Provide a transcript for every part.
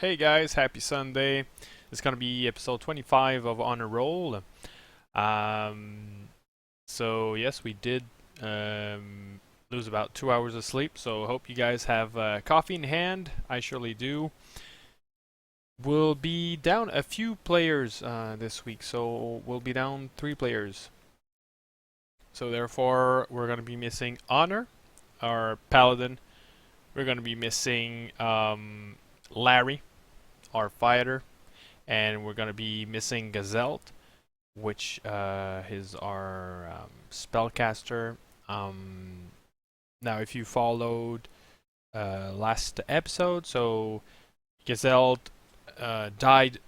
Hey guys, happy Sunday. It's gonna be episode 25 of On a Roll. Um, so yes, we did lose about 2 hours of sleep. So hope you guys have coffee in hand. I surely do. We'll be down a few players this week, so we'll be down 3 players. So therefore, we're gonna be missing Honor, our paladin. We're gonna be missing Larry, our fighter, and we're gonna be missing Gazelle, which is our spellcaster. Now, if you followed last episode, so Gazelle died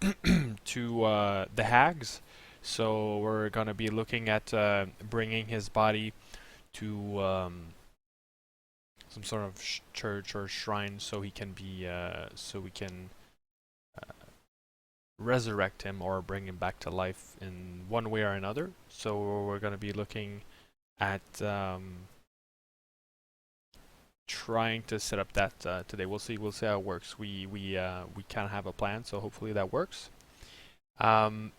to the hags, so we're gonna be looking at bringing his body to some sort of church or shrine, so he can be so we can resurrect him or bring him back to life in one way or another. So we're going to be looking at trying to set up that today. We'll see. We'll see how it works. We kind of have a plan, so hopefully that works. Um,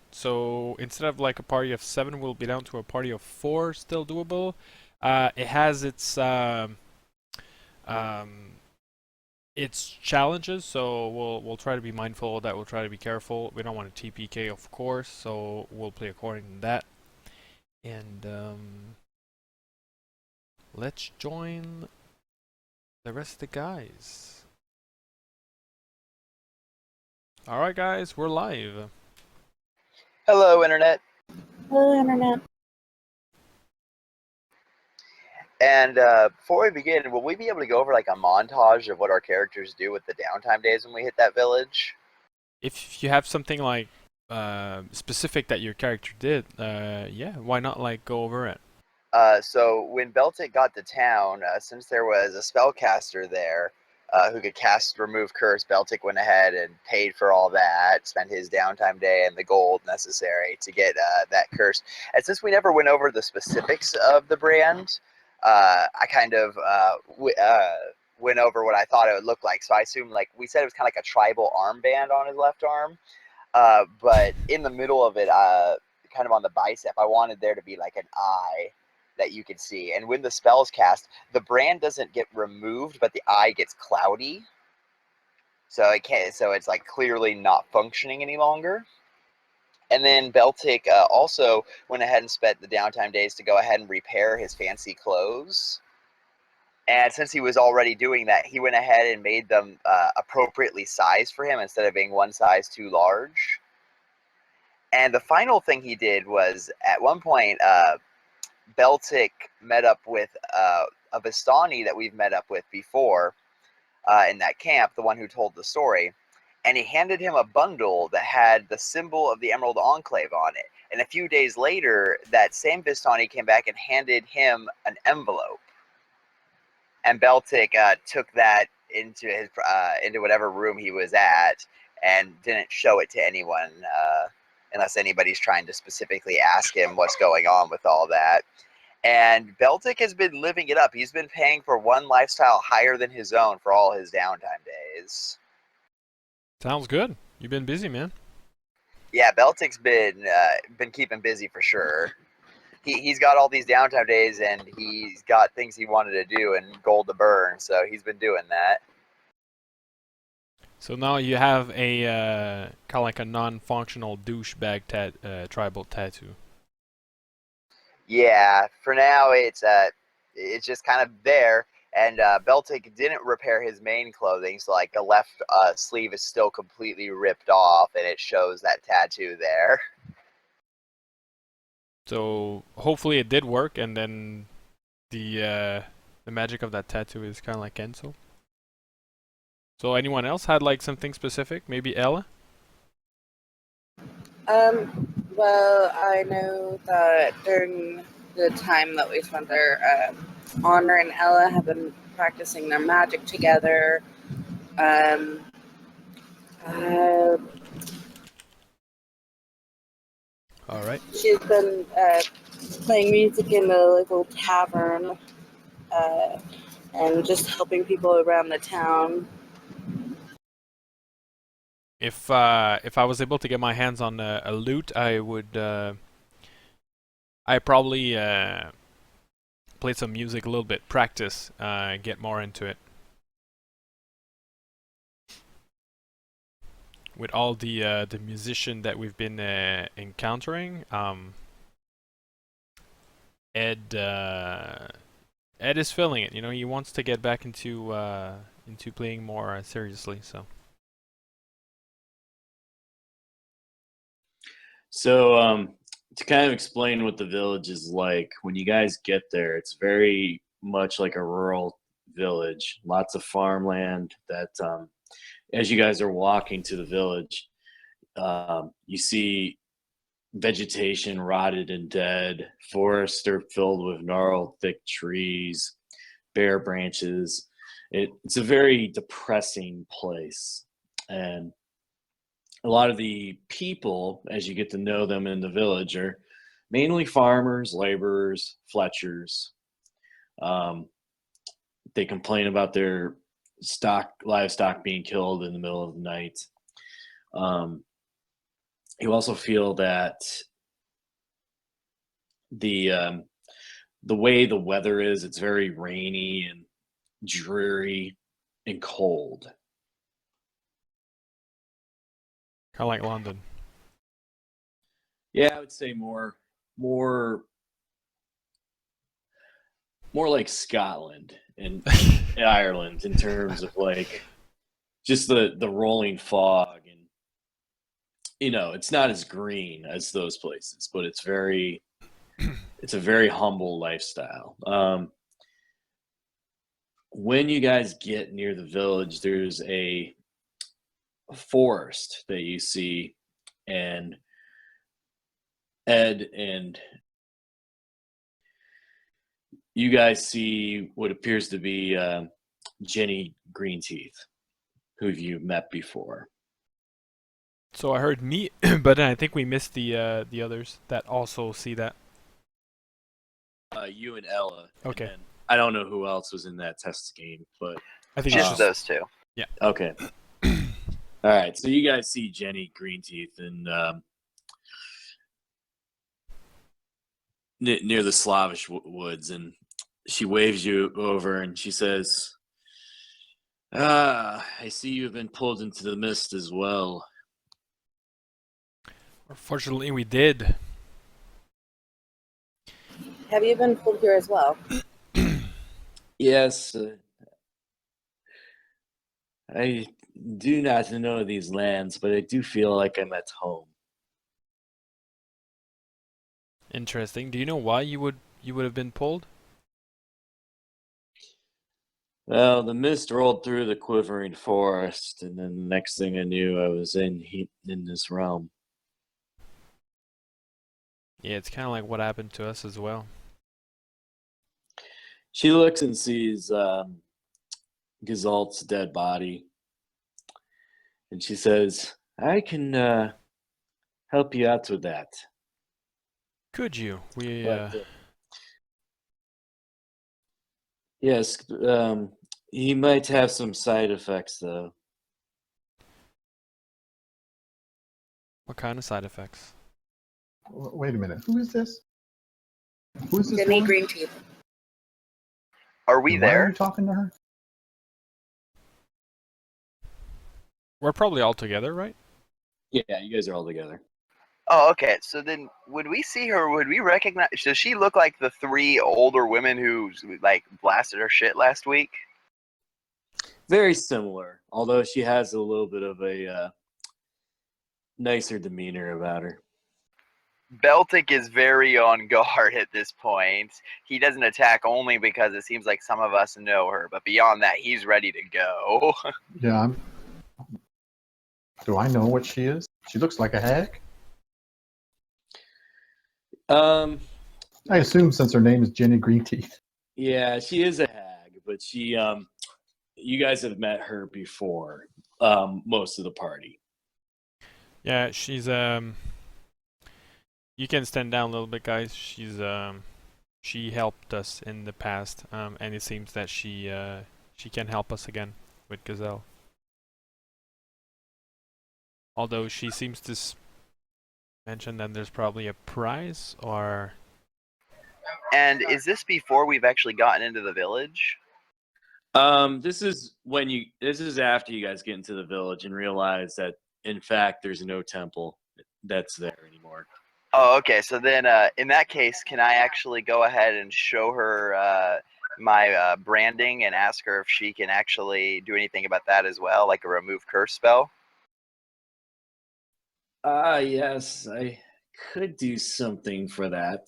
so instead of like a party of 7, we'll be down to a party of 4. Still doable. It has um, its challenges, so we'll try to be mindful of that. We'll try to be careful. We don't want to TPK, of course, so we'll play according to that. And let's join the rest of the guys. All right, guys, we're live. Hello, Internet. Hello, Internet. And before we begin, will we be able to go over like a montage of what our characters do with the downtime days when we hit that village? If you have something like specific that your character did, yeah, why not like go over it? So when Beltic got to town, since there was a spellcaster there who could cast Remove Curse, Beltic went ahead and paid for all that, spent his downtime day and the gold necessary to get that curse. And since we never went over the specifics of the brand, I kind of went over what I thought it would look like. So I assumed, like we said, it was kind of like a tribal armband on his left arm. But in the middle of it, kind of on the bicep, I wanted there to be like an eye that you could see. And when the spell's cast, the brand doesn't get removed, but the eye gets cloudy. So it can't. So it's like clearly not functioning any longer. And then Beltic also went ahead and spent the downtime days to go ahead and repair his fancy clothes. And since he was already doing that, he went ahead and made them appropriately sized for him instead of being one size too large. And the final thing he did was, at one point, Beltic met up with a Vistani that we've met up with before in that camp, the one who told the story. And he handed him a bundle that had the symbol of the Emerald Enclave on it. And a few days later, that same Vistani came back and handed him an envelope. And Beltic took that into his into whatever room he was at and didn't show it to anyone unless anybody's trying to specifically ask him what's going on with all that. And Beltic has been living it up. He's been paying for one lifestyle higher than his own for all his downtime days. Sounds good. You've been busy, man. Yeah, Beltic's been keeping busy for sure. He's got all these downtime days, and he's got things he wanted to do and gold to burn, so he's been doing that. So now you have a kind of like a non-functional douchebag tribal tattoo. Yeah, for now it's just kind of there. And Beltic didn't repair his main clothing, so like the left sleeve is still completely ripped off, and it shows that tattoo there. So hopefully it did work, and then the magic of that tattoo is kind of like Enso. So anyone else had like something specific? Maybe Ella? Well, I know that during the time that we spent there, Honor and Ella have been practicing their magic together. Um, uh, All right. she's been playing music in the little tavern, uh, and just helping people around the town. If I was able to get my hands on a loot, I would. I probably play some music a little bit, practice, get more into it. With all the musician that we've been encountering, Ed is feeling it. You know, he wants to get back into playing more seriously. So. So, to kind of explain what the village is like, when you guys get there, it's very much like a rural village. Lots of farmland that, as you guys are walking to the village, you see vegetation rotted and dead. Forests are filled with gnarled, thick trees, bare branches. It's a very depressing place. And a lot of the people, as you get to know them in the village, are mainly farmers, laborers, fletchers. Um, they complain about their livestock being killed in the middle of the night. Um, you also feel that the way the weather is, it's very rainy and dreary and cold. Kind of like London. Yeah, I would say more like Scotland and Ireland in terms of like just the rolling fog, and it's not as green as those places, but it's a very humble lifestyle. When you guys get near the village, there's a forest that you see, and Ed and you guys see what appears to be Jenny Greenteeth, who you've met before. So I heard me, but I think we missed the others that also see that. You and Ella. Okay. And I don't know who else was in that test game, but I think Just those two. Yeah. Okay. All right. So you guys see Jenny Greenteeth and near the Slavish woods, and she waves you over and she says, I see you've been pulled into the mist as well. Fortunately, we did. Have you been pulled here as well? Yes. I do not know these lands, but I do feel like I'm at home. Interesting. Do you know why you would have been pulled? Well, the mist rolled through the quivering forest, and then the next thing I knew, I was in this realm. Yeah, it's kind of like what happened to us as well. She looks and sees Gazalt's dead body, and she says, I can help you out with that. Could you? Yes, he might have some side effects, though. What kind of side effects? Wait a minute. Who is this? Who is this Jenny woman? Greenteeth. Are we And why are there? you talking to her? We're probably all together, right? Yeah, you guys are all together. Oh, okay. So then, would we see her? Would we recognize? Does she look like the three older women who like blasted her shit last week? Very similar, although she has a little bit of a nicer demeanor about her. Beltic is very on guard at this point. He doesn't attack only because it seems like some of us know her, but beyond that, he's ready to go. Yeah, do I know what she is? She looks like a hag. Um, I assume since her name is Jenny Greenteeth. yeah, she is a hag, but she you guys have met her before, most of the party. Yeah, she's you can stand down a little bit, guys. She's she helped us in the past, and it seems that she can help us again with Gazelle. Although she seems to mention that there's probably a prize, or And is this before we've actually gotten into the village? This is after you guys get into the village and realize that in fact there's no temple that's there anymore. Oh, okay. So then, in that case, can I actually go ahead and show her my branding and ask her if she can actually do anything about that as well, like a remove curse spell? Yes, I could do something for that.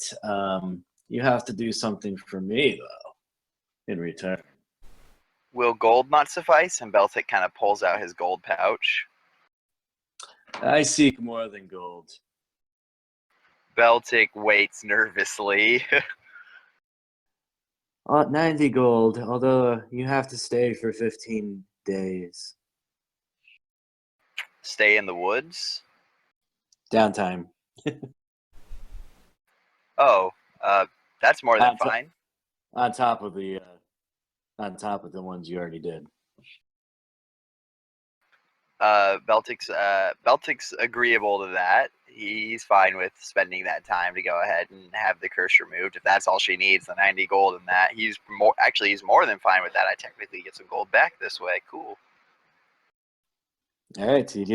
You have to do something for me though, in return. Will gold not suffice? And Beltic kind of pulls out his gold pouch. I seek more than gold. Beltic waits nervously. 90 gold, although you have to stay for 15 days. Stay in the woods? Downtime. Oh, that's more than fine. On top of the ones you already did. Beltic's agreeable to that. He's fine with spending that time to go ahead and have the curse removed. If that's all she needs, the 90 gold and that, he's more than fine with that. I technically get some gold back this way. Cool. All right, so you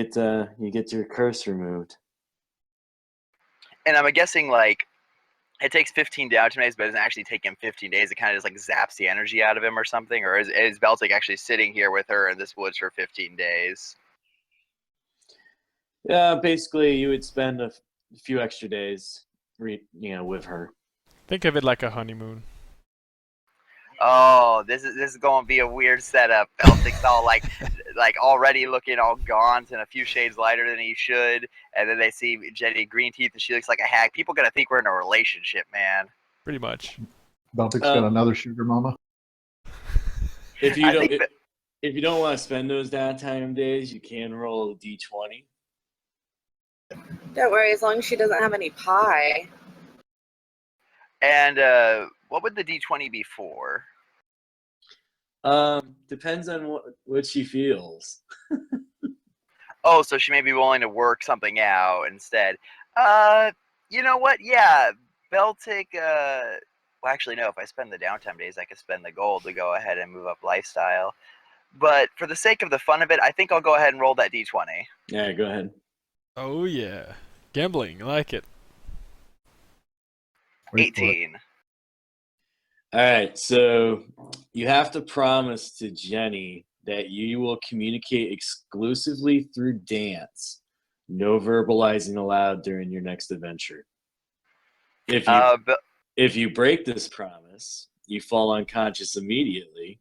get your curse removed. And I'm guessing like it takes 15 downtime days, but it doesn't actually take him 15 days. It kind of just like zaps the energy out of him or something. Or is Beltic actually sitting here with her in this woods for 15 days? Yeah, basically, you would spend a few extra days, with her. think of it like a honeymoon. Oh, this is going to be a weird setup. Beltic's all like already looking all gaunt and a few shades lighter than he should, and then they see Jenny green teeth and she looks like a hag. People gonna think we're in a relationship, man. Pretty much. Beltic's got another sugar mama. If you don't want to spend those downtime days, you can roll a d20. Don't worry, as long as she doesn't have any pie. And what would the D20 be for? Depends on what she feels. Oh, so she may be willing to work something out instead. You know what? Yeah, Beltic. Well, actually, no. If I spend the downtime days, I could spend the gold to go ahead and move up lifestyle. But for the sake of the fun of it, I think I'll go ahead and roll that D20. Yeah, go ahead. Oh yeah, gambling, I like it. Wait for it. 18. All right, so you have to promise to Jenny that you will communicate exclusively through dance. No verbalizing allowed during your next adventure. If you break this promise, you fall unconscious immediately,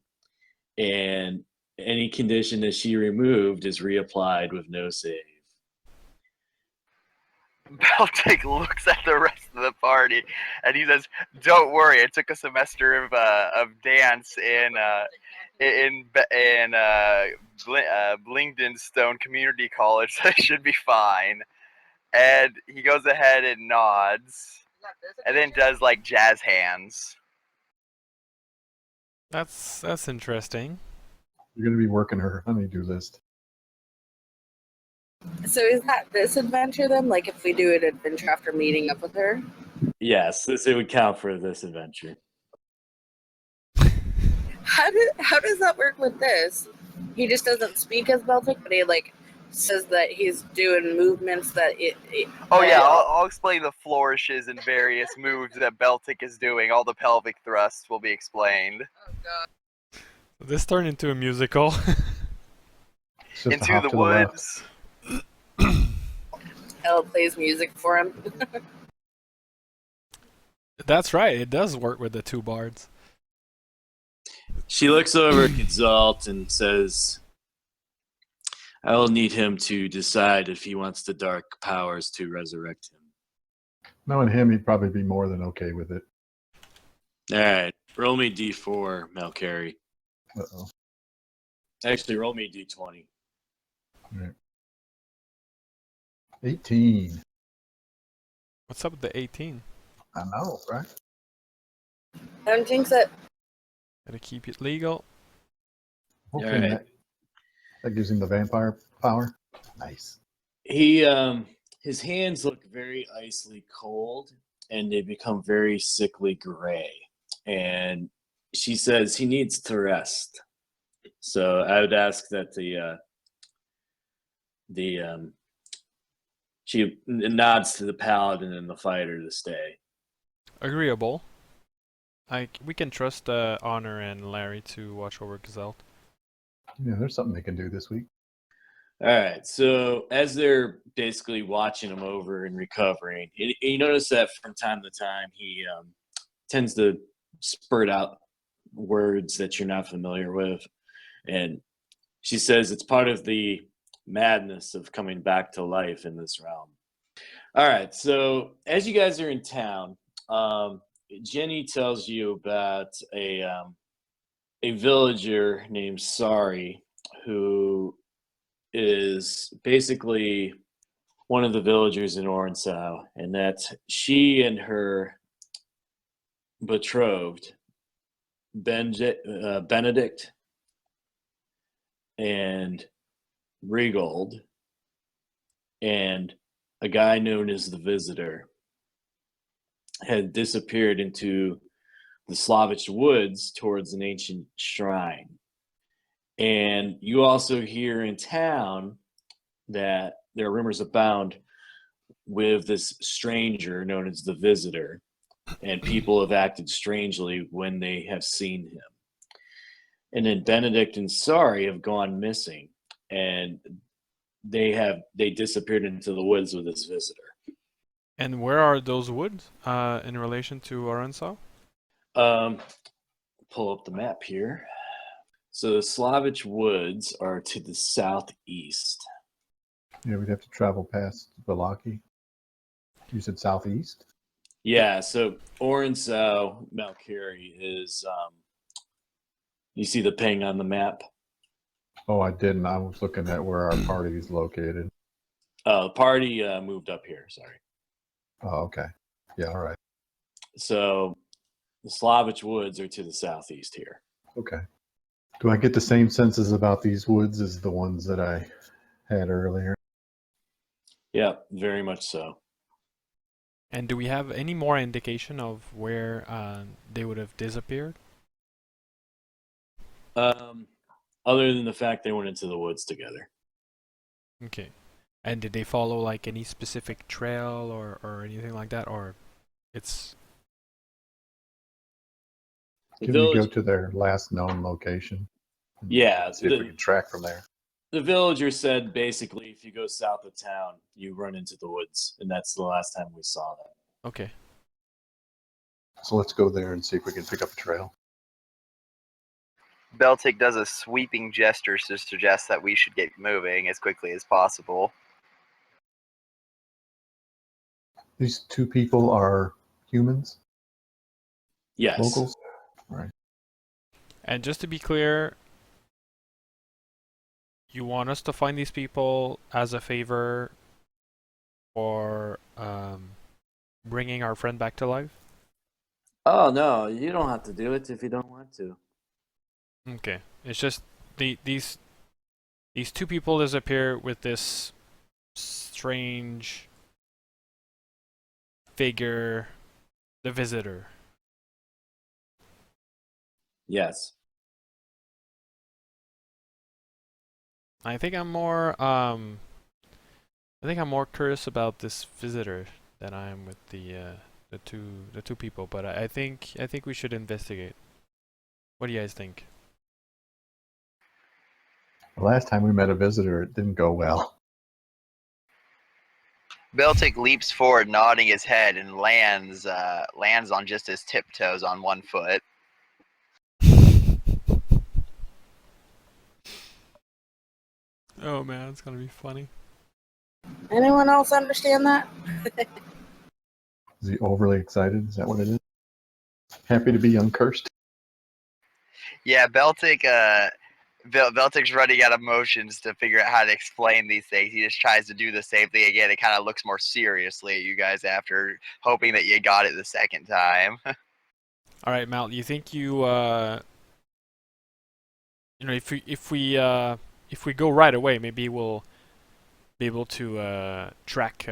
and any condition that she removed is reapplied with no save. Beltic looks at the rest of the party and he says, "Don't worry, I took a semester of dance in Blingdenstone Community College, so I should be fine." And he goes ahead and nods, and then does like jazz hands. That's interesting. You're going to be working her honeydew list. So is that this adventure then? Like if we do an adventure after meeting up with her? Yes, it would count for this adventure. How does that work with this? He just doesn't speak as Beltic, but he like says that he's doing movements that Oh yeah, I'll explain the flourishes and various moves that Beltic is doing. All the pelvic thrusts will be explained. Oh god. This turned into a musical. It's just a Into hop the to the left. woods. Ella plays music for him. That's right, it does work with the two bards. She looks over at Gazalt and says, I will need him to decide if he wants the dark powers to resurrect him. Knowing him, he'd probably be more than okay with it. All right, roll me d4, Malcary. Uh-oh. Actually, roll me d20. All right. 18. What's up with the 18? I know, right? Don't jinx it. Gotta keep it legal. Hopefully Alright. that gives him the vampire power. Nice. He his hands look very icily cold, and they become very sickly gray. And she says he needs to rest. So I would ask that the she nods to the paladin and the fighter to stay. Agreeable. We can trust Honor and Larry to watch over Gazelle. Yeah, there's something they can do this week. All right. So as they're basically watching him over and recovering, you notice that from time to time he tends to spurt out words that you're not familiar with, and she says it's part of the madness of coming back to life in this realm. All right. So as you guys are in town, Jenny tells you about a villager named Sari who is basically one of the villagers in Orensow, and that she and her betrothed, Benedict and Regold, and a guy known as the Visitor, had disappeared into the Slavish woods towards an ancient shrine. And you also hear in town that there are rumors abound with this stranger known as the Visitor, and people have acted strangely when they have seen him. And then Benedict and Sari have gone missing, and they disappeared into the woods with this visitor. And where are those woods in relation to Arkansas? Pull up the map here. So the Slavic woods are to the southeast. Yeah, we'd have to travel past Valaki. You said southeast? Yeah, so Orensow, Malkiri is you see the ping on the map? Oh, I didn't. I was looking at where our party is located. The party moved up here, sorry. Oh, okay. Yeah, all right. So the Slavic woods are to the southeast here. Okay. Do I get the same senses about these woods as the ones that I had earlier? Yeah, very much so. And do we have any more indication of where they would have disappeared? Other than the fact they went into the woods together. Okay. And did they follow like any specific trail or anything like that, or it's? Can we go to their last known location? Yeah. See if we can track from there. The villager said basically if you go south of town, you run into the woods, and that's the last time we saw them. Okay. So let's go there and see if we can pick up a trail. Beltic does a sweeping gesture to suggest that we should get moving as quickly as possible. These two people are humans? Yes. Locals? Right. And just to be clear, you want us to find these people as a favor for bringing our friend back to life? Oh, no, you don't have to do it if you don't want to. Okay. It's just these two people disappear with this strange figure, the Visitor. Yes. I think I'm more curious about this Visitor than I am with the two people, but I think we should investigate. What do you guys think? The last time we met a visitor, it didn't go well. Beltic leaps forward, nodding his head, and lands on just his tiptoes on one foot. Oh man, it's gonna be funny. Anyone else understand that? Is he overly excited? Is that what it is? Happy to be uncursed? Yeah, Beltic's running out of motions to figure out how to explain these things. He just tries to do the same thing again. It kind of looks more seriously at you guys after hoping that you got it the second time. All right, Mal. You think if we go right away, maybe we'll be able to track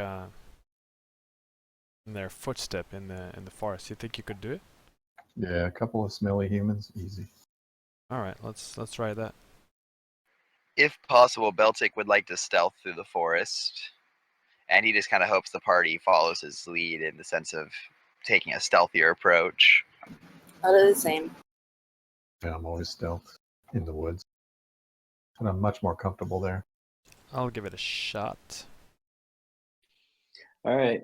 their footstep in the forest. You think you could do it? Yeah, a couple of smelly humans, easy. All right, let's try that. If possible, Beltic would like to stealth through the forest, and he just kind of hopes the party follows his lead in the sense of taking a stealthier approach. I'll do the same. Yeah, I'm always stealth in the woods. And I'm much more comfortable there. I'll give it a shot. All right.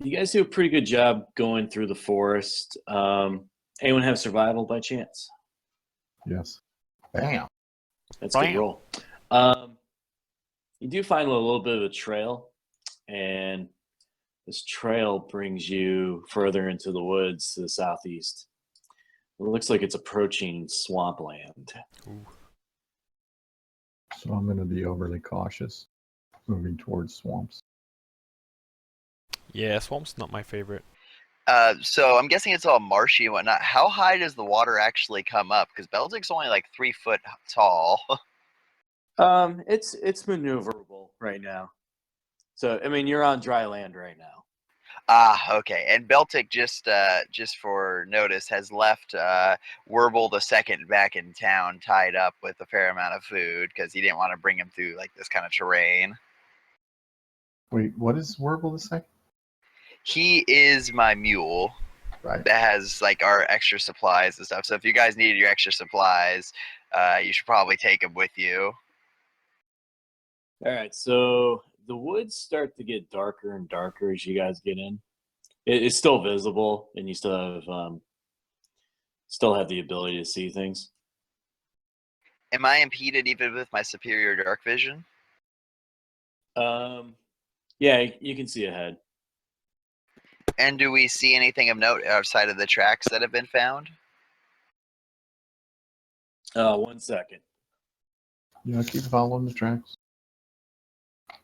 You guys do a pretty good job going through the forest. Anyone have survival by chance? Yes. Bam. That's a good Bam. roll. You do find a little bit of a trail, and this trail brings you further into the woods to the southeast. It looks like it's approaching swampland. Ooh. So I'm going to be overly cautious moving towards swamps. Yeah, swamp's not my favorite. So I'm guessing it's all marshy and whatnot. How high does the water actually come up? Because Beltic's only like 3 foot tall. It's maneuverable right now. So I mean, you're on dry land right now. Okay. And Beltic, just for notice, has left Werble the second back in town, tied up with a fair amount of food because he didn't want to bring him through like this kind of terrain. Wait, what is Werble the second? He is my mule. Right. That has like our extra supplies and stuff. So if you guys needed your extra supplies, you should probably take them with you. All right, so the woods start to get darker and darker as you guys get in. It's still visible, and you still have the ability to see things. Am I impeded even with my superior dark vision? Yeah, you can see ahead. And do we see anything of note outside of the tracks that have been found? 1 second. Yeah, keep following the tracks.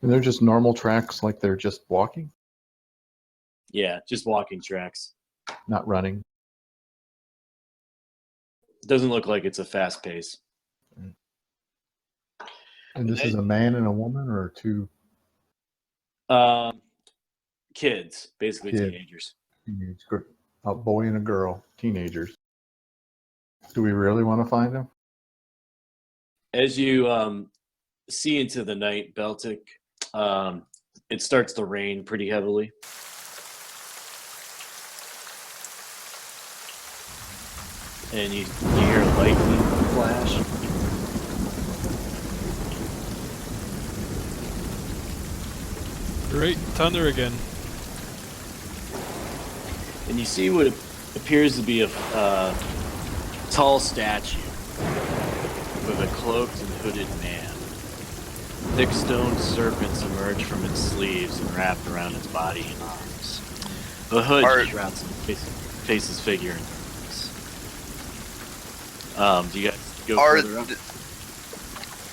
And they're just normal tracks, like they're just walking, Yeah, just walking tracks. not running. Doesn't look like it's a fast pace. And this is a man and a woman, or two Kids, basically Kids. teenagers. a boy and a girl, teenagers. Do we really want to find them? As you see into the night, Beltic, it starts to rain pretty heavily. And you hear lightning flash. Great thunder again. And you see what appears to be a tall statue with a cloaked and hooded man. Thick stone serpents emerge from its sleeves and wrapped around its body and arms. The hood shrouds faces figure in darkness. Do you guys go further up?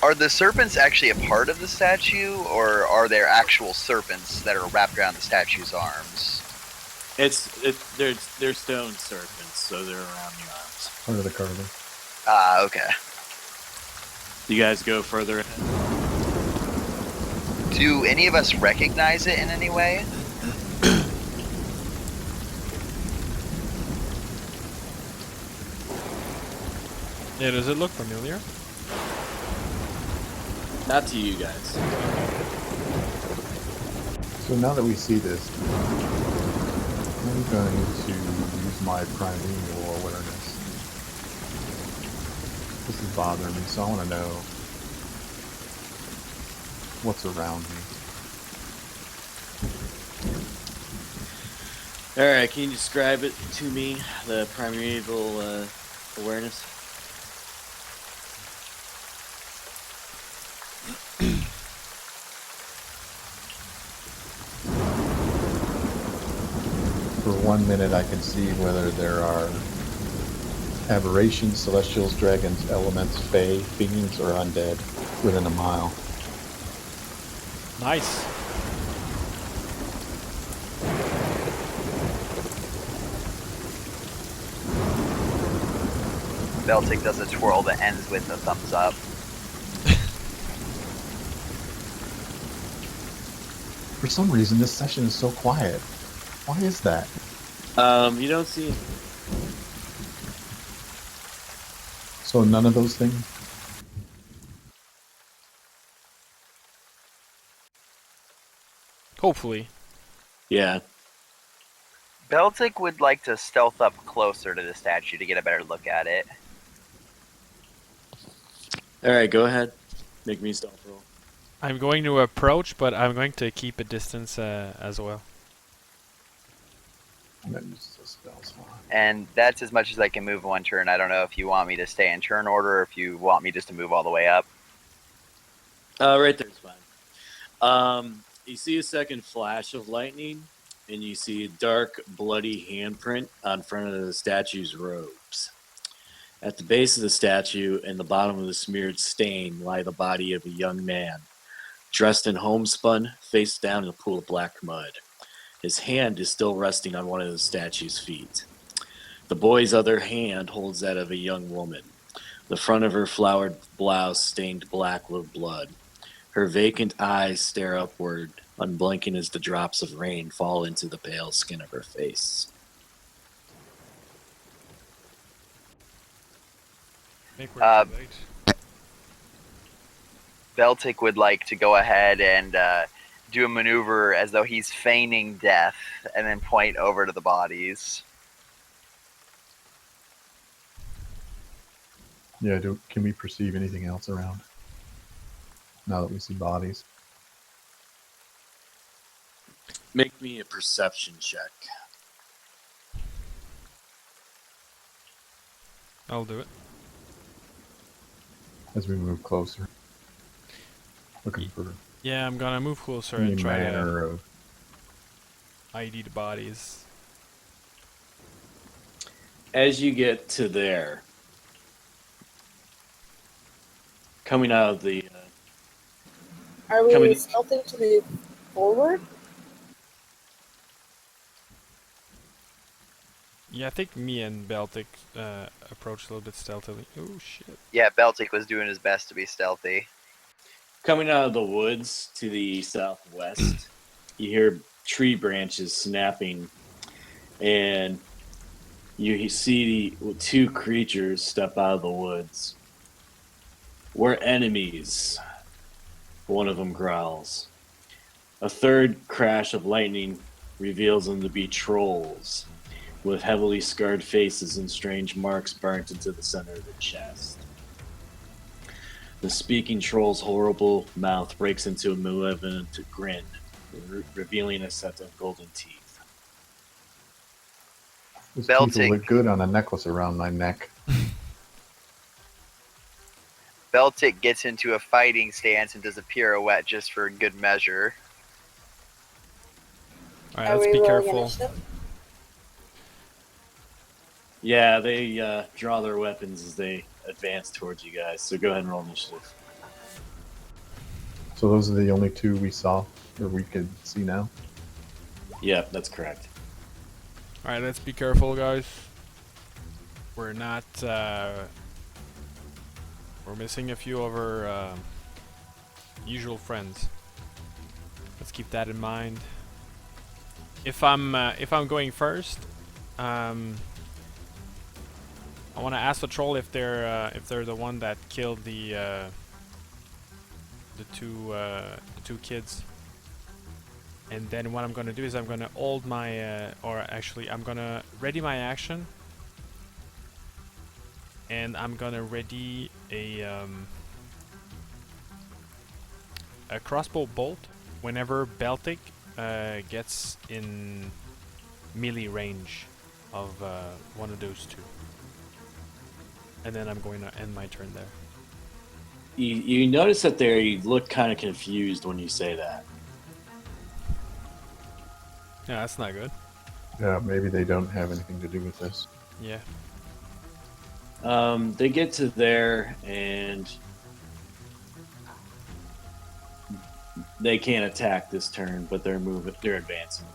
Are the serpents actually a part of the statue, or are there actual serpents that are wrapped around the statue's arms? They're stone serpents, so they're around the arms. Part of the carving. Okay. Do you guys go further ahead? Do any of us recognize it in any way? Yeah, does it look familiar? Not to you guys. So now that we see this, I'm going to use my primeval awareness. This is bothering me, so I want to know what's around me. Alright, can you describe it to me, the primeval awareness? For 1 minute, I can see whether there are aberrations, celestials, dragons, elements, fae, fiends, or undead within a mile. Nice. Beltic does a twirl that ends with a thumbs up. For some reason, this session is so quiet. Why is that? You don't see. So none of those things? Hopefully. Yeah. Beltic would like to stealth up closer to the statue to get a better look at it. All right, go ahead. Make me a stealth roll. I'm going to approach, but I'm going to keep a distance as well. I'm gonna use the spell slot. And that's as much as I can move in one turn. I don't know if you want me to stay in turn order or if you want me just to move all the way up. Right there's fine. You see a second flash of lightning, and you see a dark, bloody handprint on front of the statue's robes. At the base of the statue, in the bottom of the smeared stain, lie the body of a young man, dressed in homespun, face down in a pool of black mud. His hand is still resting on one of the statue's feet. The boy's other hand holds that of a young woman. The front of her flowered blouse stained black with blood. Her vacant eyes stare upward, unblinking as the drops of rain fall into the pale skin of her face. I think we're too late. Beltic would like to go ahead and do a maneuver as though he's feigning death and then point over to the bodies. Yeah, can we perceive anything else around? Now that we see bodies. Make me a perception check. I'll do it. As we move closer. Looking for Yeah, I'm gonna move closer any and try manner to of... ID the bodies. As you get to there, coming out of the... Are we Coming- stealthing to move forward? Yeah, I think me and Beltic approached a little bit stealthily. Oh shit. Yeah, Beltic was doing his best to be stealthy. Coming out of the woods to the southwest, you hear tree branches snapping, and you see two creatures step out of the woods. We're enemies, one of them growls. A third crash of lightning reveals them to be trolls, with heavily scarred faces and strange marks burnt into the center of the chest. The speaking troll's horrible mouth breaks into a malevolent grin, revealing a set of golden teeth. Those teeth Beltic. will look good on a necklace around my neck. Beltic gets into a fighting stance and does a pirouette just for good measure. Alright, Are let's we be rolling careful. initiative? Yeah, they draw their weapons as they advance towards you guys, so go ahead and roll initiative. So those are the only two we saw, or we could see now? Yeah, that's correct. Alright, let's be careful, guys. We're not, we're missing a few of our usual friends. Let's keep that in mind. If I'm going first, I want to ask the troll if they're the one that killed the two kids. And then what I'm gonna do is I'm gonna hold my, or actually I'm gonna ready my action, and I'm gonna ready a crossbow bolt whenever Beltic gets in melee range of one of those two. And then I'm going to end my turn there. You notice that they look kind of confused when you say that. Yeah, that's not good. Yeah, maybe they don't have anything to do with this. Yeah. They get to there and they can't attack this turn, but they're advancing.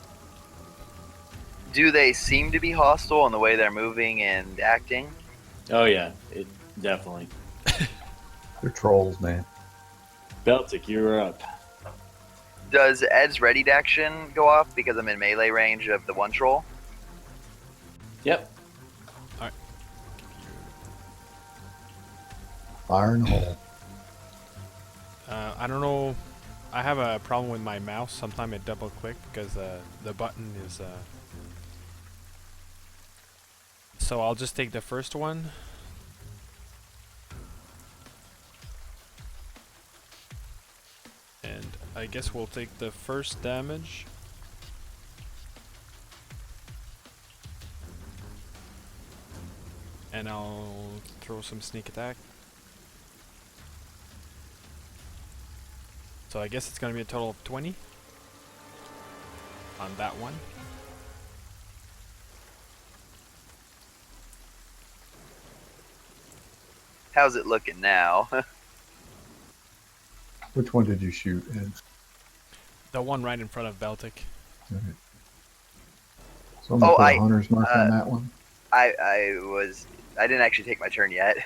Do they seem to be hostile in the way they're moving and acting? Oh yeah, it definitely. They're trolls, man. Beltic, you're up. Does Ed's readied action go off because I'm in melee range of the one troll? Yep. Fire in the hole. I don't know. I have a problem with my mouse. Sometimes it double click because the button is. So I'll just take the first one. And I guess we'll take the first damage. And I'll throw some sneak attack. So I guess it's gonna be a total of 20 on that one. How's it looking now? Which one did you shoot, Ed? The one right in front of Baltic. Alright. So I'm gonna Oh, put a hunter's mark on that one. I didn't actually take my turn yet.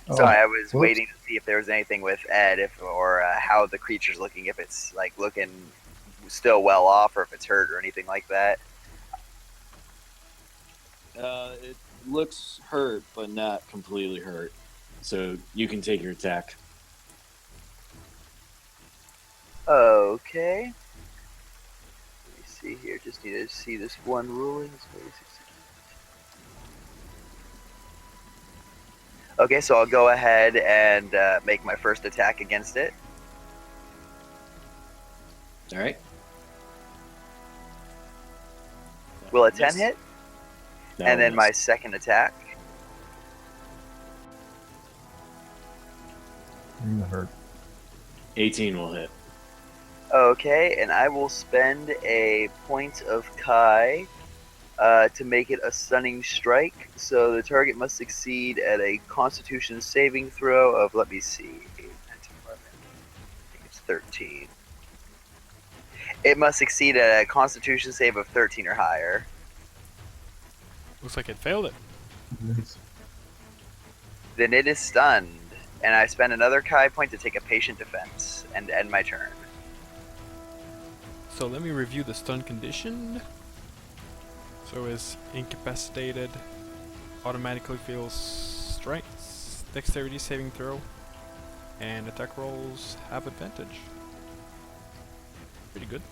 Oh, So I was whoops. waiting to see if there was anything with Ed, or how the creature's looking, if it's like looking still well off, or if it's hurt or anything like that. It looks hurt, but not completely hurt. So you can take your attack. Okay. Let me see here. Just need to see this one ruling. Okay, so I'll go ahead and make my first attack against it. All right. Will a 10 Miss. hit? That And will then miss. my second attack. You're gonna hurt. 18 will hit. Okay, and I will spend a point of Kai to make it a stunning strike. So the target must succeed at a Constitution saving throw of, let me see, 8, 9, 10, 11. I think it's 13. It must succeed at a Constitution save of 13 or higher. Looks like it failed it. Nice. Then it is stunned, and I spend another Kai point to take a patient defense and end my turn. So let me review the stun condition. So is incapacitated, automatically feels strength, dexterity saving throw, and attack rolls have advantage. Pretty good.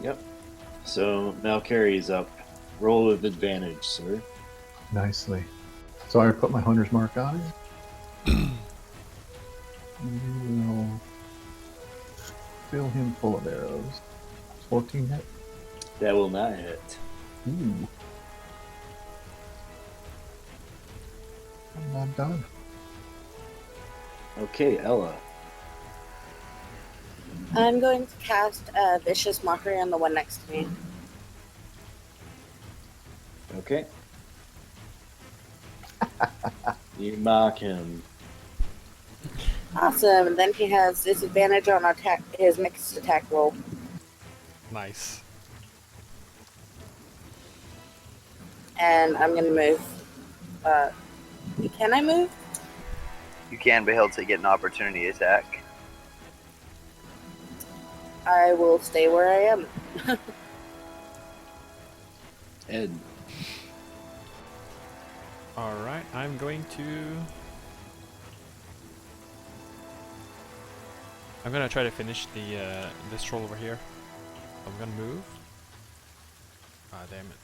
Yep. So Malcarry's up. Roll with advantage, sir. Nicely. So I put my hunter's mark on it. We will fill him full of arrows. 14 hit. That will not hit. Ooh. I'm not done. Okay, Ella. I'm going to cast Vicious Mockery on the one next to me. Okay. You mock him. Awesome. And then he has disadvantage on attack, his mixed attack roll. Nice. And I'm going to move. Can I move? You can be held to get an opportunity attack. I will stay where I am. Ed. Alright, I'm going to try to finish the this troll over here. I'm gonna move. Ah, damn it.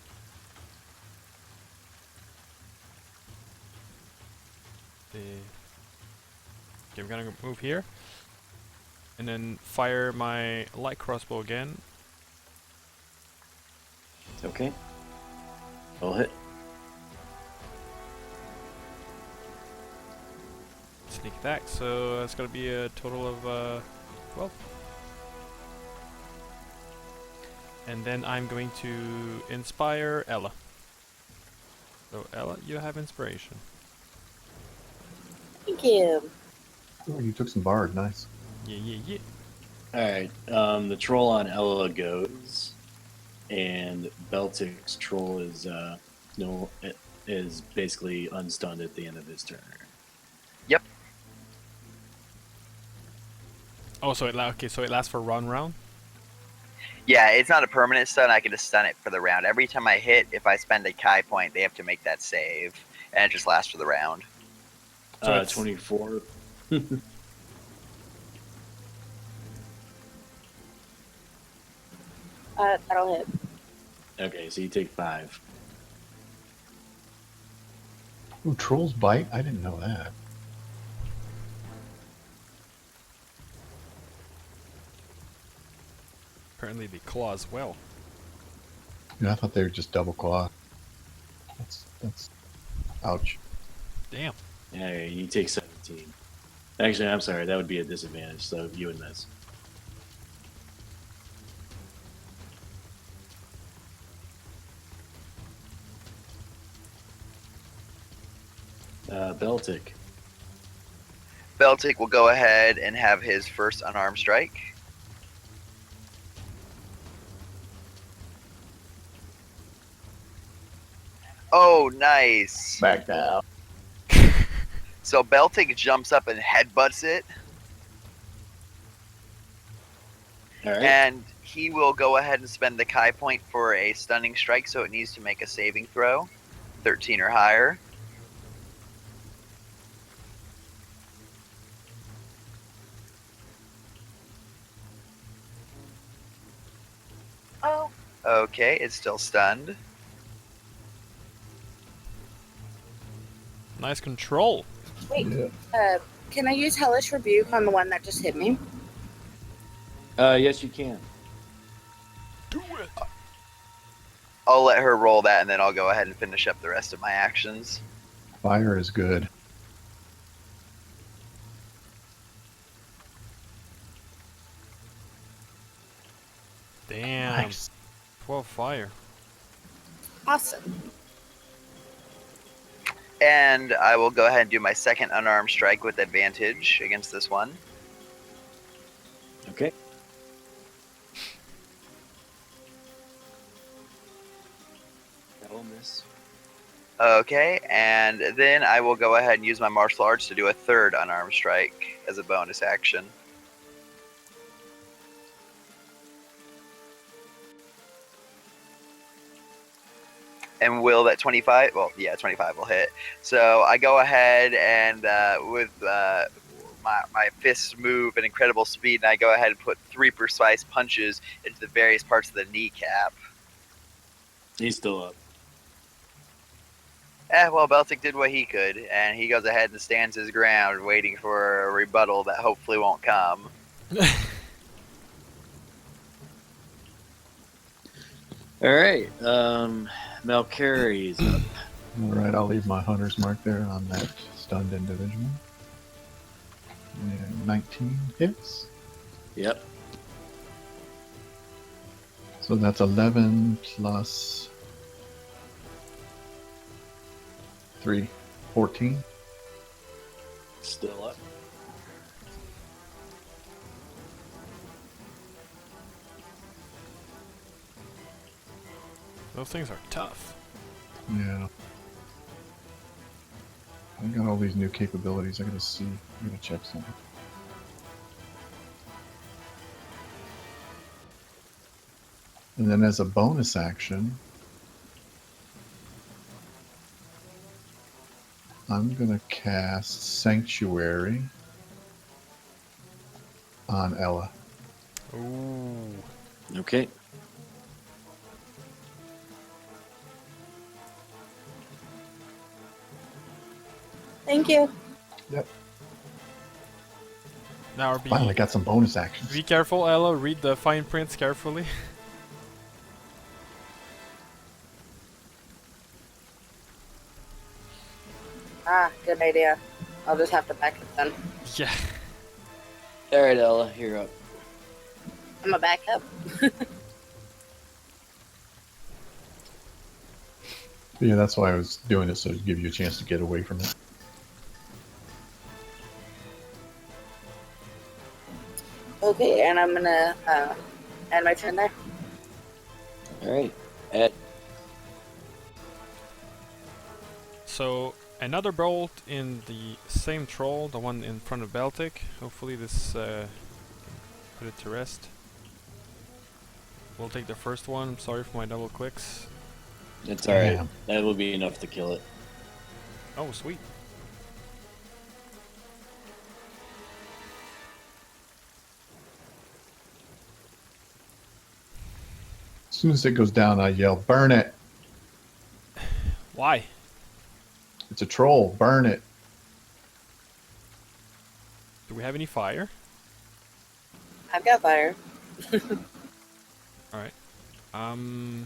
Okay, I'm gonna move here. And then fire my light crossbow again. Okay. I'll hit. Sneak attack, so that's gonna be a total of 12. And then I'm going to inspire Ella. So Ella, you have inspiration. Thank you. Oh, you took some bard. Nice. Yeah, yeah, yeah. Alright, the troll on Ella goes. And Beltic's troll is is basically unstunned at the end of his turn. Yep. Oh, so it lasts for 1 round. Yeah, it's not a permanent stun. I can just stun it for the round. Every time I hit, if I spend a Kai point, they have to make that save, and it just lasts for the round. So it's 24. That'll hit. Okay, so you take 5. Ooh, trolls bite? I didn't know that. apparently they claw as well. Yeah, I thought they were just double claw. That's ouch. Damn. Yeah, you take 17. Actually, I'm sorry, that would be a disadvantage, so you would miss. Beltic. Beltic will go ahead and have his first unarmed strike. Oh, nice. Back down. So Beltic jumps up and headbutts it, All right. and he will go ahead and spend the Kai point for a stunning strike, so it needs to make a saving throw, 13 or higher. Oh. Okay, it's still stunned. Nice control. Wait. Yeah. Can I use Hellish Rebuke on the one that just hit me? Yes, you can. Do it. I'll let her roll that, and then I'll go ahead and finish up the rest of my actions. Fire is good. Damn. Nice. 12 fire. Awesome. And I will go ahead and do my second unarmed strike with advantage against this one. Okay. That will miss. Okay, and then I will go ahead and use my martial arts to do a third unarmed strike as a bonus action. And will that 25? Well, yeah, 25 will hit. So I go ahead and with my fists move at incredible speed, and I go ahead and put 3 precise punches into the various parts of the kneecap. He's still up. Well, Beltic did what he could, and he goes ahead and stands his ground, waiting for a rebuttal that hopefully won't come. All right. Malcari's up. Alright, I'll leave my hunter's mark there on that stunned individual. And 19 hits. Yep. So that's 11 plus 3, 14. Still up. Those things are tough. Yeah. I got all these new capabilities. I gotta see. I gotta check something. And then as a bonus action, I'm gonna cast Sanctuary on Ella. Ooh. Okay. Thank you. Now Finally got some bonus actions. be careful, Ella. Read the fine prints carefully. Good idea. I'll just have to back up then. Yeah. All right, Ella, you're up. I'm a back up. Yeah, that's why I was doing it, so to give you a chance to get away from it. Okay, and I'm gonna end my turn there. All right. Ed. So another bolt in the same troll, the one in front of Baltic. Hopefully this put it to rest. We'll take the first one. I'm sorry for my double clicks. It's alright. Damn. That will be enough to kill it. Oh, sweet. As soon as it goes down, I yell, "Burn it!" Why? It's a troll. Burn it. Do we have any fire? I've got fire. Alright. And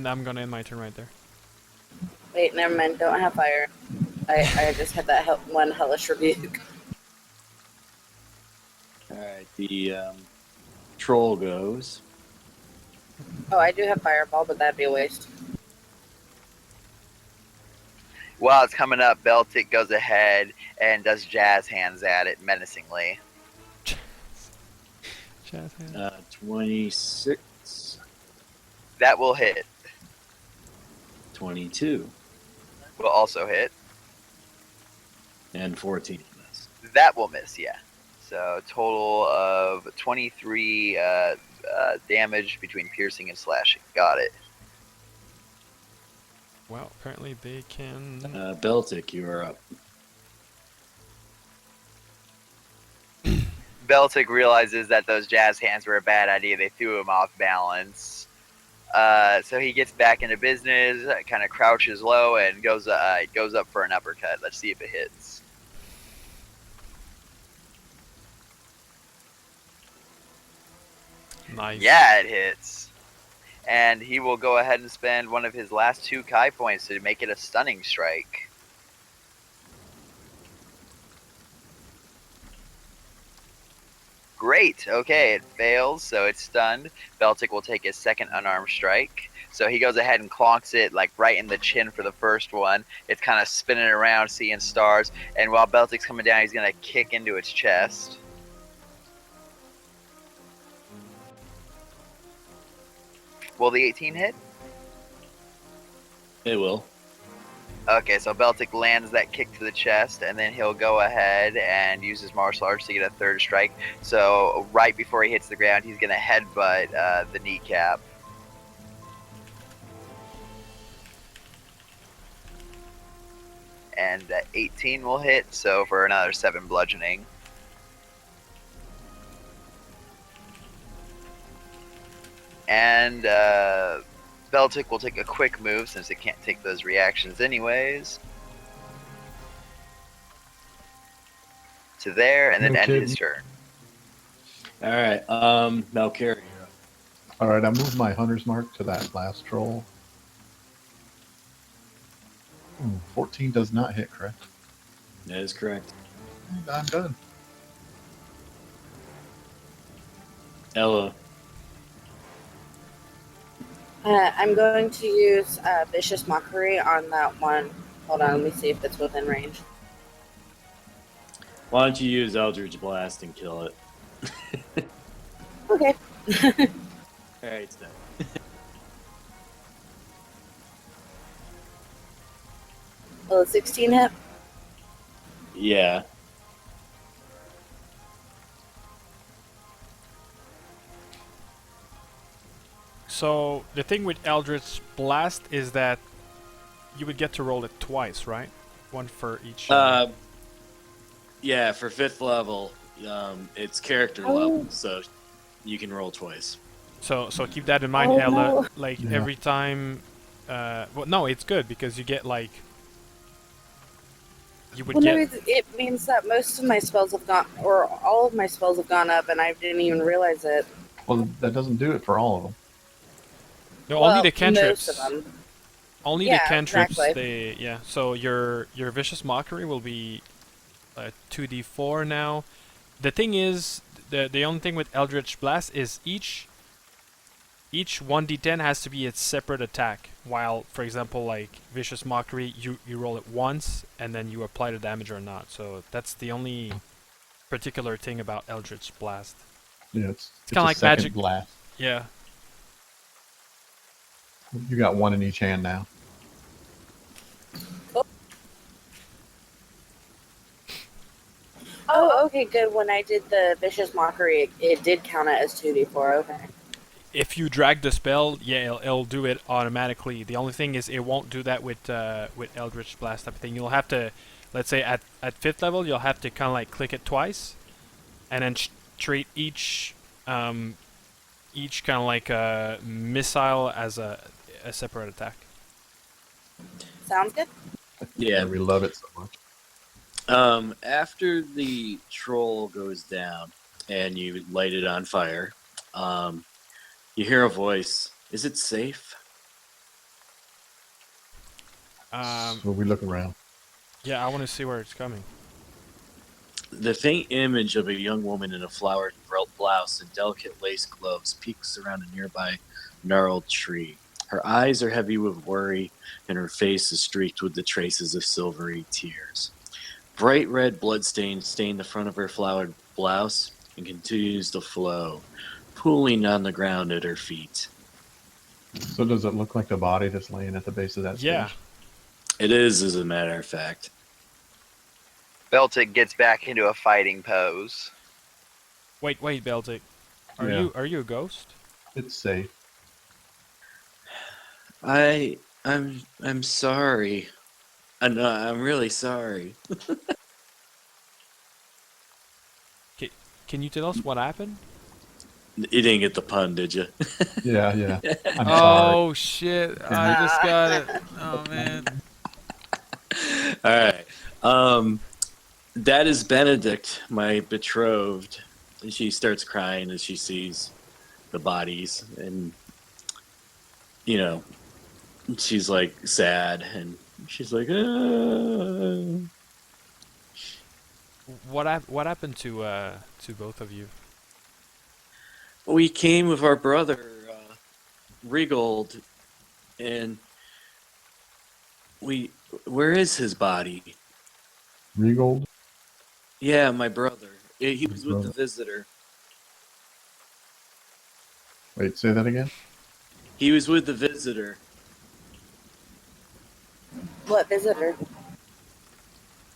I'm gonna end my turn right there. Wait, never mind. Don't have fire. I just had that one hellish rebuke. Alright, the troll goes. Oh, I do have fireball, but that'd be a waste. While it's coming up, Beltic goes ahead and does jazz hands at it menacingly. Jazz hand. 26, That will hit. 22, Will also hit. and 14. That will miss, yeah. So total of 23 damage between piercing and slashing. Got it. Well, apparently they can. Beltic, you are up. Beltic realizes that those jazz hands were a bad idea. They threw him off balance. So he gets back into business, kind of crouches low, and goes up for an uppercut. Let's see if it hits. Nice. Yeah, it hits. And he will go ahead and spend one of his last 2 Kai points to make it a stunning strike. Great. Okay, it fails, so it's stunned. Beltic will take his second unarmed strike. So he goes ahead and clonks it like right in the chin for the first one. It's kind of spinning around, seeing stars. And while Beltic's coming down, he's going to kick into its chest. Will the 18 hit? It will. Okay, so Beltic lands that kick to the chest, and then he'll go ahead and use his martial arts to get a third strike. So right before he hits the ground, he's going to headbutt the kneecap. And 18 will hit, so for another 7 bludgeoning. And Beltic will take a quick move since it can't take those reactions anyways. To there, and then No end kidding. his turn. Alright, Valkyrie, you're up. Alright, I moved my hunter's mark to that last troll. 14 does not hit, correct? That is correct. I'm done. Ella, I'm going to use Vicious Mockery on that one. Hold on, let me see if it's within range. why don't you use Eldritch Blast and kill it? Okay. Alright, it's done. Will a 16 hit? Yeah. So the thing with Eldritch Blast is that you would get to roll it twice, right? One for each. Yeah, for 5th level, it's character level, so you can roll twice. So keep that in mind, Oh, Ella. no. Like Yeah. every time. Well, no, it's good because you get like. You would Well, no, get. it means that most of my spells have gone, or all of my spells have gone up, and I didn't even realize it. Well, that doesn't do it for all of them. No, Well, only the cantrips. Most of them. Only Yeah, the cantrips. exactly. Yeah. So your vicious mockery will be 2d4 now. The thing is, the only thing with Eldritch Blast is each 1d10 has to be its separate attack. While, for example, like vicious mockery, you roll it once and then you apply the damage or not. So that's the only particular thing about Eldritch Blast. Yeah, it's kinda a like second magic. blast. Yeah. You got one in each hand now. Oh, okay, good. When I did the vicious mockery, it did count it as 2d4. Okay. If you drag the spell, yeah, it'll do it automatically. The only thing is it won't do that with Eldritch Blast type of thing. You'll have to, let's say at 5th level, you'll have to kind of like click it twice, and then treat each kind of like a missile as a separate attack. Sounds good. Yeah. We love it so much. After the troll goes down and you light it on fire, you hear a voice. Is it safe? So we look around. Yeah, I want to see where it's coming. The faint image of a young woman in a flowered blouse and delicate lace gloves peeks around a nearby gnarled tree. Her eyes are heavy with worry, and her face is streaked with the traces of silvery tears. Bright red bloodstains stain the front of her flowered blouse and continues to flow, pooling on the ground at her feet. So does it look like the body that's laying at the base of that Yeah. stairs? It is, as a matter of fact. Beltic gets back into a fighting pose. Wait, Beltic. Are Yeah. you a ghost? It's safe. I'm sorry. I'm really sorry. Can you tell us what happened? You didn't get the pun, did you? Yeah. I'm sorry. Oh shit! I just got it. Oh man. All right. That is Benedict, my betrothed. And she starts crying as she sees the bodies, and she's like sad, and she's like, What happened to both of you? We came with our brother, Rigold, and where is his body? Regold? Yeah, my brother. He was with the Brother. visitor. Wait, say that again? He was with the visitor. What visitor?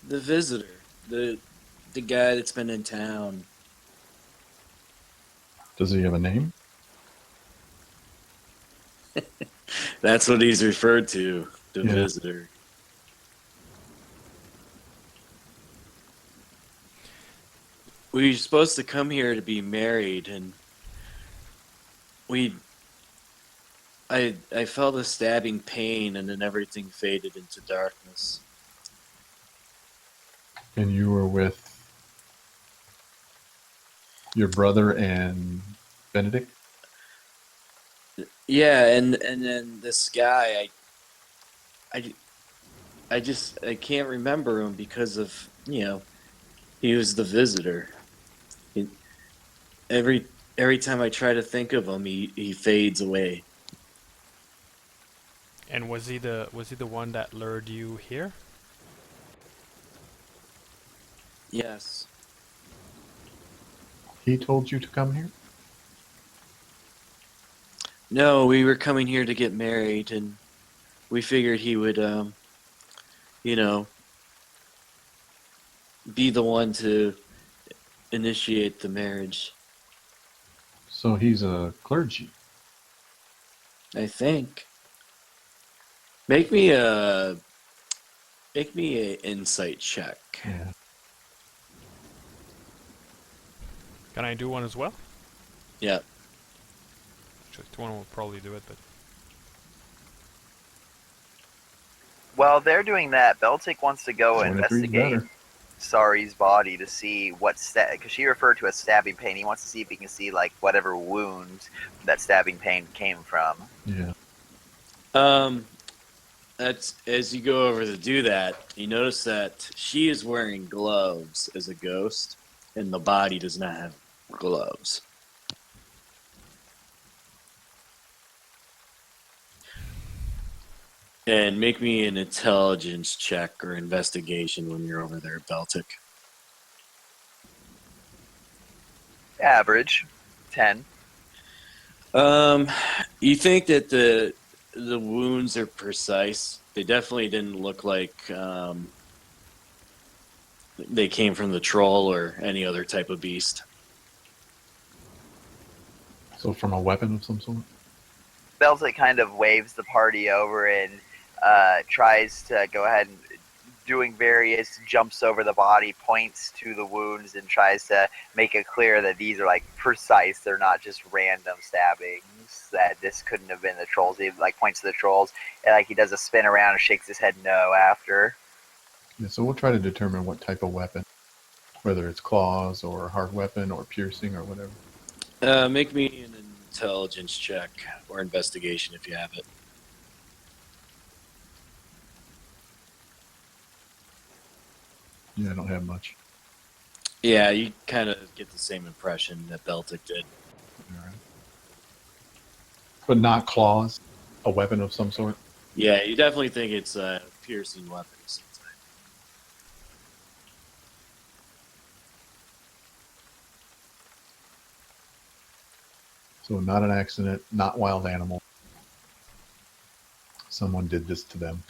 The visitor. The guy that's been in town. Does he have a name? That's what he's referred to. The Yeah. visitor. We were supposed to come here to be married, and I felt a stabbing pain, and then everything faded into darkness. And you were with your brother and Benedict? Yeah, and then this guy, I can't remember him because of he was the visitor. Every time I try to think of him, he fades away. And was he the one that lured you here? Yes. He told you to come here? No, we were coming here to get married, and we figured he would, be the one to initiate the marriage. So he's a clergy. I think. Make me a insight check. Yeah. Can I do one as well? Yeah. Just one will probably do it, but While they're doing that, Beltic wants to go 23's investigate better. Sari's body to see what because she referred to as stabbing pain. He wants to see if he can see like whatever wound that stabbing pain came from. Yeah. That's as you go over to do that, you notice that she is wearing gloves as a ghost, and the body does not have gloves. And make me an intelligence check or investigation when you're over there, Beltic. Average, 10. You think that the wounds are precise. They definitely didn't look like they came from the troll or any other type of beast. So from a weapon of some sort? Beltic kind of waves the party over and tries to go ahead and doing various jumps over the body, points to the wounds, and tries to make it clear that these are like precise. They're not just random stabbings. That this couldn't have been the trolls. He like points to the trolls, and like he does a spin around and shakes his head no after. Yeah, so we'll try to determine what type of weapon, whether it's claws or a hard weapon or piercing or whatever. Make me an intelligence check or investigation if you have it. Yeah, I don't have much. Yeah, you kind of get the same impression that Beltic did. All right. But not claws, a weapon of some sort. Yeah, you definitely think it's a piercing weapon of some type. So not an accident, not wild animal. Someone did this to them.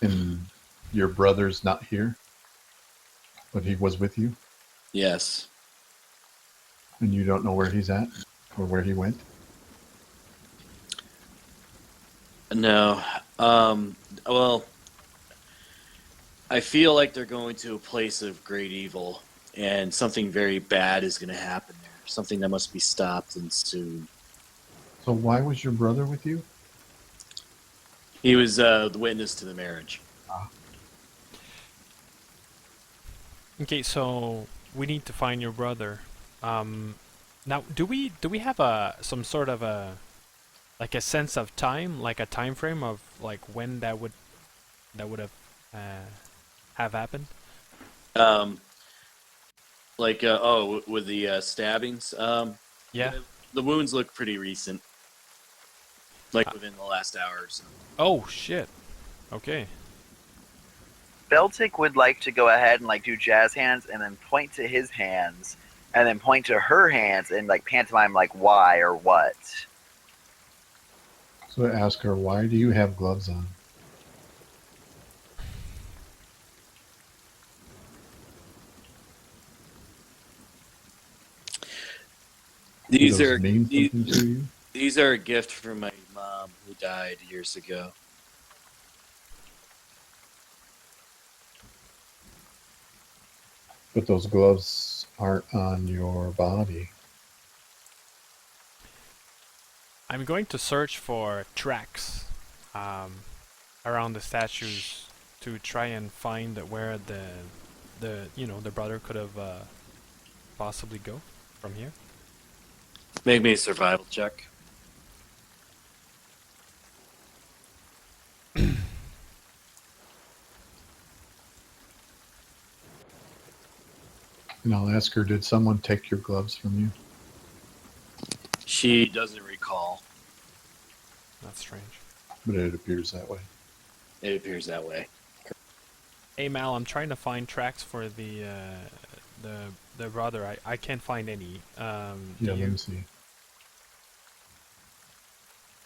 And your brother's not here, but he was with you, Yes. and you don't know where he's at or where he went. No. Well, I feel like they're going to a place of great evil, and something very bad is going to happen there. Something that must be stopped and soon. So why was your brother with you? He was the witness to the marriage. Okay, so we need to find your brother. Now, do we have a some sort of a like a sense of time, like a time frame of like when that would have happened? Um, with the stabbings. Yeah. The wounds look pretty recent, like Uh, within the last hour or so. Oh shit. Okay. Beltic would like to go ahead and like do jazz hands and then point to his hands and then point to her hands and like pantomime like why or what. So I ask her, why do you have gloves on? Do These those are mean these, something to you? these are a gift from my mom who died years ago. But those gloves aren't on your body. I'm going to search for tracks around the statues to try and find where the brother could have possibly go from here. Make me a survival check. And I'll ask her, did someone take your gloves from you? She doesn't recall. That's strange. But it appears that way. It appears that way. Hey Mal, I'm trying to find tracks for the brother. I can't find any. Yeah, let me see.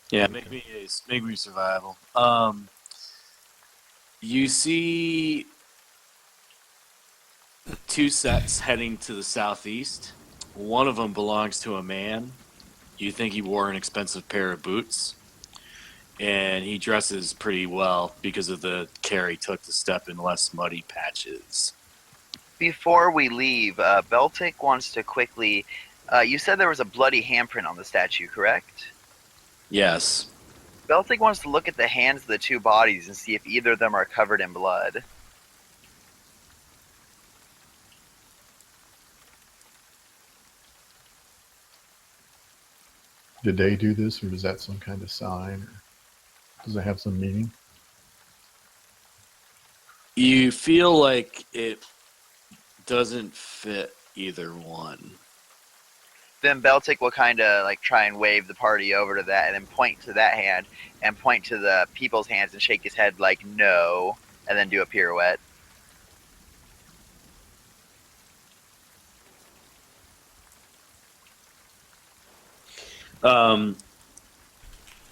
Yeah, make me survival. You see two sets heading to the southeast. One of them belongs to a man. You think he wore an expensive pair of boots, and he dresses pretty well because of the care he took to step in less muddy patches. Before we leave, Beltic wants to quickly. You said there was a bloody handprint on the statue, correct? Yes. Beltic wants to look at the hands of the two bodies and see if either of them are covered in blood. Did they do this, or is that some kind of sign? Or does it have some meaning? You feel like it doesn't fit either one. Then Beltic will kind of like try and wave the party over to that and then point to that hand and point to the people's hands and shake his head like no, and then do a pirouette.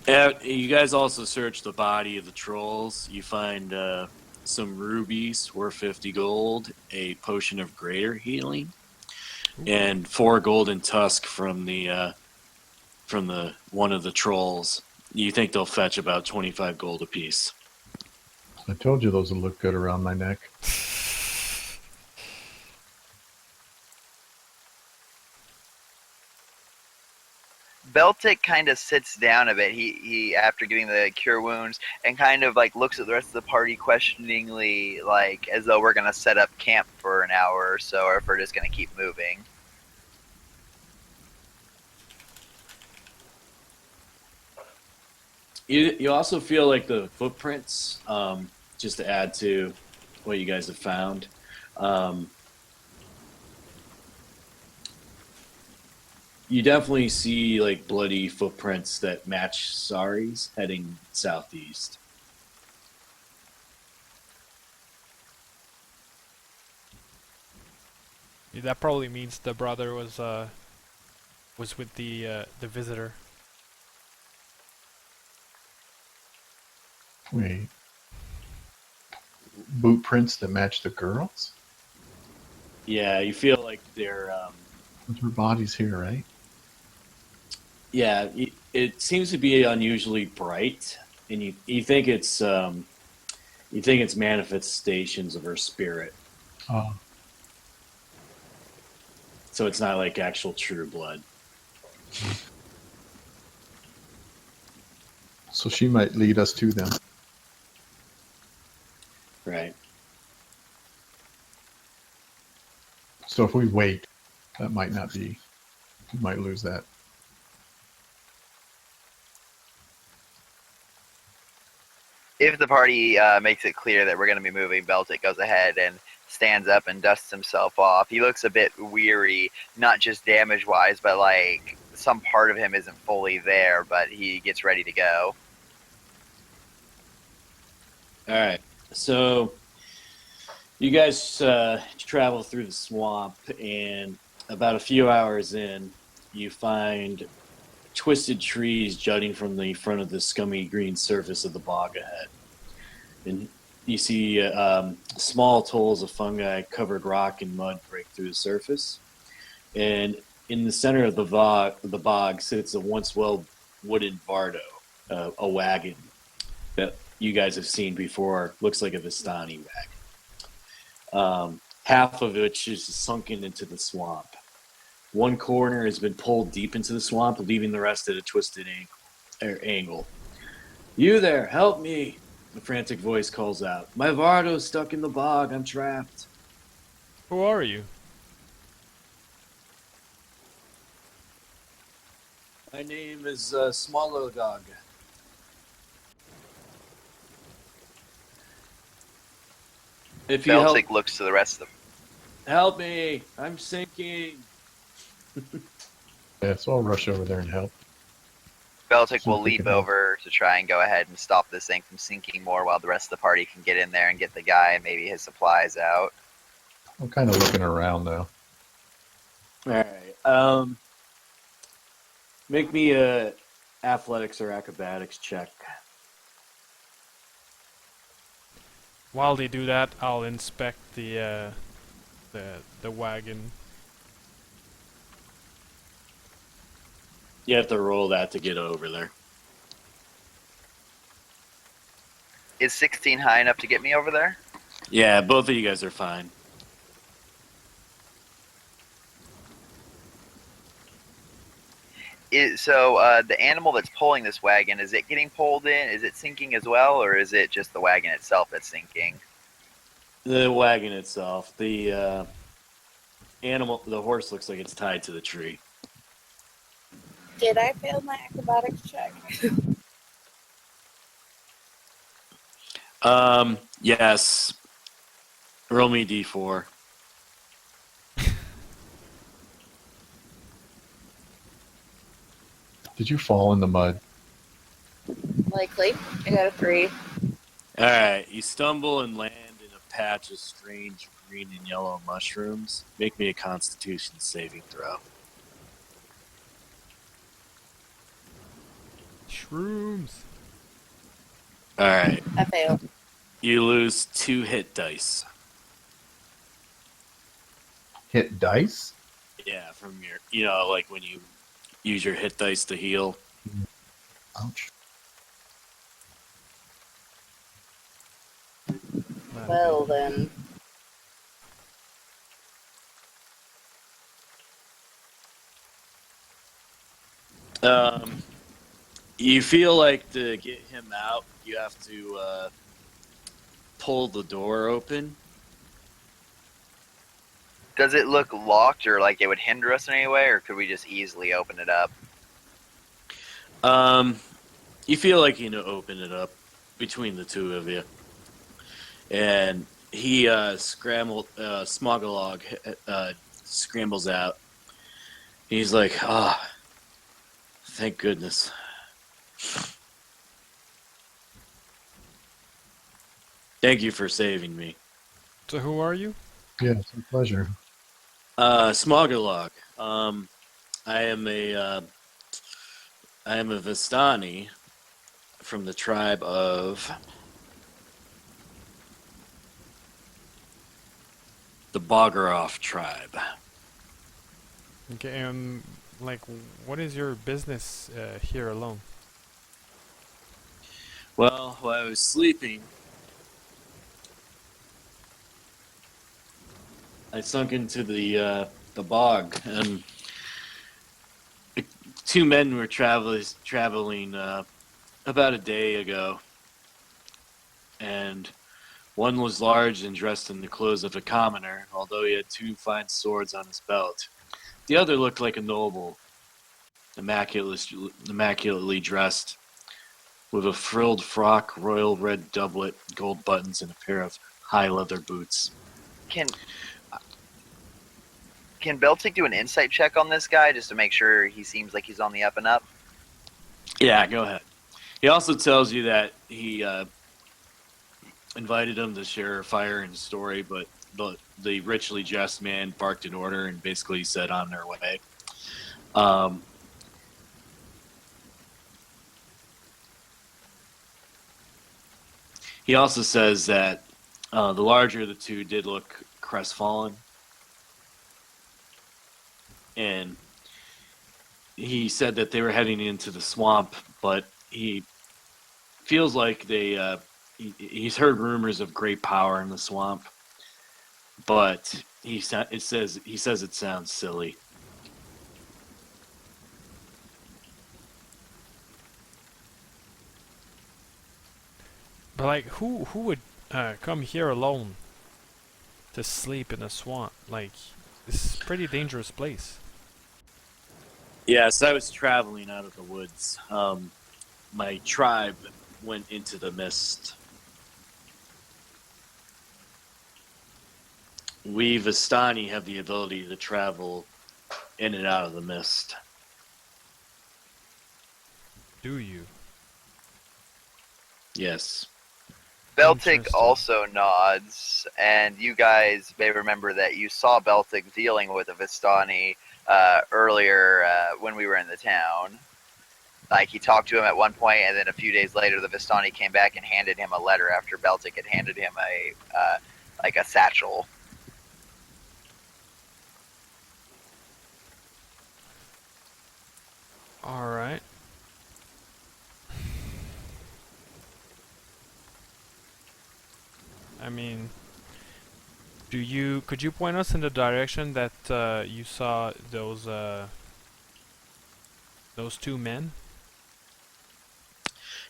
You guys also search the body of the trolls. You find some rubies worth 50 gold, a potion of greater healing, and 4 golden tusk from the one of the trolls. You think they'll fetch about 25 gold apiece. I told you those would look good around my neck. Beltic kind of sits down a bit. He after getting the cure wounds and kind of like looks at the rest of the party questioningly, like as though we're gonna set up camp for an hour or so, or if we're just gonna keep moving. You also feel like the footprints, just to add to what you guys have found. You definitely see like bloody footprints that match Sari's heading southeast. Yeah, that probably means the brother was with the visitor. Wait. Boot prints that match the girls? Yeah, you feel like they're. Her body's here, right? Yeah, it seems to be unusually bright, and you think it's manifestations of her spirit. Oh. So it's not like actual true blood. So she might lead us to them. Right. So if we wait, that might not be. We might lose that. If the party makes it clear that we're going to be moving, Beltic goes ahead and stands up and dusts himself off. He looks a bit weary, not just damage-wise, but like some part of him isn't fully there, but he gets ready to go. All right. So you guys travel through the swamp, and about a few hours in, you find twisted trees jutting from the front of the scummy green surface of the bog ahead. And you see small tolls of fungi covered rock and mud break through the surface. And in the center of the bog sits a once well wooden bardo, a wagon that you guys have seen before. Looks like a Vistani wagon. Half of which is sunken into the swamp. One corner has been pulled deep into the swamp, leaving the rest at a twisted angle. You there, help me! A frantic voice calls out. My Vardo's stuck in the bog. I'm trapped. Who are you? My name is Smologog. If you Beltic looks to the rest of them. help me, I'm sinking. Yeah, so I'll rush over there and help. Beltic See will if we leap can help. over to try and go ahead and stop this thing from sinking more while the rest of the party can get in there and get the guy and maybe his supplies out. I'm kind of looking around though. All right. Make me a athletics or acrobatics check. While they do that, I'll inspect the wagon. You have to roll that to get over there. Is 16 high enough to get me over there? Yeah, both of you guys are fine. So the animal that's pulling this wagon, is it getting pulled in? Is it sinking as well, or is it just the wagon itself that's sinking? The wagon itself, the animal, the horse looks like it's tied to the tree. Did I fail my acrobatics check? Yes. Roll me d4. Did you fall in the mud? Likely. I got a 3. All right, you stumble and land in a patch of strange green and yellow mushrooms. Make me a Constitution saving throw. Shrooms. All right. I failed. You lose 2 hit dice. Hit dice? Yeah, from your, like when you use your hit dice to heal. Ouch. Well then. You feel like to get him out, you have to pull the door open. Does it look locked or like it would hinder us in any way, or could we just easily open it up? You feel like you know open it up between the two of you, and he Smogalog scrambles out. He's like, thank goodness. Thank you for saving me. So who are you? Yeah, it's a pleasure. Smogalog. I am a Vistani from the tribe of the Bogaroff tribe. Okay, like, what is your business here alone? Well, while I was sleeping, I sunk into the bog, and 2 men were traveling about a day ago, and one was large and dressed in the clothes of a commoner, although he had 2 fine swords on his belt. The other looked like a noble, immaculately dressed, with a frilled frock, royal red doublet, gold buttons, and a pair of high leather boots. Can Beltic do an insight check on this guy just to make sure he seems like he's on the up and up? Yeah, go ahead. He also tells you that he invited him to share a fire and story, but the richly dressed man barked an order and basically said on their way. He also says that the larger of the 2 did look crestfallen, and he said that they were heading into the swamp, but he feels like he's heard rumors of great power in the swamp, but he says it sounds silly. But like, who would come here alone to sleep in a swamp? Like, it's a pretty dangerous place. Yes, I was traveling out of the woods. My tribe went into the mist. We Vistani have the ability to travel in and out of the mist. Do you? Yes. Beltic Interesting. also nods, and you guys may remember that you saw Beltic dealing with a Vistani earlier when we were in the town. Like, he talked to him at one point, and then a few days later, the Vistani came back and handed him a letter after Beltic had handed him a satchel. All right. I mean, could you point us in the direction that you saw those 2 men?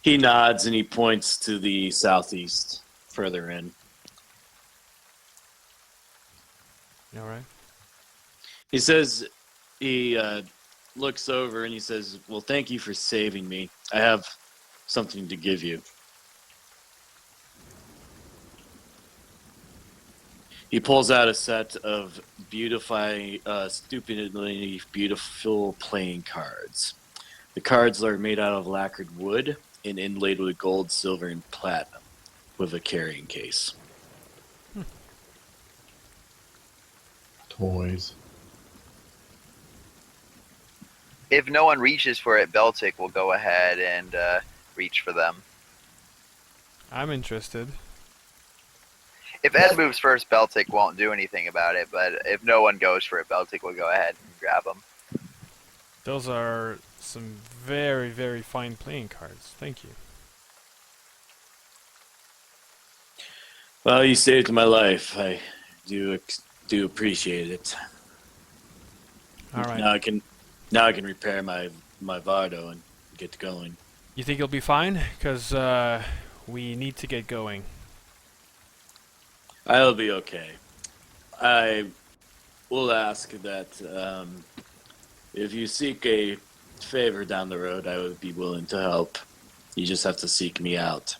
He nods and he points to the southeast, further in. All right. He says he looks over and he says, "Well, thank you for saving me. I have something to give you." He pulls out a set of stupidly beautiful playing cards. The cards are made out of lacquered wood and inlaid with gold, silver, and platinum, with a carrying case. Toys. If no one reaches for it, Beltic will go ahead and reach for them. I'm interested. If Ed moves first, Beltic won't do anything about it, but if no one goes for it, Beltic will go ahead and grab them. Those are some very, very fine playing cards. Thank you. Well, you saved my life. I do appreciate it. All right. Now I can repair my Vardo and get going. You think you'll be fine? Because we need to get going. I'll be okay. I will ask that if you seek a favor down the road, I would be willing to help. You just have to seek me out.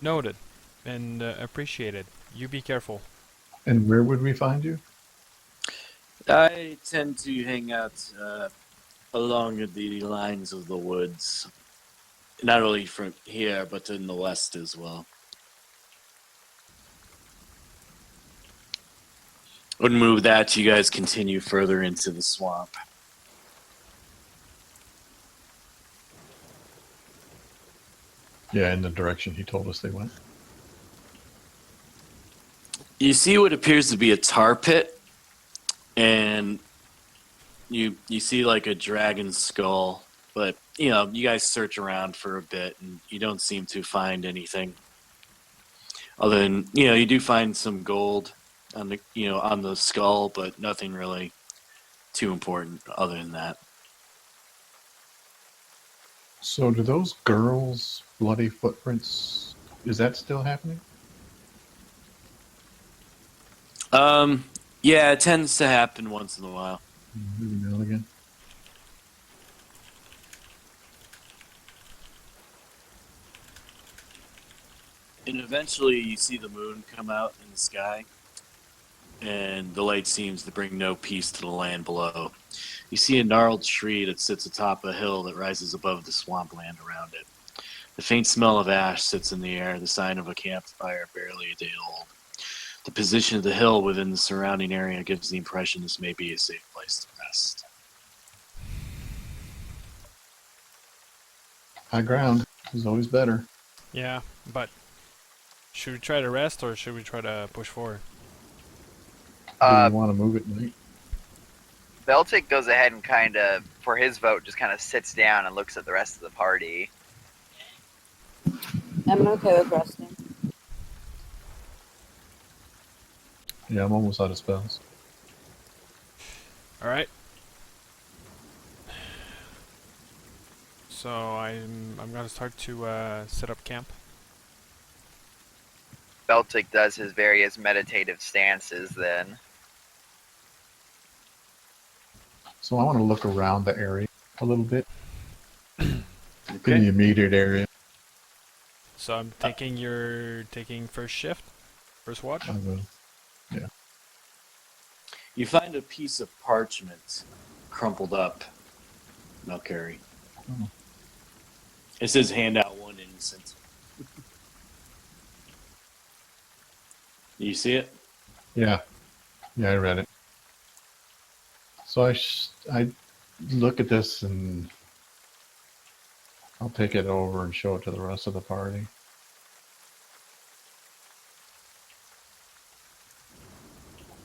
Noted. And appreciated. You be careful. And where would we find you? I tend to hang out along the lines of the woods, not only from here, but in the west as well. Wouldn't move that, you guys continue further into the swamp. Yeah, in the direction he told us they went. You see what appears to be a tar pit, and you see like a dragon skull, but you guys search around for a bit and you don't seem to find anything. Other than, you do find some gold on the skull, but nothing really too important other than that. So do those girls' bloody footprints, is that still happening? Yeah, it tends to happen once in a while. Maybe now and again. And eventually you see the moon come out in the sky, and the light seems to bring no peace to the land below. You see a gnarled tree that sits atop a hill that rises above the swampland around it. The faint smell of ash sits in the air, the sign of a campfire barely a day old. The position of the hill within the surrounding area gives the impression this may be a safe place to rest. High ground is always better. Yeah, but should we try to rest or should we try to push forward? Do you want to move at night? Beltic goes ahead and kind of, for his vote, just kind of sits down and looks at the rest of the party. I'm okay with resting. Yeah, I'm almost out of spells. All right. So I'm gonna start to set up camp. Beltic does his various meditative stances then. So I want to look around the area a little bit. In the Okay. immediate area. So I'm thinking you're taking first shift, first watch. I will. You find a piece of parchment crumpled up, Melcary. Oh. It says hand out one innocent. You see it? Yeah. Yeah, I read it. So I look at this and I'll take it over and show it to the rest of the party.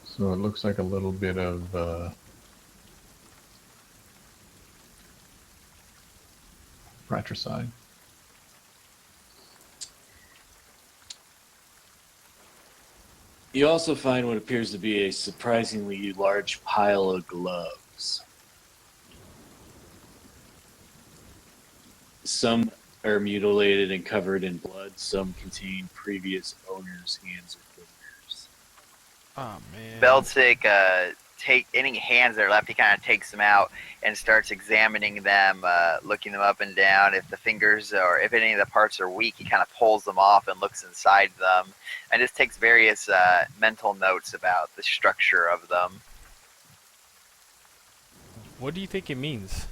So it looks like a little bit of fratricide. You also find what appears to be a surprisingly large pile of gloves. Some are mutilated and covered in blood. Some contain previous owners' hands or fingers. Oh man. Beltic, take any hands that are left, he kind of takes them out and starts examining them, looking them up and down. If the fingers or if any of the parts are weak, he kind of pulls them off and looks inside them, and just takes various mental notes about the structure of them. What do you think it means?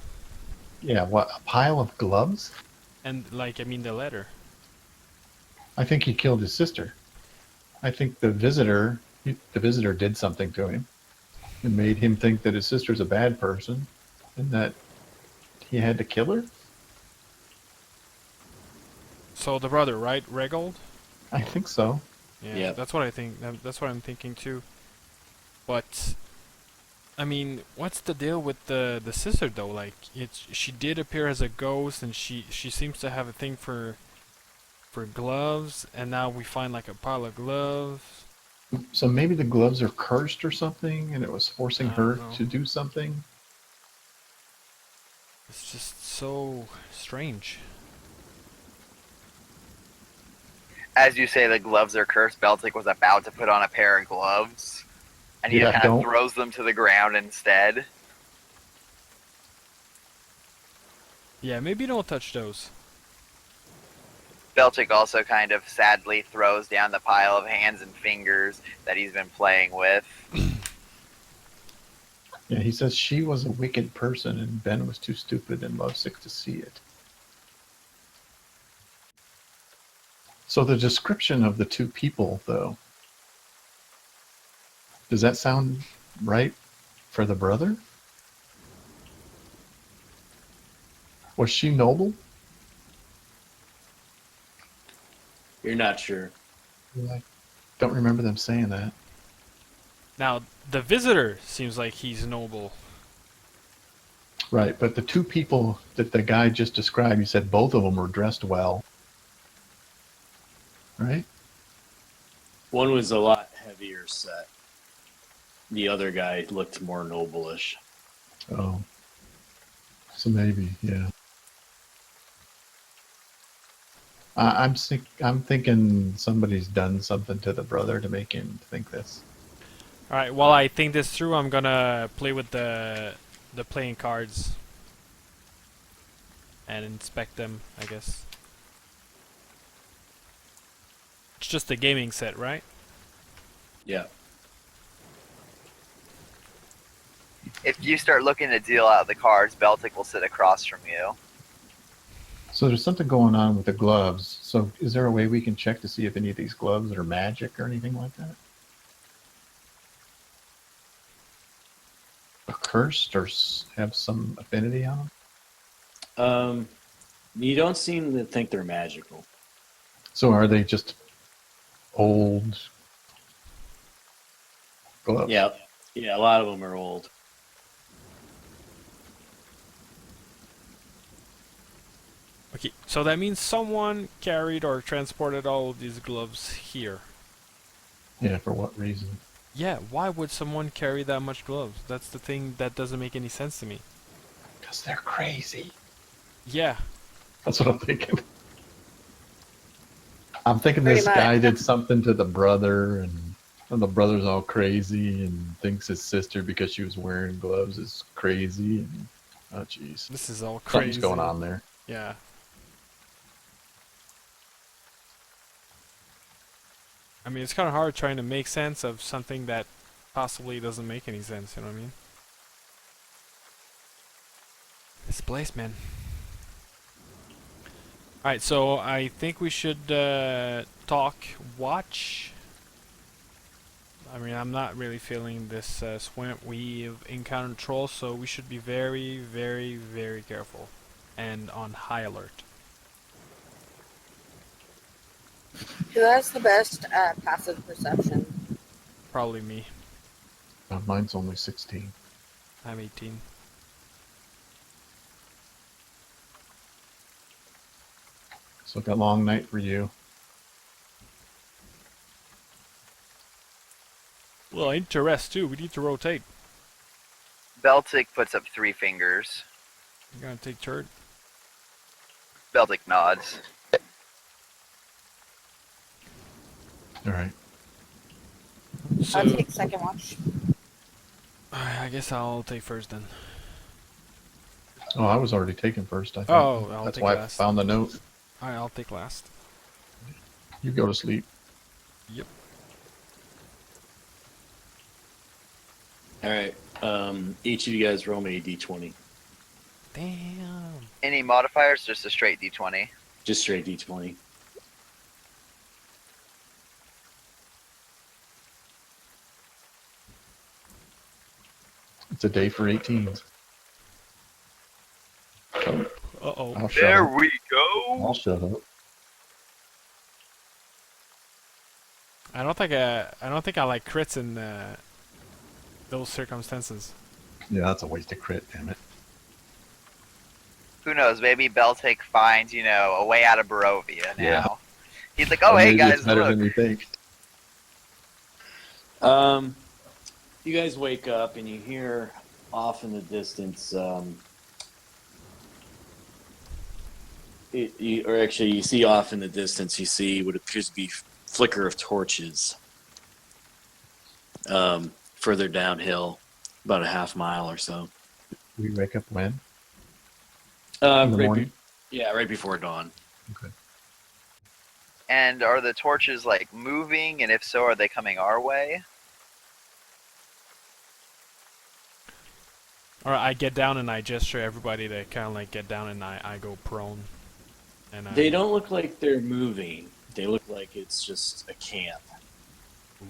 Yeah, what, a pile of gloves? And like, I mean the letter. I think he killed his sister. I think the visitor did something to him. and made him think that his sister's a bad person and that he had to kill her? So the brother, right? Regold? I think so. Yeah, Yeah. that's what I think. That's what I'm thinking too. But I mean, what's the deal with the sister though? Like, she did appear as a ghost, and she seems to have a thing for gloves, and now we find like a pile of gloves. So maybe the gloves are cursed or something, and it was forcing I don't her know. to do something. It's just so strange. As you say, the gloves are cursed. Beltic was about to put on a pair of gloves, and he Yeah, just kind of don't. throws them to the ground instead. Yeah, maybe don't touch those. Beltic also kind of sadly throws down the pile of hands and fingers that he's been playing with. Yeah, he says she was a wicked person and Ben was too stupid and lovesick to see it. So the description of the two people, though, does that sound right for the brother? Was she noble? You're not sure. I don't remember them saying that. Now, the visitor seems like he's noble. Right, but the two people that the guy just described, you said both of them were dressed well. Right? One was a lot heavier set. The other guy looked more noble-ish. Oh. So maybe, yeah. I'm thinking somebody's done something to the brother to make him think this. Alright, while I think this through, I'm gonna play with the playing cards. And inspect them, I guess. It's just a gaming set, right? Yeah. If you start looking to deal out the cards, Beltic will sit across from you. So there's something going on with the gloves. So is there a way we can check to see if any of these gloves are magic or anything like that? Cursed or have some affinity on them? You don't seem to think they're magical. So are they just old gloves? Yeah. Yeah, a lot of them are old. Okay, so that means someone carried or transported all of these gloves here. Yeah, for what reason? Yeah, why would someone carry that much gloves? That's the thing that doesn't make any sense to me. Because they're crazy. Yeah. That's what I'm thinking. I'm thinking Pretty this much. guy did something to the brother, and the brother's all crazy and thinks his sister, because she was wearing gloves, is crazy. And oh, jeez, This is all crazy. something's going on there. Yeah. I mean, it's kind of hard trying to make sense of something that possibly doesn't make any sense, you know what I mean? This place, man. Alright, so I think we should watch. I mean, I'm not really feeling this swamp. We've encountered trolls, so we should be very, very, very careful and on high alert. Who has the best passive perception? Probably me. Mine's only 16. I'm 18. So got a long night for you. Well, I need to rest too. We need to rotate. Beltic puts up 3 fingers. You're gonna take turn. Beltic nods. All right. So I'll take second watch. I guess I'll take first then. Oh, I was already taken first, I think. Oh, I'll That's take why I last. found the note. Alright, I'll take last. You go to sleep. Yep. All right. Each of you guys roll me a d20. Damn. Any modifiers? Just a straight d20. Just straight d20. It's a day for 18s. Oh, Uh-oh. I'll shut There up. we go. I'll shut up. I don't think I like crits in those circumstances. Yeah, that's a waste of crit, damn it. Who knows? Maybe Beltic finds, a way out of Barovia now. Yeah. He's like, oh, Or hey, maybe guys, it's better look. than we think. You guys wake up and you hear off in the distance, you see off in the distance, you see what appears to be flicker of torches further downhill, about a half mile or so. We wake up when? In the morning? Right before dawn. Okay. And are the torches, moving? And if so, are they coming our way? Or I get down and I gesture everybody to kind of get down and I go prone. And They don't look like they're moving. They look like it's just a camp. Ooh.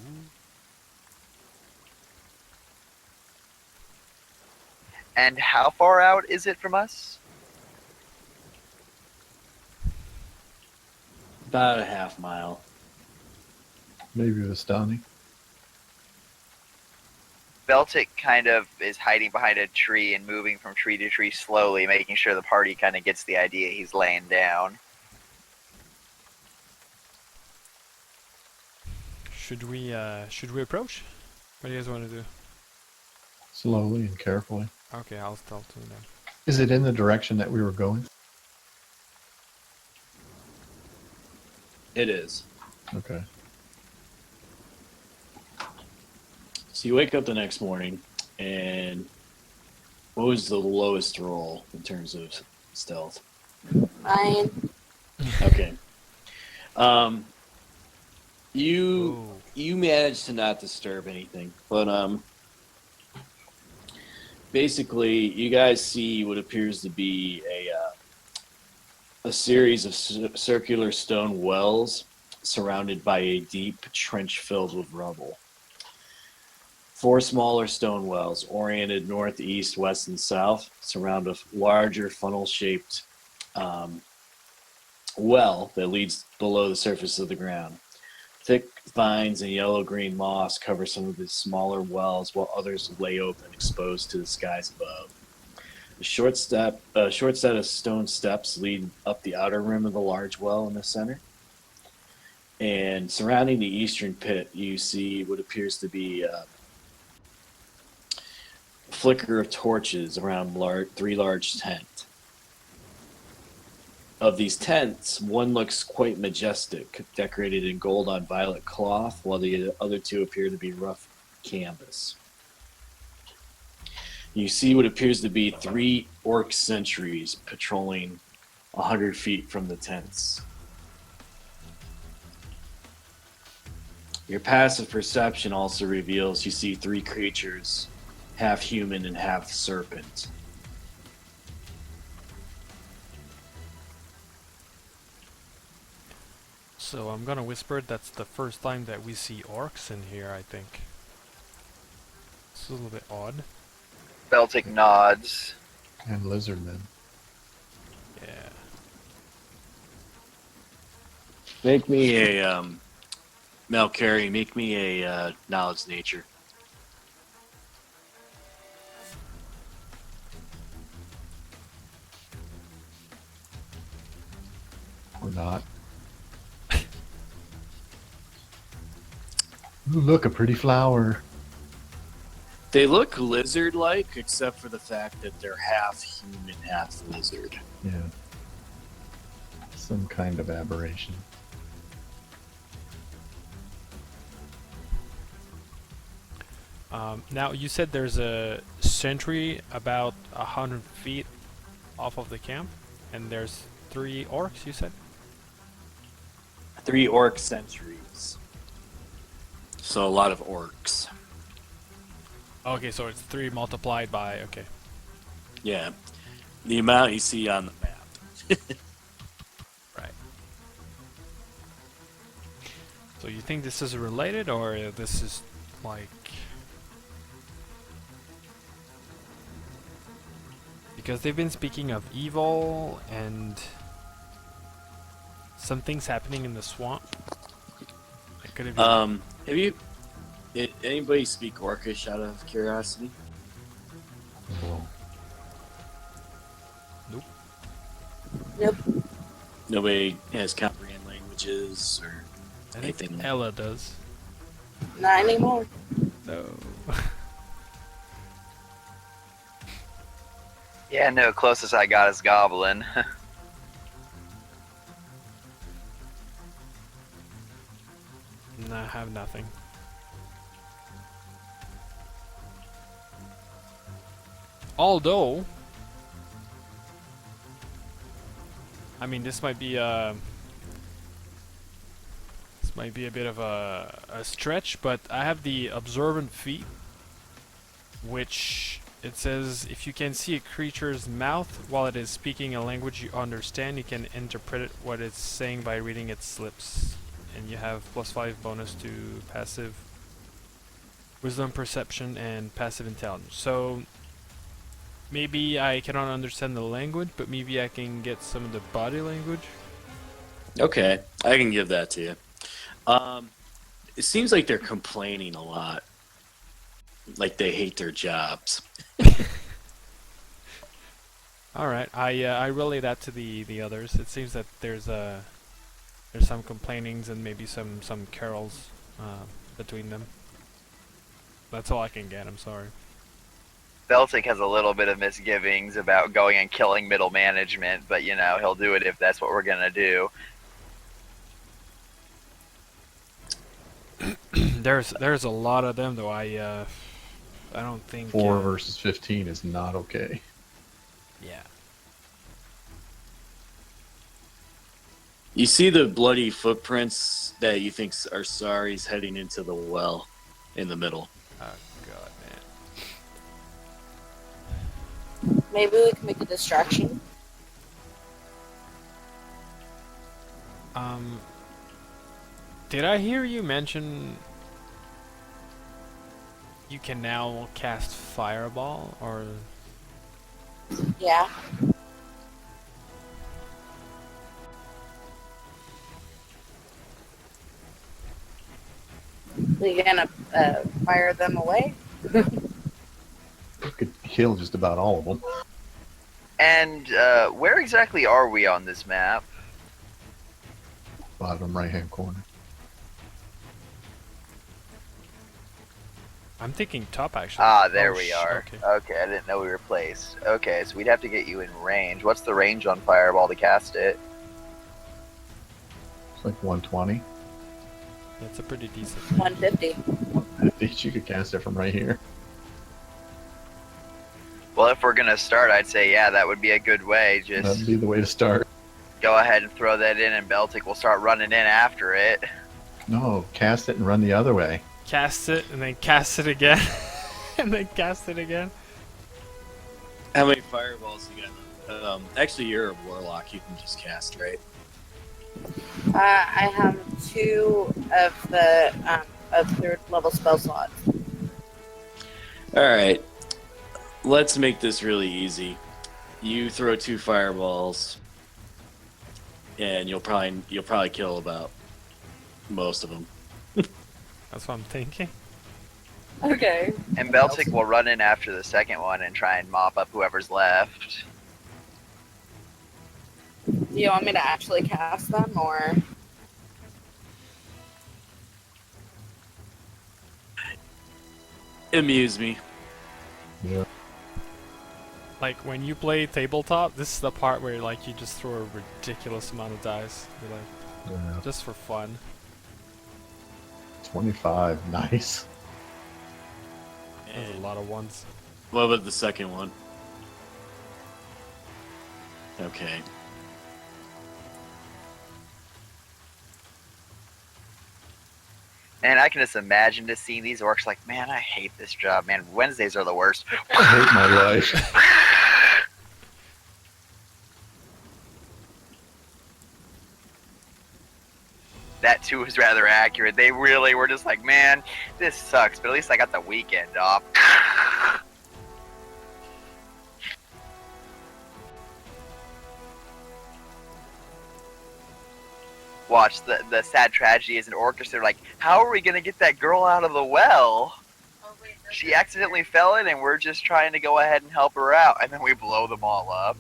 And how far out is it from us? About a half mile. Maybe it was Donnie. Beltic kind of is hiding behind a tree and moving from tree to tree slowly, making sure the party kind of gets the idea he's laying down. Should we approach? What do you guys want to do? Slowly and carefully. Okay, I'll stealth to them. Is it in the direction that we were going? It is. Okay. So you wake up the next morning, and what was the lowest roll in terms of stealth? Fine. Okay. You Ooh. you managed to not disturb anything, but basically you guys see what appears to be a series of circular stone wells surrounded by a deep trench filled with rubble. 4 smaller stone wells, oriented north, east, west, and south, surround a larger funnel-shaped well that leads below the surface of the ground. Thick vines and yellow-green moss cover some of the smaller wells, while others lay open, exposed to the skies above. A short set of stone steps lead up the outer rim of the large well in the center. And surrounding the eastern pit, you see what appears to be flicker of torches around 3 large tents. Of these tents, one looks quite majestic, decorated in gold on violet cloth, while the other 2 appear to be rough canvas. You see what appears to be 3 orc sentries patrolling 100 feet from the tents. Your passive perception also reveals you see 3 creatures, half human and half serpent. So I'm gonna whisper that's the first time that we see orcs in here, I think. It's a little bit odd. Beltic nods. And lizardmen. Yeah. Make me a Malcari, make me a knowledge nature. Or not. Ooh, look, a pretty flower. They look lizard-like, except for the fact that they're half human, half lizard. Yeah. Some kind of aberration. Now you said there's a sentry about 100 feet off of the camp, and there's 3 orcs. You said. 3 orc sentries. So a lot of orcs. Okay, so it's 3 multiplied by. Okay. Yeah. The amount you see on the map. Right. So you think this is related, or this is like? Because they've been speaking of evil and something's happening in the swamp. It could have been. Have you? Did anybody speak Orcish out of curiosity? Oh, Nope. Nobody has comprehend languages or I anything. think Ella does. Not anymore. No. Yeah, no, closest I got is Goblin. No, I have nothing. Although, I mean, this might be a bit of a stretch, but I have the observant feat, which it says if you can see a creature's mouth while it is speaking a language you understand, you can interpret what it's saying by reading its lips, and you have +5 bonus to passive wisdom, perception, and passive intelligence. So maybe I cannot understand the language, but maybe I can get some of the body language. Okay, I can give that to you. It seems like they're complaining a lot, like they hate their jobs. All right, I relay that to the others. It seems that there's some complainings and maybe some carols between them. That's all I can get. I'm sorry. Beltic has a little bit of misgivings about going and killing middle management, but you know, he'll do it if that's what we're gonna do. There's a lot of them though. I don't think 4 versus 15 is not okay. Yeah. You see the bloody footprints that you think are Sari's heading into the well in the middle. Oh god, Maybe we can make a distraction. man. Did I hear you mention you can now cast Fireball, or? Yeah. We gonna fire them away? You could kill just about all of them. And where exactly are we on this map? Bottom right hand corner. I'm thinking top actually. Ah, there Oh, we are. Okay. Okay, I didn't know we were placed. Okay, so we'd have to get you in range. What's the range on Fireball to cast it? It's like 120. That's a pretty decent. 150. I think you could cast it from right here. Well, if we're gonna start, I'd say yeah, that would be a good way. That'd Just be the way to start. go ahead and throw that in, and Beltic will start running in after it. No, cast it and run the other way. Cast it and then cast it again, and then cast it again. How many fireballs you got? Actually, you're a warlock. You can just cast, right? I have 2 of the of 3rd level spell slots. All right. Let's make this really easy. You throw 2 fireballs, and you'll probably kill about most of them. That's what I'm thinking. Okay. And Beltic will run in after the second one and try and mop up whoever's left. Do you want me to actually cast them, or? Amuse me. Yeah. Like when you play tabletop, this is the part where like you just throw a ridiculous amount of dice. You're like, Yeah. just for fun. 25. Nice. There's a And lot of ones. what about the second one? Okay. And I can just imagine just seeing these orcs like, man, I hate this job, man. Wednesdays are the worst. I hate my life. That too was rather accurate. They really were just like, man, this sucks, but at least I got the weekend off. watch the sad tragedy as an orchestra. Like, how are we gonna get that girl out of the well? She accidentally fell in, and we're just trying to go ahead and help her out, and then we blow them all up.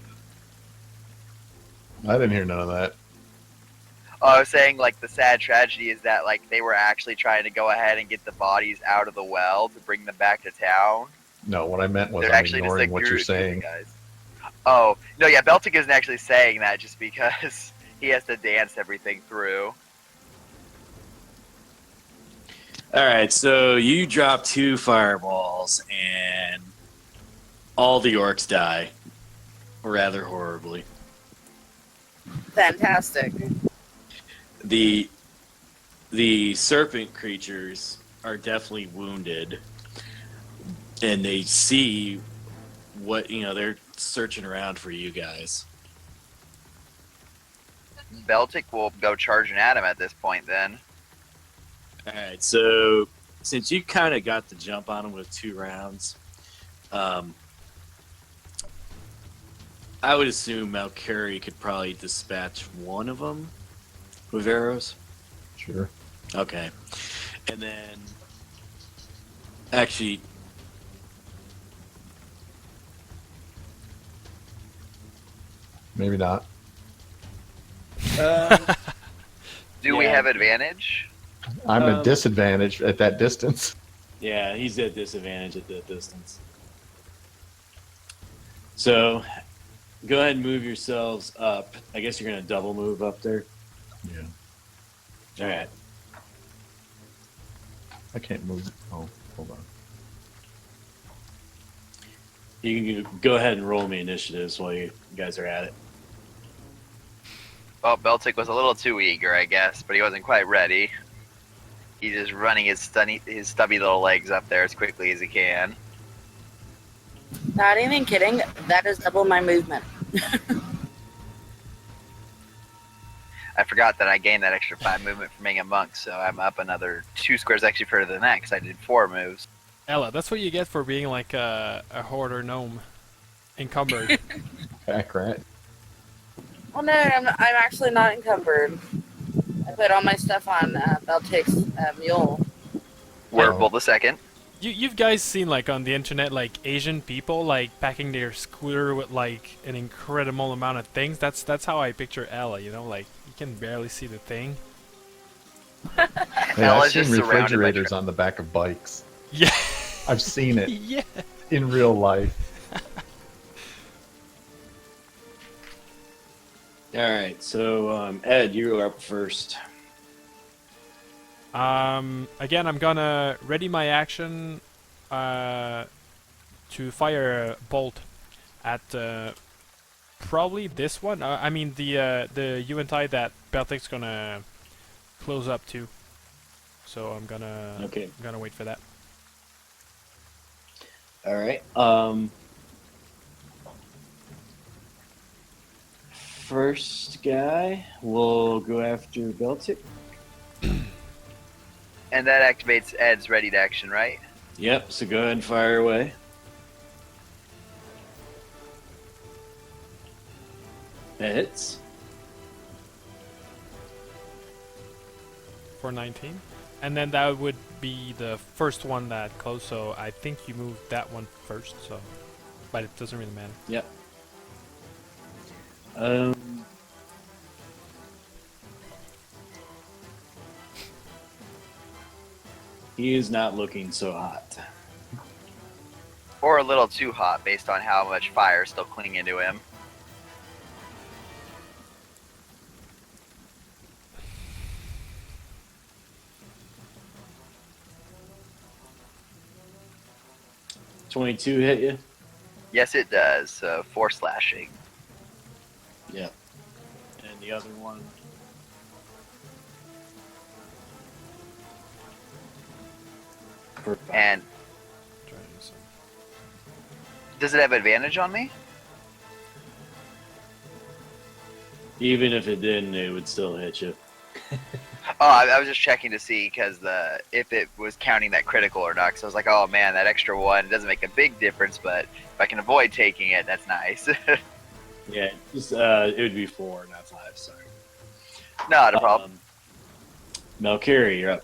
I didn't hear none of that. I was saying, like, the sad tragedy is that, like, they were actually trying to go ahead and get the bodies out of the well to bring them back to town. No, what I meant was They're I'm actually just ignoring the what you're gurus with the saying. guys. Oh, no, yeah, Beltic isn't actually saying that just because he has to dance everything through. All right, so you drop 2 fireballs, and all the orcs die, rather horribly. Fantastic. The serpent creatures are definitely wounded, and they see what they're searching around for you guys. Beltic will go charging at him at this point then. All right, so since you kind of got the jump on them with 2 rounds, I would assume Malcuri could probably dispatch one of them with arrows. Sure. Okay, and then actually, Maybe not. Do we Yeah. have advantage? I'm at disadvantage at that distance. yeah, he's at disadvantage at that distance. So, go ahead and move yourselves up. I guess you're going to double move up there. Yeah. All right. I can't move. Oh, hold on. You can go ahead and roll me initiatives while you guys are at it. Well, Beltic was a little too eager, I guess, but he wasn't quite ready. He's just running his stubby little legs up there as quickly as he can. Not even kidding. That is double my movement. I forgot that I gained that extra 5 movement from being a monk, so I'm up another 2 squares actually further than that because I did 4 moves. Ella, that's what you get for being like a hoarder gnome. Encumbered. Back rat. Well, no, I'm actually not encumbered. I put all my stuff on Beltic's mule. Werble the second. You've guys seen like on the internet like Asian people like packing their scooter with like an incredible amount of things. That's how I picture Ella. Like you can barely see the thing. Hey, Ella's I've seen just surrounded by refrigerators on the back of bikes. Yeah. I've seen it Yeah. in real life. All right, so Ed, you're up first. Again, I'm gonna ready my action to fire a bolt at probably this one. I mean the Uintai that Beltic's gonna close up to. So I'm gonna wait for that. All right. First guy will go after Beltic. And that activates Ed's ready to action, right? Yep, so go ahead and fire away. That hits. For 19. And then that would be the first one that closed, so I think you moved that one first, so but it doesn't really matter. Yep. He is not looking so hot. Or a little too hot based on how much fire is still clinging to him. $22 hit you? Yes, it does. So 4 slashing. Yep. And the other one? For 5. And Try to do some. does it have advantage on me? Even if it didn't, it would still hit you. Oh, I was just checking to see because if it was counting that critical or not. Because I was like, oh man, that extra 1 doesn't make a big difference, but if I can avoid taking it, that's nice. Yeah, just it would be 4, not 5. Sorry. Not a problem. Valkyrie, you're up.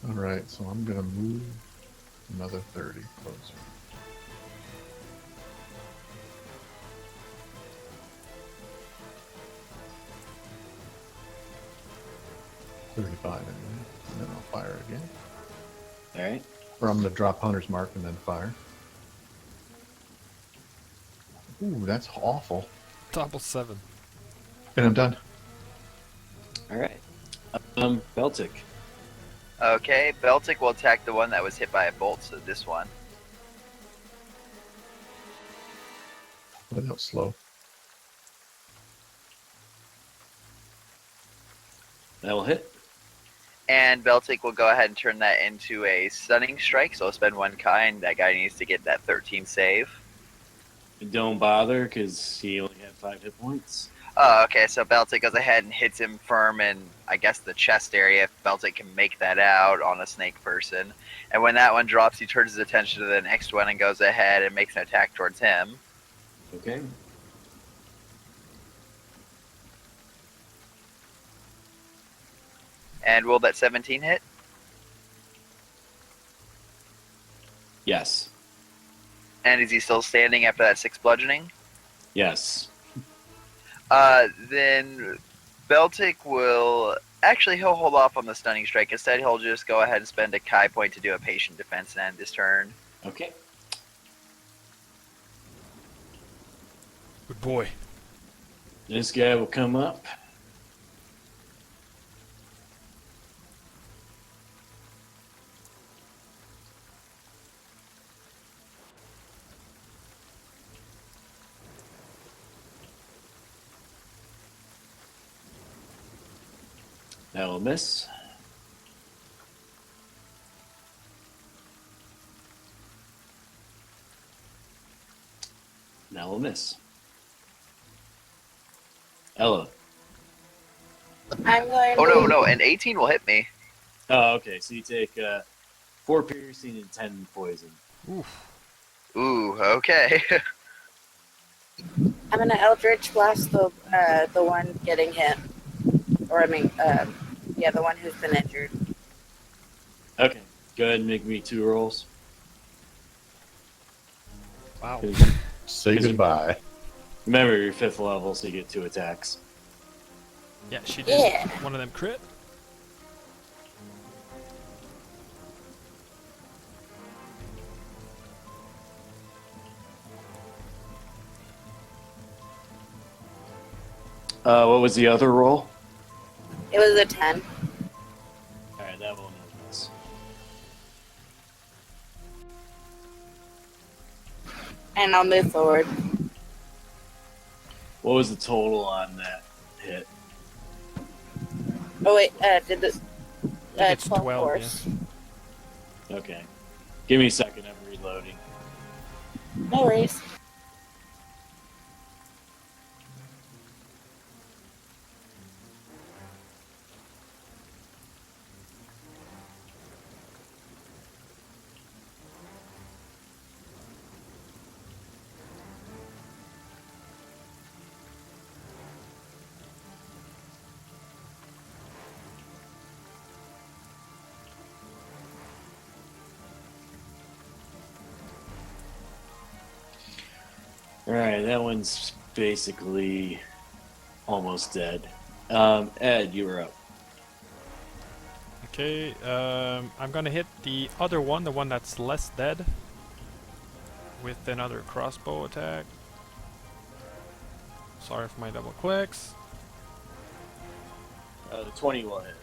All right, so I'm gonna move another 30 closer. $35 anyway, and then I'll fire again. All right. Or I'm gonna drop Hunter's Mark and then fire. Ooh, that's awful. Double 7. And I'm done. All right. Beltic. Okay, Beltic will attack the one that was hit by a bolt, so this one. Without slow. That will hit. And Beltic will go ahead and turn that into a stunning strike, so I'll spend 1 kind. That guy needs to get that 13 save. Don't bother, because he only had 5 hit points. Oh, okay, so Beltic goes ahead and hits him firm in, I guess, the chest area, if Beltic can make that out on a snake person. And when that one drops, he turns his attention to the next one and goes ahead and makes an attack towards him. Okay. And will that 17 hit? Yes. And is he still standing after that 6 bludgeoning? Yes. Then Beltic will... Actually, he'll hold off on the stunning strike. Instead, he'll just go ahead and spend a Kai point to do a patient defense and end his turn. Okay. Good boy. This guy will come up. That will miss. That will miss. Ella. I'm going Oh, to... no, and 18 will hit me. Oh, okay. So you take 4 piercing and 10 poison. Oof. Ooh, okay. I'm going to Eldritch Blast the one getting hit. Or, I mean, yeah, the one who's been injured. Okay. Go ahead and make me 2 rolls. Wow. Say goodbye. Remember, you're 5th level, so you get 2 attacks. Yeah, she did Yeah. one of them crit. What was the other roll? It was a 10. Alright, that one miss. And I'll move forward. What was the total on that hit? Oh, wait, did the... I think it's 12 12, force. Okay. Give me a second, I'm reloading. No worries. Alright, that one's basically almost dead. Ed, you were up. Okay, I'm gonna hit the other one, the one that's less dead, with another crossbow attack. Sorry for my double clicks. The 20 will hit.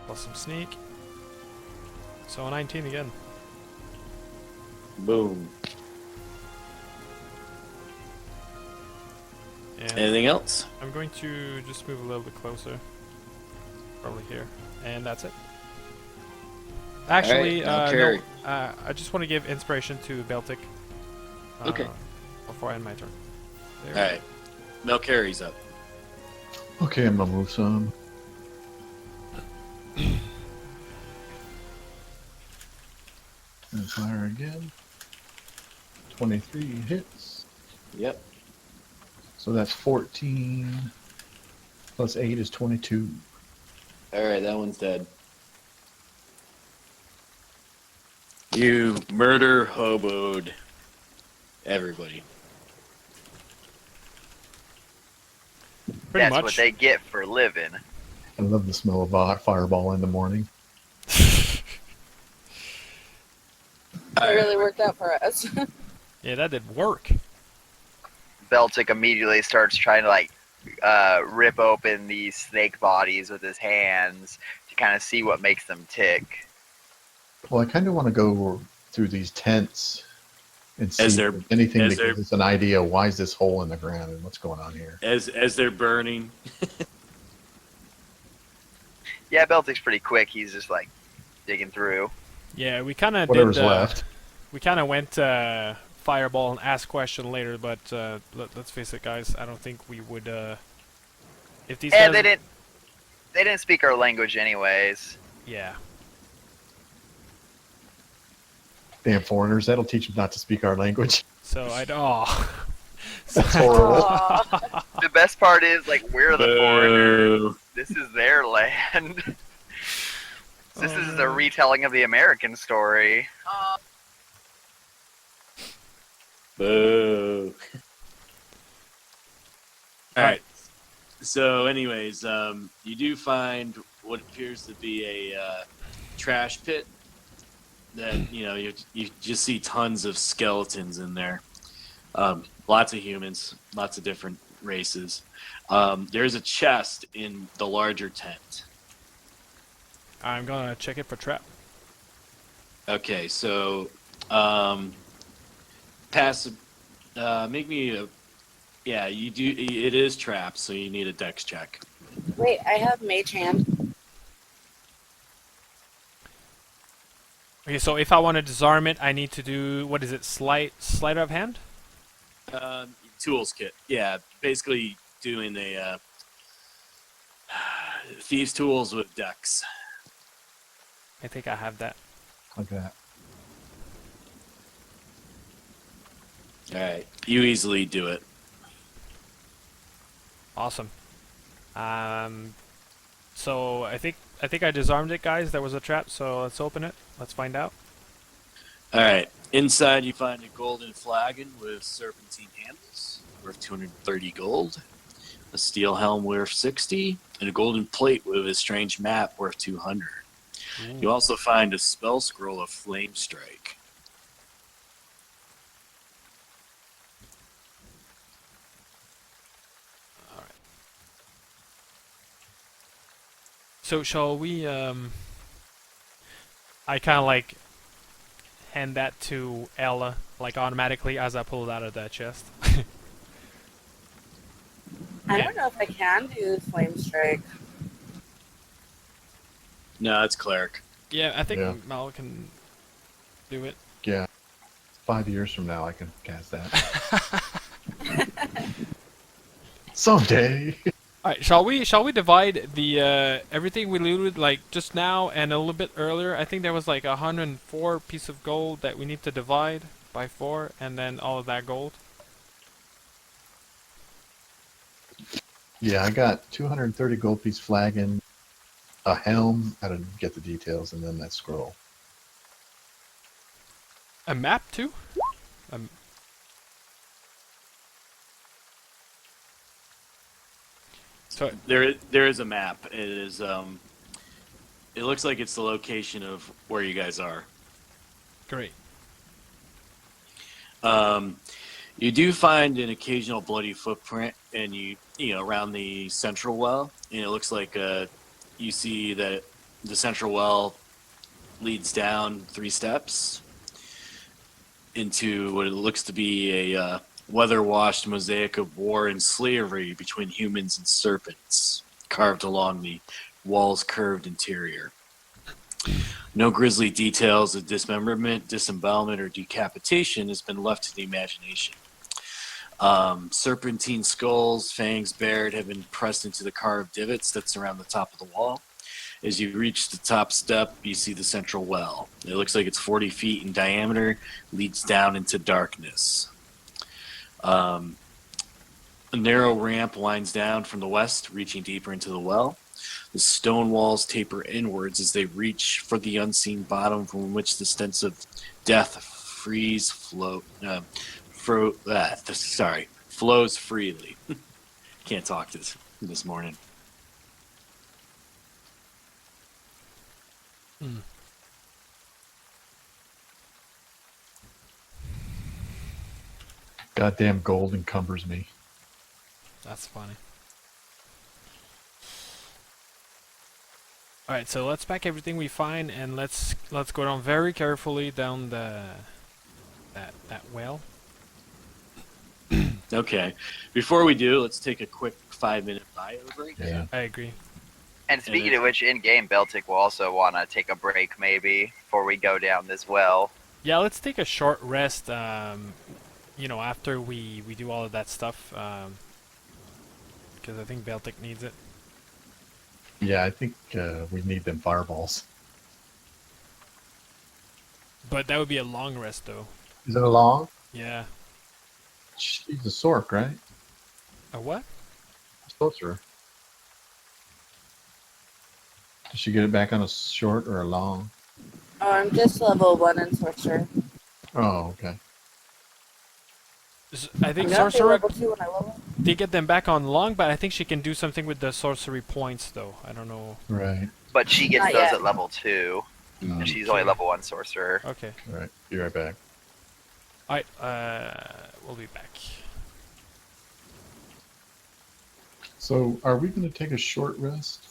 Plus some sneak. So 19 again. Boom. And Anything else? I'm going to just move a little bit closer. Probably here. And that's it. Actually, now no, carry. I just want to give inspiration to Beltic. Okay. Before I end my turn. There. Alright. Melcarry's up. Okay, I'm gonna move some. And fire again. 23 hits. Yep. So that's 14. Plus 8 is 22. All right, that one's dead. You murder hoboed everybody. Pretty That's much. what they get for living. I love the smell of fireball in the morning. It really worked out for us. Yeah, that did work. Beltic immediately starts trying to rip open these snake bodies with his hands to kind of see what makes them tick. Well, I kind of want to go through these tents and see if there's anything that gives us an idea why is this hole in the ground and what's going on here. As they're burning. Yeah, Beltic's pretty quick. He's just like digging through. Yeah, we kind of Whatever's left. We kind of went fireball and ask question later, but let's face it, guys. I don't think we would. If these And guys, they didn't speak our language anyways. yeah. Damn foreigners, that'll teach them not to speak our language. So I'd That's horrible. The best part is we're the foreigners. Boo. This is their land. This is a retelling of the American story. Boo. All right. So, anyways, you do find what appears to be a trash pit. That you just see tons of skeletons in there. Lots of humans, lots of different races. There's a chest in the larger tent. I'm gonna check it for trap. Okay, so pass. Make me a. Yeah, you do. It is trapped, so you need a dex check. Wait, I have mage hand. Okay, so if I want to disarm it, I need to do what is it? Sleight of hand? Tools kit. Yeah, basically doing a thieves' tools with dex. I think I have that. Like that. All right, you easily do it. Awesome. So I think I disarmed it, guys. There was a trap, so let's open it. Let's find out. All right. Inside, you find a golden flagon with serpentine handles, worth 230 gold. A steel helm worth 60, and a golden plate with a strange map worth 200. Ooh. You also find a spell scroll of flame strike. All right. So shall we? I kind of hand that to Ella automatically as I pull it out of that chest. I don't know if I can do flame strike. No, it's cleric. Yeah, I think Yeah. Mal can do it. Yeah. 5 years from now, I can cast that. Someday. All right, shall we divide the everything we looted just now and a little bit earlier? I think there was 104 piece of gold that we need to divide by 4, and then all of that gold. Yeah, I got 230 gold piece flagon, a helm. I didn't get the details, and then that scroll. A map too? So There is a map. It is it looks like it's the location of where you guys are. great. You do find an occasional bloody footprint, and you around the central well, and it looks like you see that the central well leads down 3 steps into what it looks to be a weather-washed mosaic of war and slavery between humans and serpents, carved along the wall's curved interior. No grisly details of dismemberment, disembowelment, or decapitation has been left to the imagination. Serpentine skulls, fangs bared, have been pressed into the carved divots that surround the top of the wall. As you reach the top step, you see the central well. It looks like it's 40 feet in diameter, leads down into darkness. A narrow ramp winds down from the west, reaching deeper into the well. The stone walls taper inwards as they reach for the unseen bottom from which the stench of death flows freely. Can't talk this morning. Hmm. Goddamn gold encumbers me. That's funny. All right, so let's pack everything we find and let's go down very carefully down that well. Okay. Before we do, let's take a quick 5-minute bio break. Yeah. I agree. And speaking of which, in-game, Beltic will also want to take a break maybe before we go down this well. Yeah, let's take a short rest. You know, after we do all of that stuff, because I think Baltic needs it. Yeah, I think we need them fireballs. But that would be a long rest, though. Is it a long? Yeah. She's a sork, right? A what? A sorcerer. Did she get it back on a short or a long? Oh, I'm just level 1 in sorcerer. Oh, okay. I think I'm gonna be sorcerer. level 2 when I level. They get them back on long, but I think she can do something with the sorcery points, though. I don't know. Right. But she gets Not those yet. at level 2. And she's only level 1 sorcerer. Okay. All right. Be right back. Alright, we'll be back. So, are we going to take a short rest?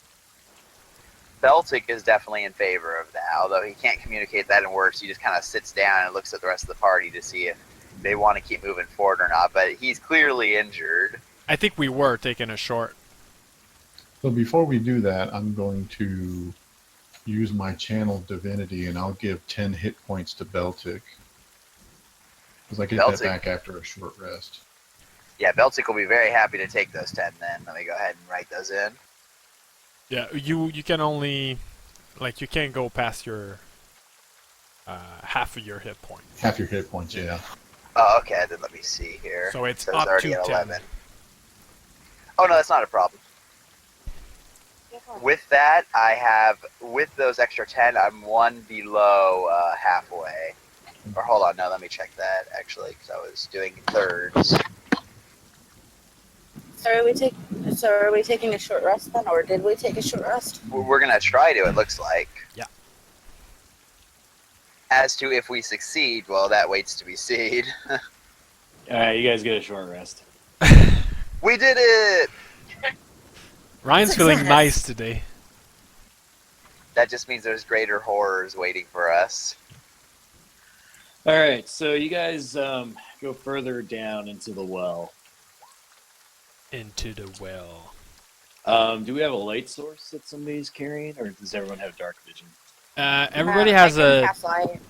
Beltic is definitely in favor of that, although he can't communicate that in words. He just kind of sits down and looks at the rest of the party to see if they want to keep moving forward or not. But he's clearly injured. I think we were taking a short. So before we do that, I'm going to use my channel divinity, and I'll give 10 hit points to Beltic. Because I get Beltic. that back after a short rest. Yeah, Beltic will be very happy to take those 10 then. Let me go ahead and write those in. Yeah, you can only, like, you can't go past your half of your hit point. Half your hit points, yeah. Oh, okay, then let me see here. So it's So up already to at 10. 11. Oh, no, that's not a problem. With that, I have, with those extra 10, I'm 1 below halfway. Or hold on, no, let me check that, actually, because I was doing thirds. So are we taking a short rest then, or did we take a short rest? We're going to try to, it looks like. Yeah. As to if we succeed, well, that waits to be seen. All right, you guys get a short rest. We did it! Ryan's feeling Success. nice today. That just means there's greater horrors waiting for us. All right, so you guys go further down into the well. Into the well. Do we have a light source that somebody's carrying, or does everyone have dark vision? Everybody I has can a. cast light.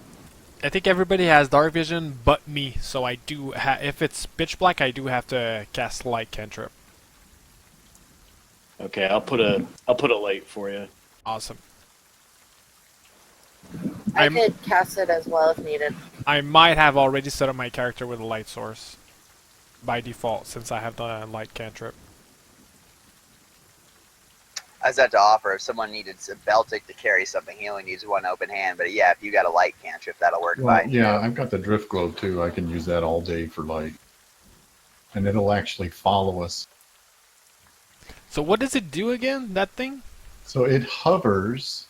I think everybody has dark vision, but me. So I do. If it's pitch black, I do have to cast light cantrip. Okay, I'll put a light for you. Awesome. I I'm- could cast it as well if needed. I might have already set up my character with a light source by default, since I have the light cantrip. I was at to offer if someone needed some Beltic to carry something, he only needs 1 open hand. But yeah, if you got a light cantrip, that'll work Well, fine. yeah, I've got the drift globe too. I can use that all day for light. And it'll actually follow us. So what does it do again? That thing? So it hovers.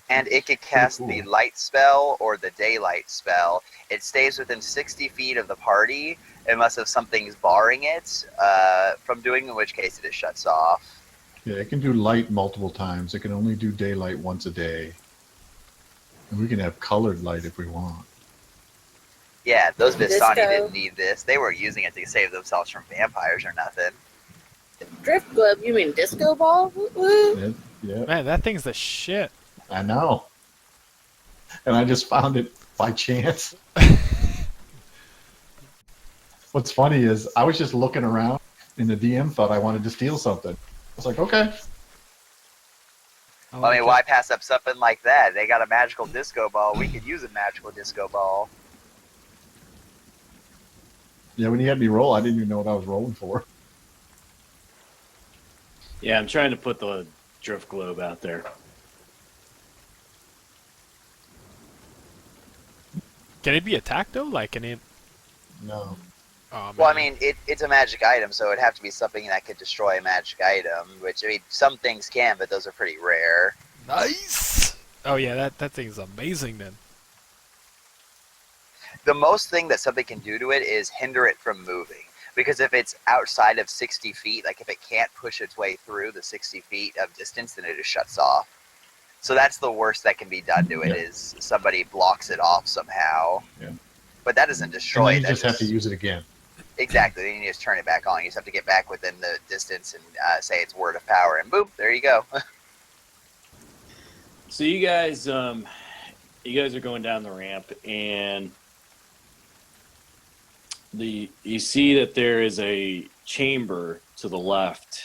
And it could cast cool. the light spell or the daylight spell. It stays within 60 feet of the party unless if something's barring it from doing, in which case it just shuts off. Yeah, it can do light multiple times. It can only do daylight once a day. And we can have colored light if we want. Yeah, those Vistani Disco. didn't need this. They were using it to save themselves from vampires or nothing. Drift globe, you mean disco ball? Woo-woo. Yeah, Man, that thing's the shit. I know. And I just found it by chance. What's funny is I was just looking around and the DM thought I wanted to steal something. I was like, okay. I mean, why pass up something like that? They got a magical disco ball. We could use a magical disco ball. Yeah, when you had me roll, I didn't even know what I was rolling for. Yeah, I'm trying to put the drift globe out there. Can it be attacked though? Like, can it? No. Oh man. Well, I mean, it's a magic item, so it'd have to be something that could destroy a magic item. Which I mean, some things can, but those are pretty rare. Nice. Oh yeah, that thing's amazing then. The most thing that something can do to it is hinder it from moving. Because if it's outside of 60 feet, like if it can't push its way through the 60 feet of distance, then it just shuts off. So that's the worst that can be done to it, is somebody blocks it off somehow. Yeah. But that doesn't And destroy then it. you just have to use it again. Exactly. Then you just turn it back on. You just have to get back within the distance and say it's word of power, and boom, there you go. So you guys are going down the ramp, and you see that there is a chamber to the left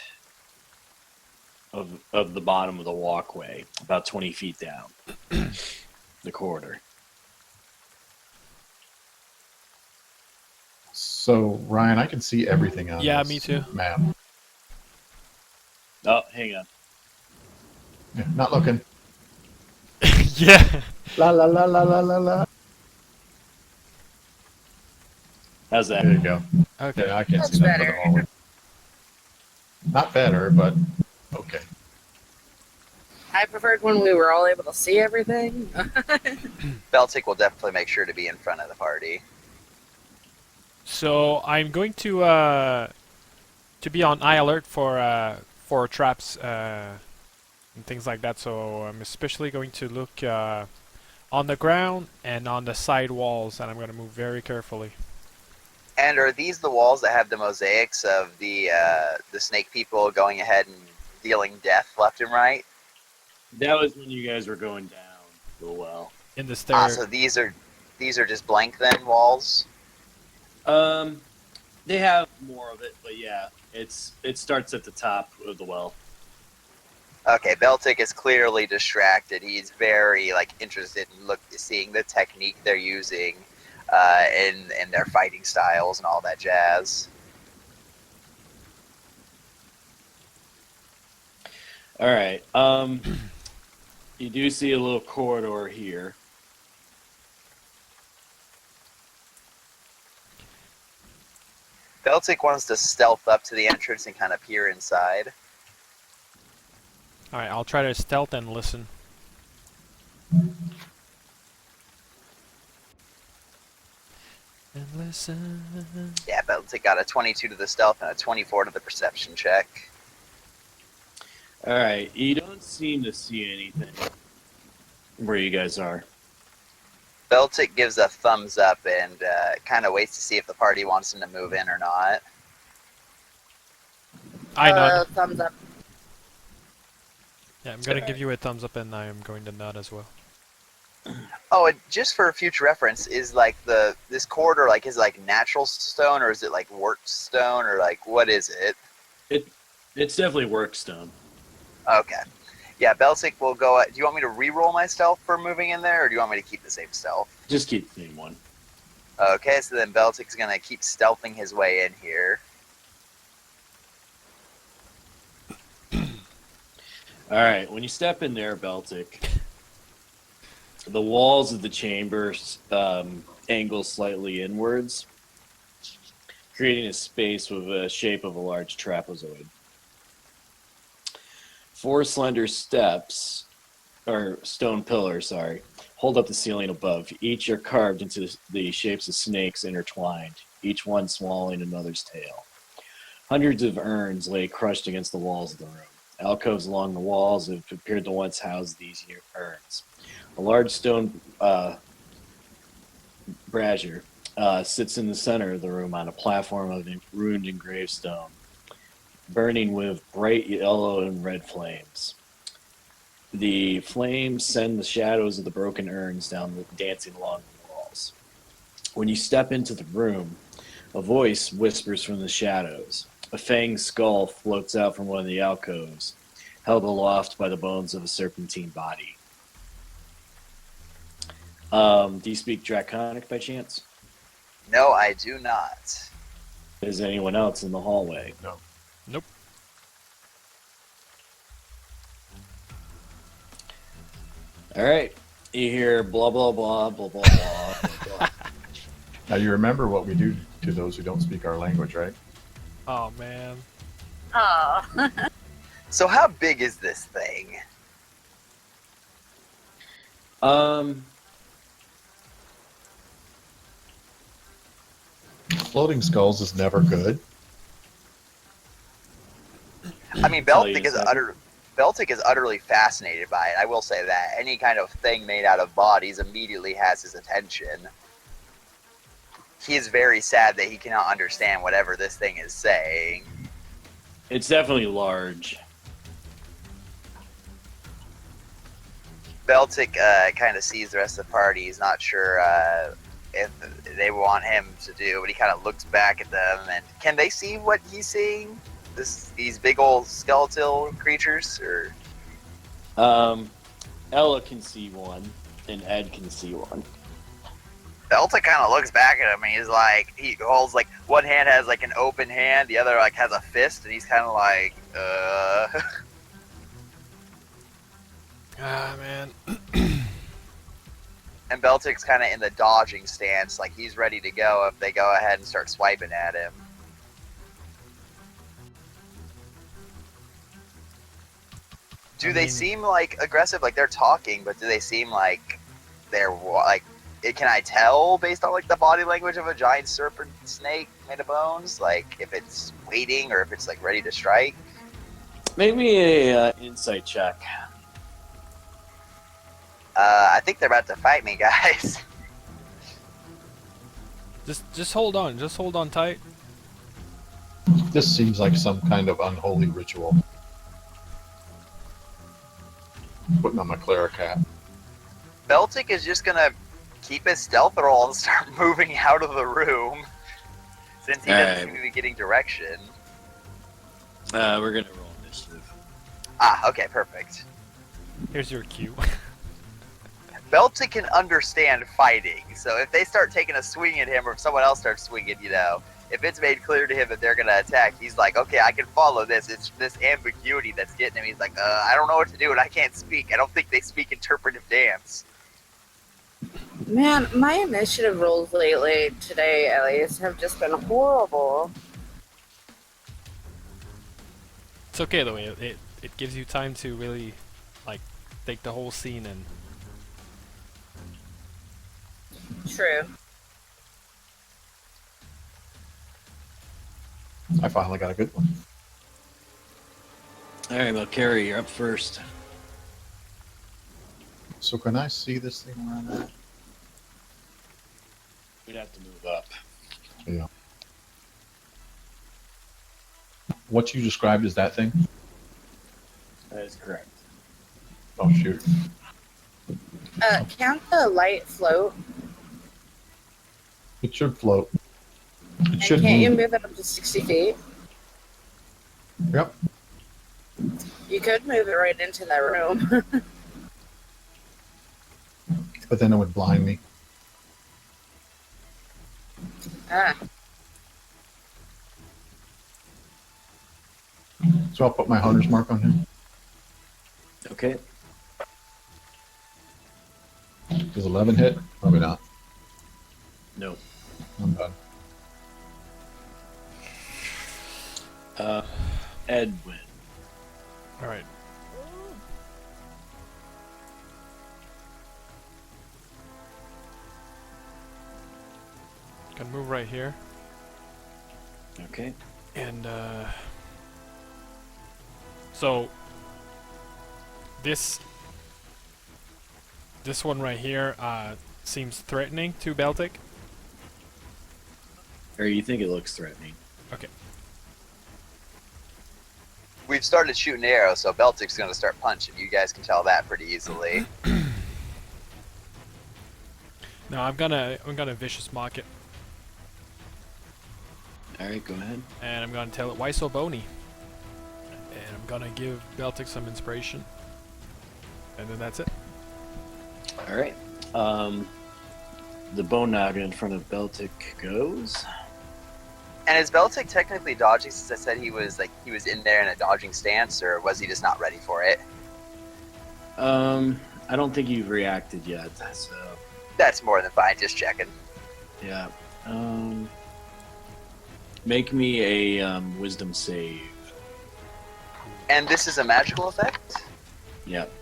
of the bottom of the walkway, about 20 feet down the corridor. So, Ryan, I can see everything on Yeah, this me too. map. Oh, hang on. Yeah, not looking. Yeah. La la la la la la la. How's that? There you go. Okay. Yeah, I can't That's see nothing but better. the hallway. Not better, but okay. I preferred when we were all able to see everything. Beltic will definitely make sure to be in front of the party. So I'm going to be on high alert for traps and things like that. So I'm especially going to look on the ground and on the side walls, and I'm going to move very carefully. And are these the walls that have the mosaics of the snake people going ahead and dealing death left and right? That was when you guys were going down the well. In the stair. So these are just blank then walls. They have more of it, but yeah, it starts at the top of the well. Okay, Beltic is clearly distracted. He's very interested in seeing the technique they're using, in their fighting styles and all that jazz. All right. You do see a little corridor here. Beltic wants to stealth up to the entrance and kind of peer inside. Alright, I'll try to stealth and listen. And listen. Yeah, Beltic got a 22 to the stealth and a 24 to the perception check. All right. You don't seem to see anything where you guys are. Beltic gives a thumbs up and kind of waits to see if the party wants him to move in or not. I nod. Thumbs up. Yeah, I'm going to give you a thumbs up, and I am going to nod as well. Oh, and just for future reference, is this corridor is natural stone, or is it worked stone, or what is it? It's definitely work stone. Okay. Yeah, Beltic will go. Do you want me to re-roll my stealth for moving in there, or do you want me to keep the same stealth? Just keep the same one. Okay, so then Beltic's gonna keep stealthing his way in here. All right. When you step in there, Beltic, the walls of the chamber angle slightly inwards, creating a space with a shape of a large trapezoid. 4 slender steps, or stone pillars, hold up the ceiling above. Each are carved into the shapes of snakes intertwined, each one swallowing another's tail. Hundreds of urns lay crushed against the walls of the room. Alcoves along the walls have appeared to once house these urns. A large stone brazier sits in the center of the room on a platform of ruined engraved stone, burning with bright yellow and red flames. The flames send the shadows of the broken urns dancing along the walls. When you step into the room, a voice whispers from the shadows. A fanged skull floats out from one of the alcoves, held aloft by the bones of a serpentine body. Do you speak Draconic by chance? No, I do not. Is anyone else in the hallway? No. Nope. All right. You hear blah blah blah blah blah blah blah. Blah. Now you remember what we do to those who don't speak our language, right? Oh man. Oh. So how big is this thing? Floating skulls is never good. I mean, Tell you in a second. Beltic is utterly fascinated by it. I will say that any kind of thing made out of bodies immediately has his attention. He is very sad that he cannot understand whatever this thing is saying. It's definitely large. Beltic kind of sees the rest of the party. He's not sure if they want him to do, but he kind of looks back at them. And can they see what he's seeing? These big old skeletal creatures, or Ella can see one, and Ed can see one. Beltic kind of looks back at him, and he's like, he holds like one hand has like an open hand, the other like has a fist, and he's kind of like, Ah man. And Beltic's kind of in the dodging stance, like he's ready to go if they go ahead and start swiping at him. Do they seem like aggressive? Like they're talking, but do they seem like they're like? Can I tell based on like the body language of a giant serpent snake made of bones, like if it's waiting or if it's like ready to strike? Make me a insight check. I think they're about to fight me, guys. Just hold on. Just hold on tight. This seems like some kind of unholy ritual. Putting on my cleric hat. Beltic is just gonna keep his stealth roll and start moving out of the room, since he doesn't seem to be getting direction. We're gonna roll initiative. Ah, okay, perfect. Here's your cue. Beltic can understand fighting, so if they start taking a swing at him or if someone else starts swinging, you know, if it's made clear to him that they're going to attack, he's like, okay, I can follow this. It's this ambiguity that's getting him. He's like, I don't know what to do and I can't speak. I don't think they speak interpretive dance. Man, my initiative rolls lately, today at least, have just been horrible. It's okay though. It gives you time to really like take the whole scene and. True. I finally got a good one. All right, well, Carrie, you're up first. So can I see this thing where I'm at? We'd have to move up. Yeah. What you described as that thing? That is correct. Oh shoot. Count the light float. It should float. It And should can't you move. move it up to 60 feet? Yep. You could move it right into that room. But then it would blind me. Ah, So I'll put my hunter's mark on him. Okay. Does 11 hit? Probably not. No. I'm done. Edwin. All right. Can move right here, Okay. and so this one right here seems threatening to Baltic. Or you think it looks threatening? Okay. We've started shooting arrows, so Beltic's going to start punching. You guys can tell that pretty easily. No, I'm gonna vicious mock it, All right, go ahead. and I'm gonna tell it why so bony, and I'm gonna give Baltic some inspiration, and then that's it. All right. The bone noggin in front of Beltic goes. And is Beltic technically dodging since I said he was in there in a dodging stance, or was he just not ready for it? I don't think you've reacted yet, so That's more than fine, just checking. yeah. Make me a wisdom save. And this is a magical effect? Yep.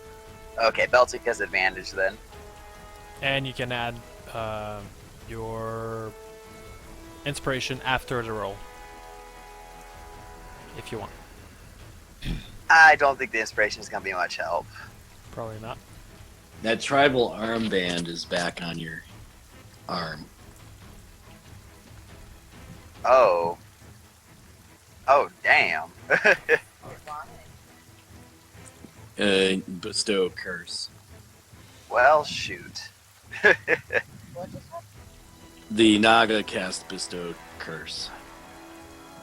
Okay, Beltic has advantage then. And you can add your inspiration after the roll, if you want. I don't think the inspiration is going to be much help. Probably not. That tribal armband is back on your arm. Oh. Oh, damn. Bestow curse. Well, shoot. The Naga cast bestow curse.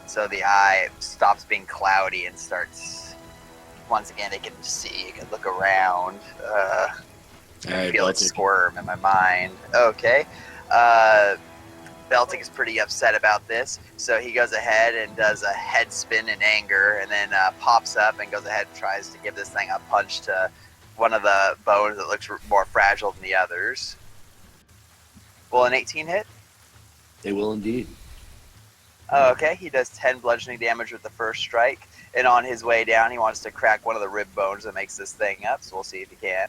So the eye stops being cloudy and starts. Once again, it can see, it can look around. I Alright, feel it Beltic. squirm in my mind. Okay. Beltic is pretty upset about this, so he goes ahead and does a head spin in anger, and then pops up and goes ahead and tries to give this thing a punch to one of the bones that looks more fragile than the others. Will an 18 hit? They will indeed. Oh, okay, he does 10 bludgeoning damage with the first strike, and on his way down, he wants to crack one of the rib bones that makes this thing up, so we'll see if he can.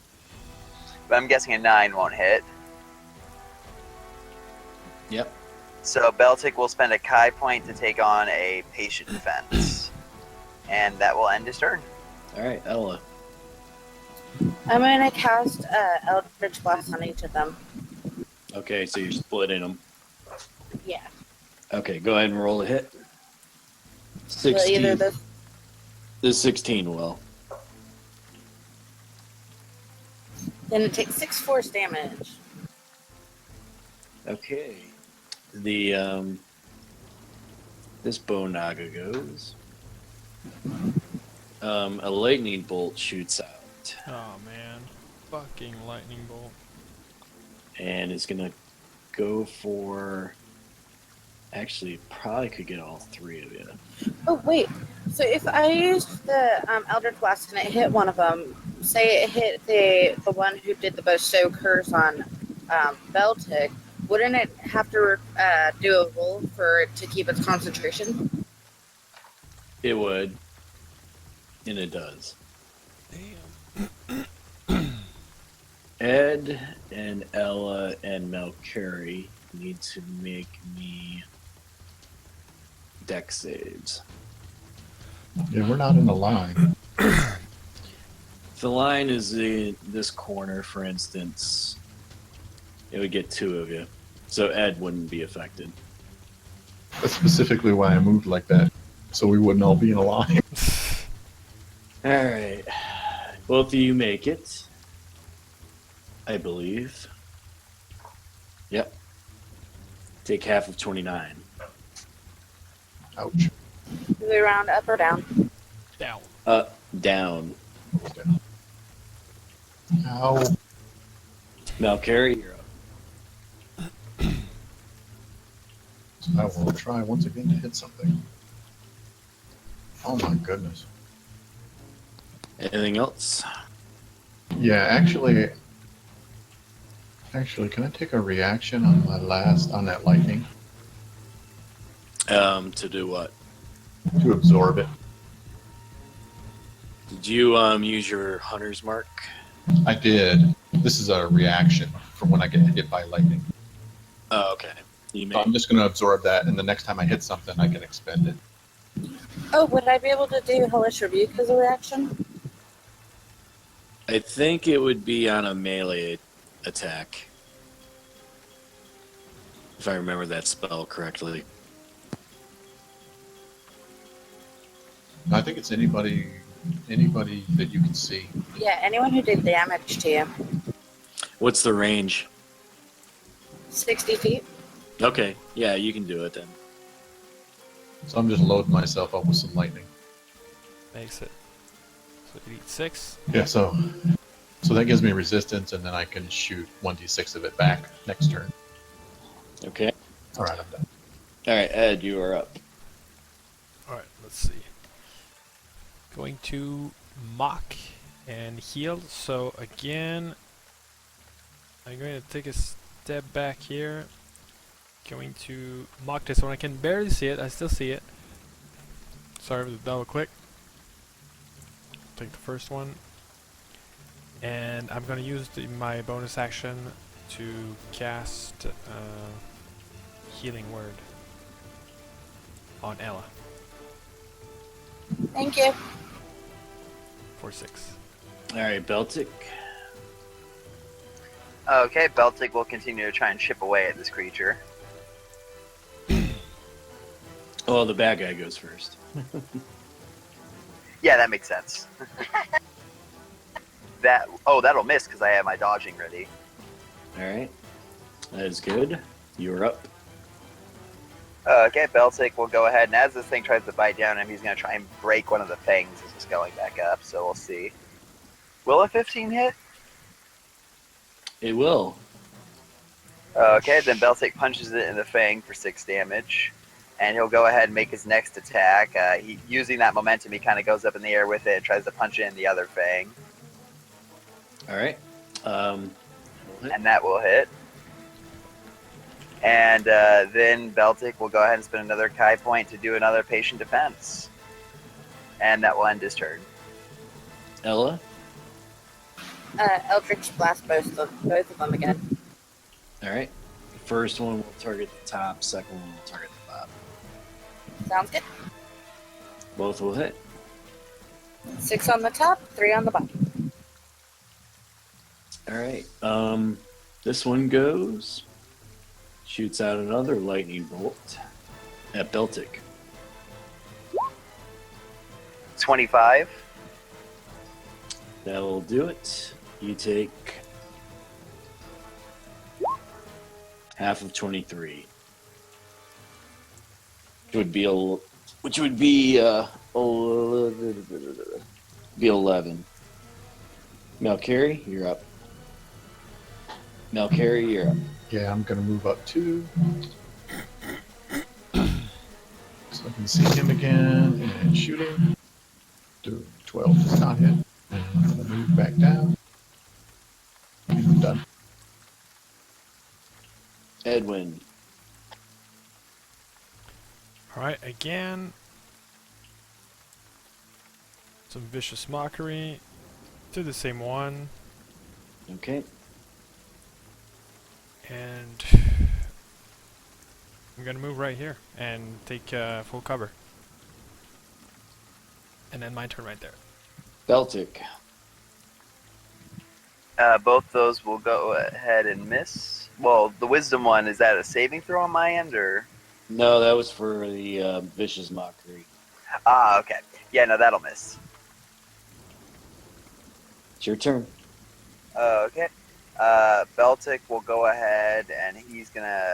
But I'm guessing a 9 won't hit. Yep. So Beltic will spend a Kai point to take on a patient defense. And that will end his turn. Alright, Ella. I'm gonna cast Eldritch Blast on each of them. Okay, so you're splitting them. Yeah. Okay, go ahead and roll a hit. So 16. either this. This 16 will. Then it takes 6 force damage. Okay. The this bone naga goes. A lightning bolt shoots out Oh man, fucking lightning bolt. and is gonna go for. Actually, probably could get all three of you. Oh wait. So if I used the Eldritch Blast and it hit one of them, say it hit the one who did the bestow curse on Beltic, wouldn't it have to do a roll for it to keep its concentration? It would, and it does. Damn. Ed and Ella and Melcuri need to make me deck saves. Yeah, we're not in the line. If the line is in this corner, for instance, it would get 2 of you. So Ed wouldn't be affected. That's specifically why I moved like that, so we wouldn't all be in a line. Alright. Both of you make it. I believe. Yep. Take half of 29. Ouch. Do we round up or down? Down. Down. Ow. Melcuri, you're up. So I will try once again to hit something. Oh my goodness. Anything else? Yeah, actually, can I take a reaction on that lightning To do what? to absorb it? Did you use your hunter's mark? I did. This is a reaction from when I get hit by lightning. Oh, okay. You So may. I'm just going to absorb that, and the next time I hit something, I can expend it. Oh, would I be able to do Hellish Rebuke as a reaction? I think it would be on a melee attack. If I remember that spell correctly. I think it's anybody that you can see. Yeah, anyone who did damage to you. What's the range? 60 feet. Okay, yeah, you can do it then. So I'm just loading myself up with some lightning. Makes it. So 86. Yeah, so that gives me resistance, and then I can shoot 1d6 of it back next turn. Okay. All right, I'm done. All right, Ed, you are up. Alright, let's see. Going to mock and heal. So again, I'm going to take a step back here. Going to mock this one. I can barely see it. I still see it. Sorry for the double click. Take the first one. And I'm going to use my bonus action to cast Healing Word on Ella Thank you. for 6. All right, Beltic. Okay, Beltic will continue to try and chip away at this creature. Oh, the bad guy goes first. Yeah, that makes sense. That'll miss because I have my dodging ready. All right, that is good. You're up. Okay, Beltic will go ahead, and as this thing tries to bite down him, he's going to try and break one of the fangs as it's going back up, so we'll see. Will a 15 hit? It will. Okay, then Beltic punches it in the fang for 6 damage. And he'll go ahead and make his next attack. Using that momentum, he kind of goes up in the air with it and tries to punch it in the other fang. All right. And that will hit. And then Beltic will go ahead and spend another Kai point to do another patient defense. And that will end his turn. Ella. Eldritch Blast both of them again. All right. First one will target the top. Second one will target the bottom. Sounds good. Both will hit. 6 on the top, 3 on the bottom. All right. This one goes. Shoots out another lightning bolt at Beltic. 25. That will do it. You take half of 23, which would be 11. Malcarry, you're up. Malcarry, you're up. Yeah, I'm going to move up 2. So I can see him again and shoot him. 12 does not hit. And I'm going to move back down. And I'm done. Edwin. Alright, again. Some Vicious Mockery. To the same one. Okay. And I'm gonna move right here and take full cover. And then my turn right there. Beltic. Both those will go ahead and miss. Well, the wisdom one, is that a saving throw on my end, or? No, that was for the Vicious Mockery. Ah, okay. Yeah, no, that'll miss. It's your turn. Okay. Beltic will go ahead and he's gonna,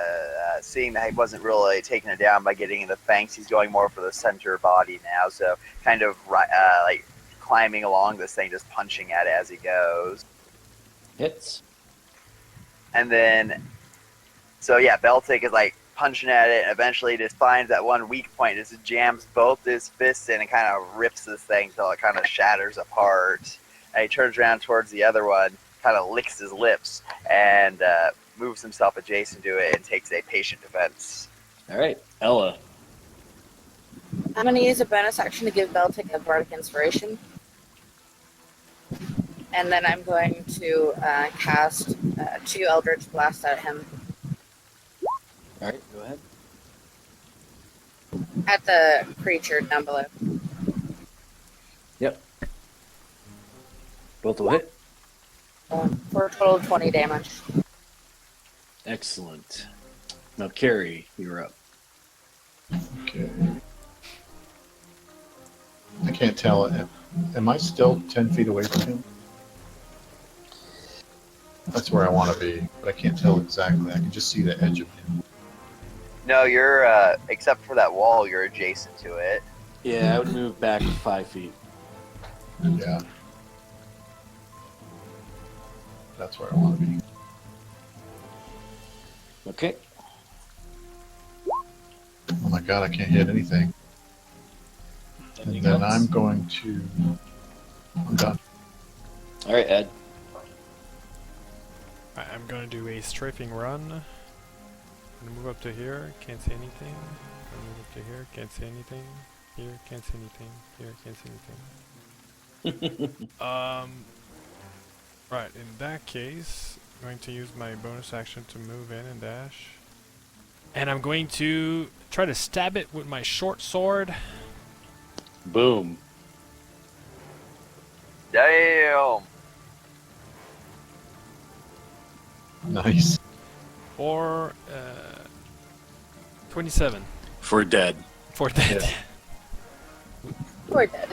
seeing that he wasn't really taking it down by getting in the fangs, he's going more for the center body now. So kind of like climbing along this thing, just punching at it as he goes. Hits. And then, so yeah, Beltic is like punching at it, and eventually just finds that one weak point, just jams both his fists in and kind of rips this thing till it kind of shatters apart. And he turns around towards the other one, kind of licks his lips, and moves himself adjacent to it and takes a patient defense. All right. Ella. I'm going to use a bonus action to give Beltic a Bardic Inspiration. And then I'm going to cast 2 Eldritch Blast at him. All right. Go ahead. At the creature down below. Yep. Both will hit. For a total of 20 damage. Excellent. Now, Carrie, you're up. Okay. I can't tell. Am I still 10 feet away from him? That's where I want to be, but I can't tell exactly. I can just see the edge of him. No, you're, except for that wall, you're adjacent to it. Yeah, I would move back 5 feet. Yeah. That's where I want to be. Okay. god, I can't hit anything. And then I'm going to. I'm done. All right, Ed. I'm gonna do a strafing run. Gonna move up to here, can't see anything. Gonna move up to here, can't see anything. Here, can't see anything. Here, can't see anything. Right, in that case, I'm going to use my bonus action to move in and dash. And I'm going to try to stab it with my short sword. Boom. Damn. Nice. Or 27 For dead. for that. Yeah. We're dead.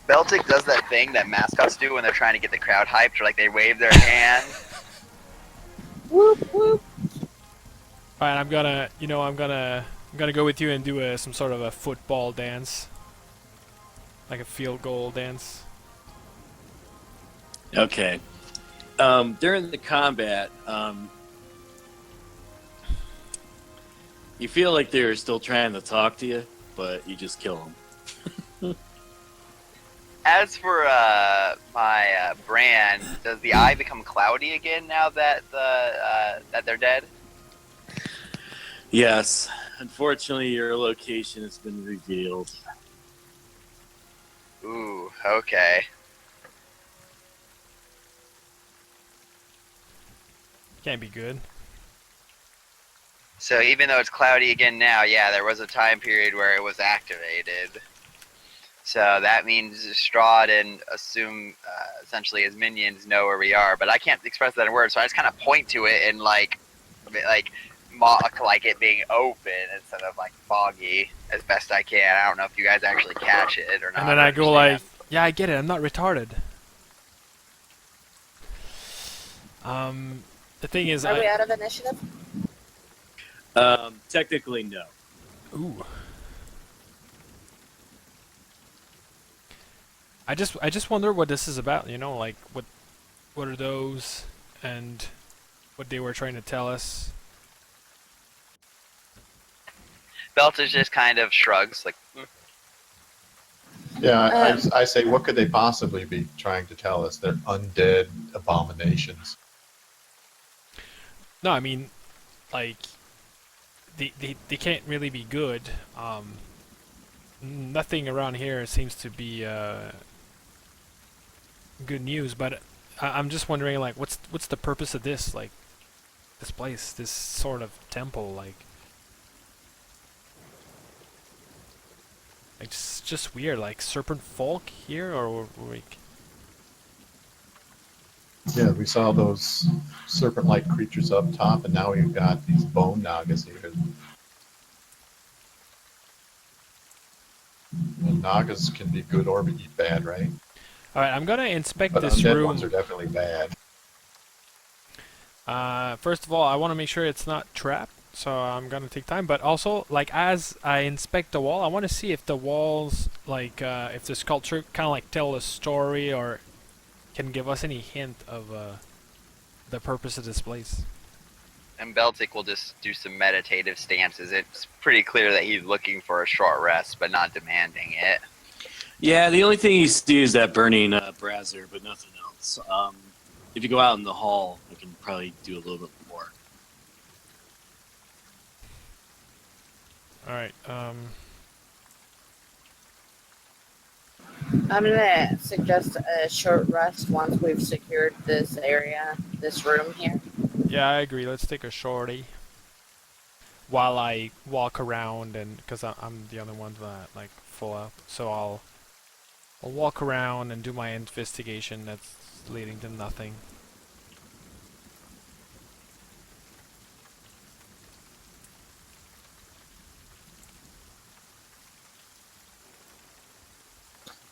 Beltic does that thing that mascots do when they're trying to get the crowd hyped, or like they wave their hand. Whoop whoop. Alright, I'm gonna go with you and do some sort of a football dance. Like a field goal dance. Okay. During the combat, you feel like they're still trying to talk to you, but you just kill them. As for my brand, does the eye become cloudy again now that that they're dead? Yes. Unfortunately, your location has been revealed. Ooh, okay. Can't be good. So even though it's cloudy again now, yeah, there was a time period where it was activated. So that means Strahd and assume essentially his minions know where we are, but I can't express that in words, so I just kind of point to it and like mock like it being open instead of like foggy as best I can. I don't know if you guys actually catch it or not. And then I go like, yeah, I get it. I'm not retarded. The thing is, Are we out of initiative? Technically, no. Ooh. I just wonder what this is about, you know, like what are those and what they were trying to tell us. Beltis just kind of shrugs like, Yeah, I say, what could they possibly be trying to tell us? They're undead abominations. No, I mean, like they can't really be good. Nothing around here seems to be good news, but I'm just wondering, like, what's the purpose of this, like, this place, this sort of temple, like it's just weird, like serpent folk here, or like. Yeah, we saw those serpent-like creatures up top, and now we've got these bone nagas here. And nagas can be good or be bad, right? Alright, I'm gonna inspect But this undead room. ones are definitely bad. First of all, I want to make sure it's not trapped, so I'm gonna take time. But also, like, as I inspect the wall, I want to see if the walls, like, if the sculpture kind of like tell a story or can give us any hint of the purpose of this place. and Beltic will just do some meditative stances. It's pretty clear that he's looking for a short rest, but not demanding it. Yeah, the only thing you see is that burning brazier, but nothing else. If you go out in the hall, you can probably do a little bit more. Alright, I'm gonna suggest a short rest once we've secured this area, this room here. yeah, I agree. Let's take a shorty while I walk around, and because I'm the only one that like full up, so I'll walk around and do my investigation. That's leading to nothing.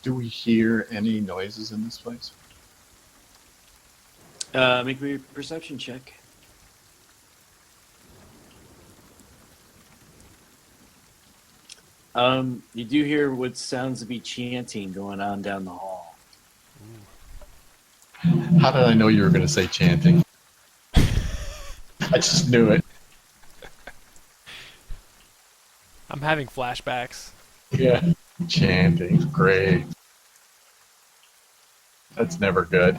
Do we hear any noises in this place? Make me a perception check. You do hear what sounds to be chanting going on down the hall. How did I know you were going to say chanting? I just knew it. I'm having flashbacks. Yeah. Chanting. Great. That's never good.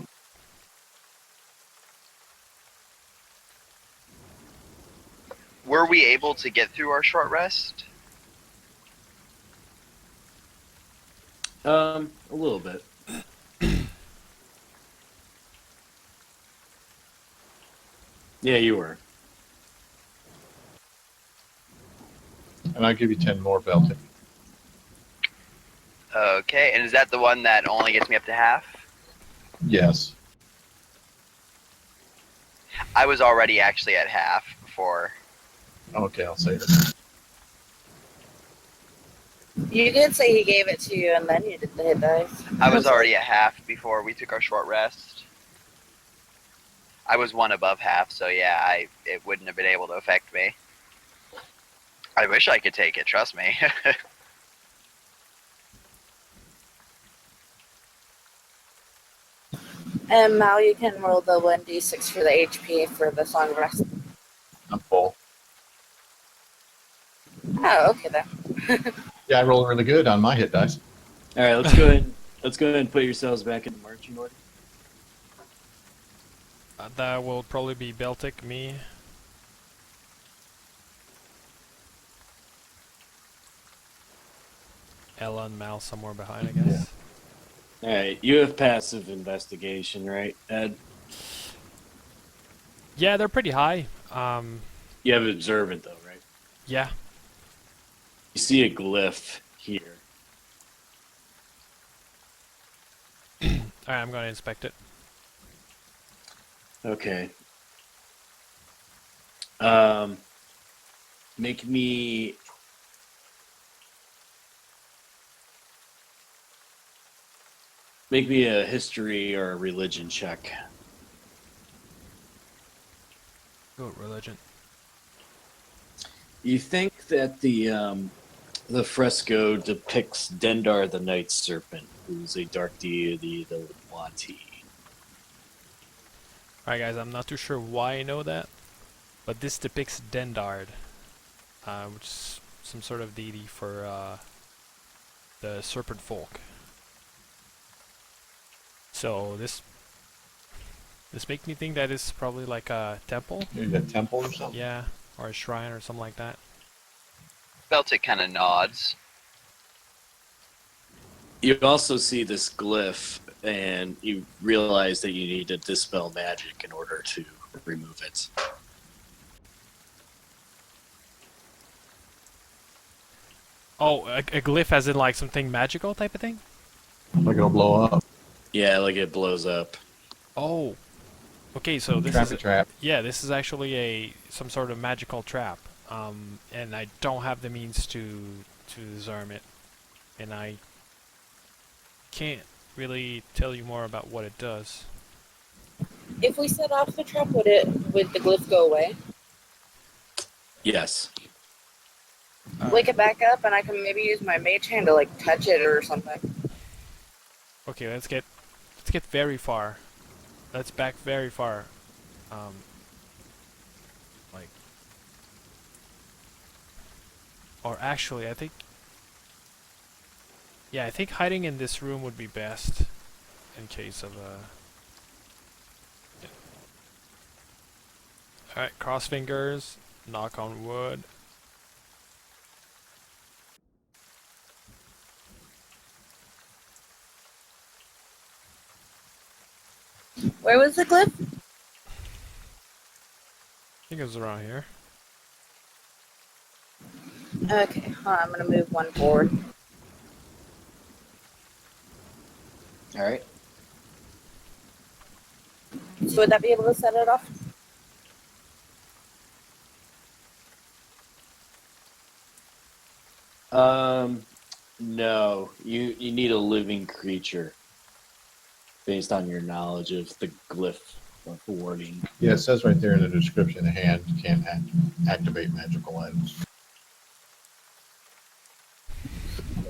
Were we able to get through our short rest? A little bit. Yeah, you were. And I'll give you 10 more, Belton. Okay, and is that the one that only gets me up to half? Yes. I was already actually at half before. Okay, I'll save it. You did say he gave it to you, and then you did the hit dice. I was already at half before we took our short rest. I was one above half, so yeah, it wouldn't have been able to affect me. I wish I could take it, trust me. And Mal, you can roll the 1d6 for the HP for the Song of Rest. I'm full. Oh, okay then. Yeah, I rolled really good on my hit dice. All right, let's go ahead. Let's go ahead and put yourselves back in the marching order. That will probably be Beltic, me. Ella and Mal somewhere behind, I guess. All right, you have passive investigation, right, Ed? Yeah, they're pretty high. You have observant though, right? Yeah. You see a glyph here. Alright, I'm gonna inspect it. Okay. Make me a history or a religion check. Go religion. You think that the fresco depicts Dendar the Night Serpent, who's a dark deity of the Wati. Alright guys, I'm not too sure why I know that, but this depicts Dendard, which is some sort of deity for the serpent folk. So this makes me think that it's probably like a temple. Maybe a temple or something? Yeah, or a shrine or something like that. Beltic kind of nods. You also see this glyph, and you realize that you need to dispel magic in order to remove it. Oh, a glyph as in like something magical type of thing? Like it'll blow up. Yeah, like it blows up. Oh. Okay, so this Trap is a trap. yeah, this is actually some sort of magical trap. And I don't have the means to disarm it. And I can't really tell you more about what it does. If we set off the trap, would the glyph go away? Yes. Wake it back up, and I can maybe use my mage hand to like touch it or something. Okay, let's get very far. Let's back very far. Like, or actually, I think, yeah, I think hiding in this room would be best in case of a. Yeah. All right, cross fingers, knock on wood. Where was the glyph? I think it was around here. Okay, hold on, I'm gonna move one forward. All right. So would that be able to set it off? No. You need a living creature based on your knowledge of the glyph of warding. Yeah, it says right there in the description, a hand can't activate magical items.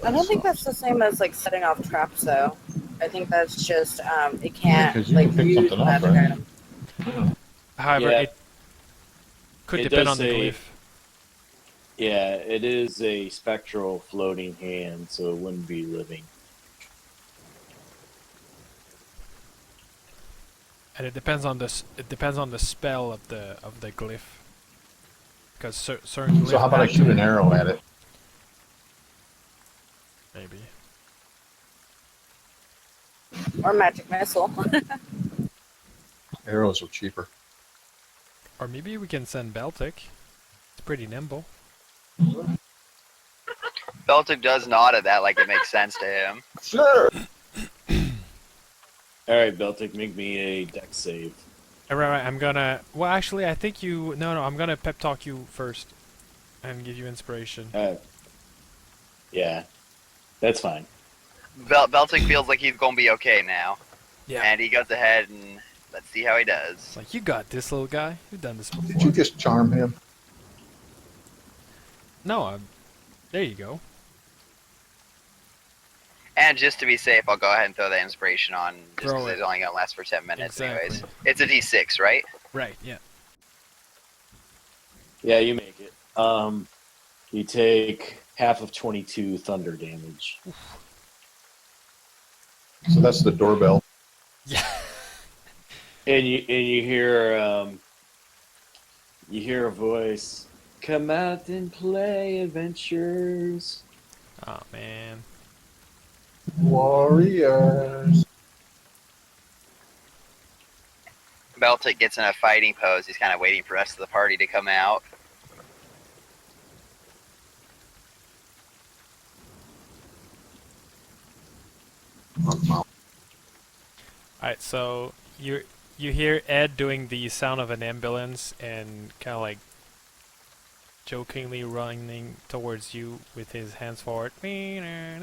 I don't think that's the same as like setting off traps, though. I think that's just it can't 'cause you like can pick use something up, magic right? item. However, Yeah. it could It depend does on the say- glyph. Yeah, it is a spectral floating hand, so it wouldn't be living. And it depends on the spell of the glyph. Because certain So glyph how about I shoot an arrow at it? maybe. Or magic missile. Arrows are cheaper. Or maybe we can send Beltic. It's pretty nimble. Beltic does nod at that like it makes sense to him. Sure. All right, Beltic, make me a dex save. Right, I'm gonna. Well, actually, I think you. No, I'm gonna pep talk you first, and give you inspiration. Yeah, that's fine. Beltic feels like he's gonna be okay now. Yeah. And he goes ahead and let's see how he does. It's like, you got this, little guy. You've done this before. Did you just charm him? No, there you go. And just to be safe, I'll go ahead and throw the inspiration on, just Throw because it. it's only gonna last for 10 minutes Exactly. anyways. It's a D6, right? Right, yeah. Yeah, you make it. You take half of 22 thunder damage. So that's the doorbell. Yeah. And you hear a voice. Come out and play adventures. Oh, man. Warriors. Beltic gets in a fighting pose. He's kind of waiting for the rest of the party to come out. Alright, so you hear Ed doing the sound of an ambulance and kind of like jokingly running towards you with his hands forward. And